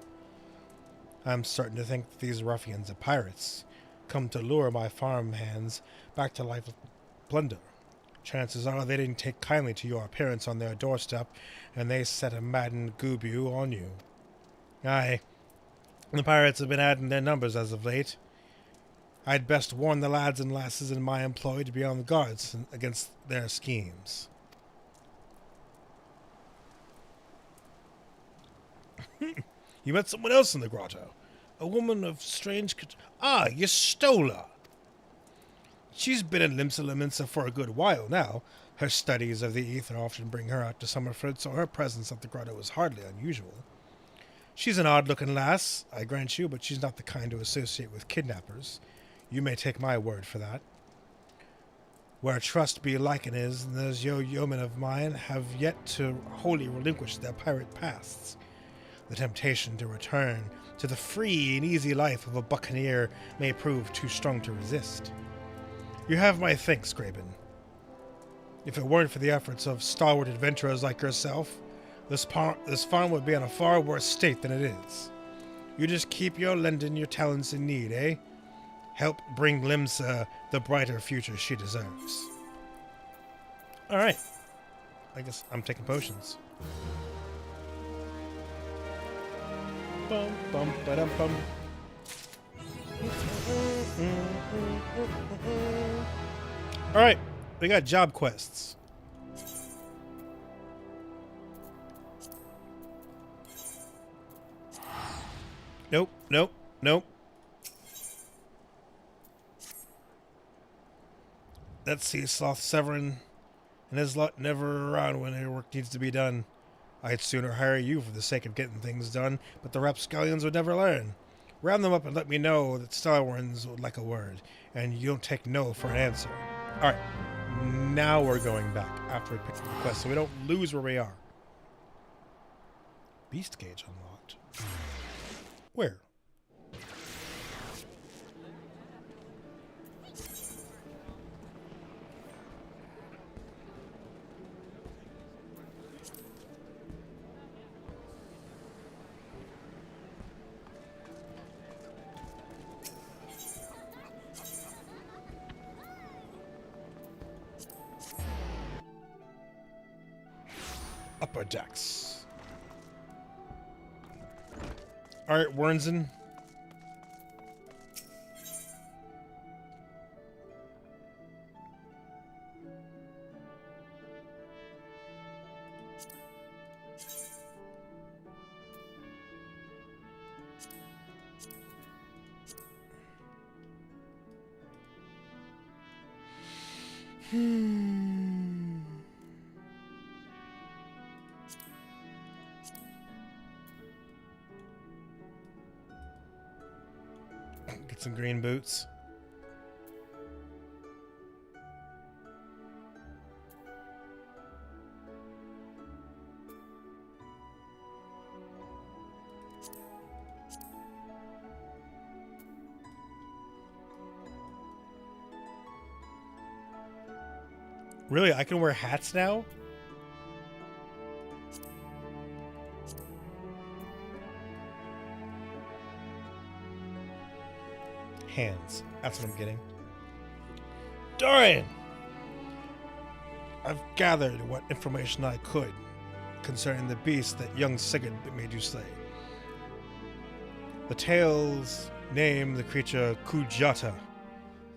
Speaker 4: I'm certain to think that these ruffians are pirates, come to lure my farm hands back to life with plunder. Chances are they didn't take kindly to your appearance on their doorstep, and they set a maddened goobu on you. Aye, the pirates have been adding their numbers as of late. I'd best warn the lads and lasses in my employ to be on the guards against their schemes. You met someone else in the grotto. A woman of strange... you stole her. She's been in Limsa for a good while now. Her studies of the ether often bring her out to Summerford, so her presence at the grotto is hardly unusual. She's an odd-looking lass, I grant you, but she's not the kind to associate with kidnappers. You may take my word for that. Where trust be liken is, those yeomen of mine have yet to wholly relinquish their pirate pasts. The temptation to return to the free and easy life of a buccaneer may prove too strong to resist. You have my thanks, Graben. If it weren't for the efforts of stalwart adventurers like yourself, this farm would be in a far worse state than it is. You just keep your lending your talents in need, eh? Help bring Limsa the brighter future she deserves. Alright. I guess I'm taking potions. Bum, bum, ba-dum, bum. Alright, we got job quests. Nope, nope, nope. Let's see, Sloth Severin and his lot never around when their work needs to be done. I'd sooner hire you for the sake of getting things done, but the rapscallions would never learn. Round them up and let me know that Starwarns would like a word, and you don't take no for an answer. Alright, now we're going back after we pick up the quest, so we don't lose where we are. Beast Cage unlocked. Where? Upper decks. Alright, Wernzen. Get some green boots. Really? I can wear hats now? Hands. That's what I'm getting. Dorian! I've gathered what information I could concerning the beast that young Sigurd made you slay. The tales name the creature Kujata.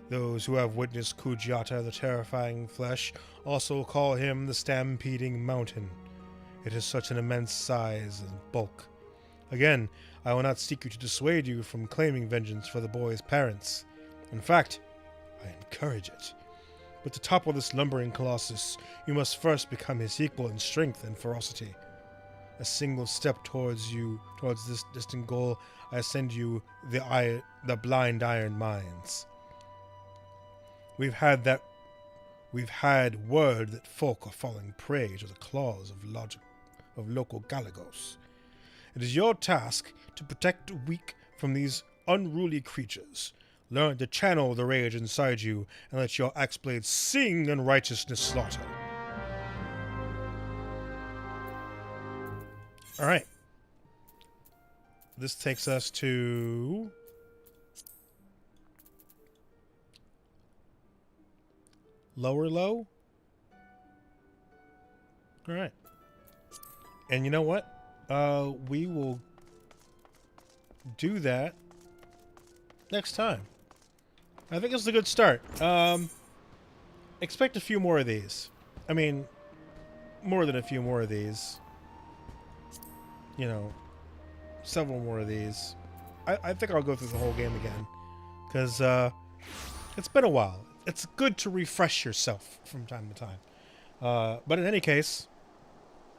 Speaker 4: Those who have witnessed Kujata, the terrifying flesh, also call him the Stampeding Mountain. It is such an immense size and bulk. Again, I will not seek you to dissuade you from claiming vengeance for the boy's parents. In fact, I encourage it. But to topple this lumbering colossus, you must first become his equal in strength and ferocity. A single step towards this distant goal, I send you the blind iron mines. We've had word that folk are falling prey to the claws of local galagos. It is your task to protect the weak from these unruly creatures. Learn to channel the rage inside you and let your axe blades sing in righteousness slaughter. Alright. This takes us to lower low. Alright. And you know what? We will do that next time. I think it's a good start. Expect a few more of these. I mean, more than a few more of these. You know, several more of these. I think I'll go through the whole game again. Because it's been a while. It's good to refresh yourself from time to time. But in any case,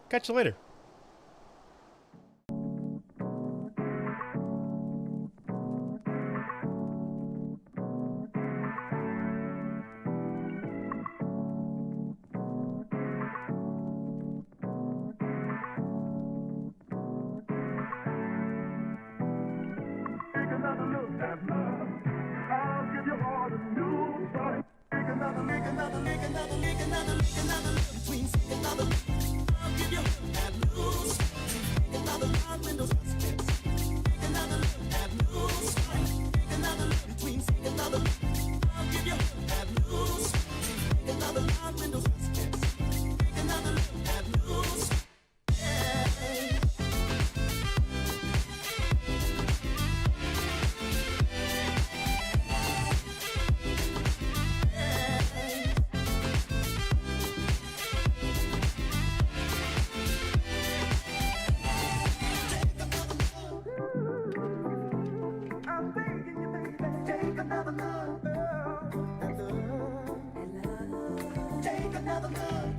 Speaker 4: catch you later.
Speaker 7: Take another look.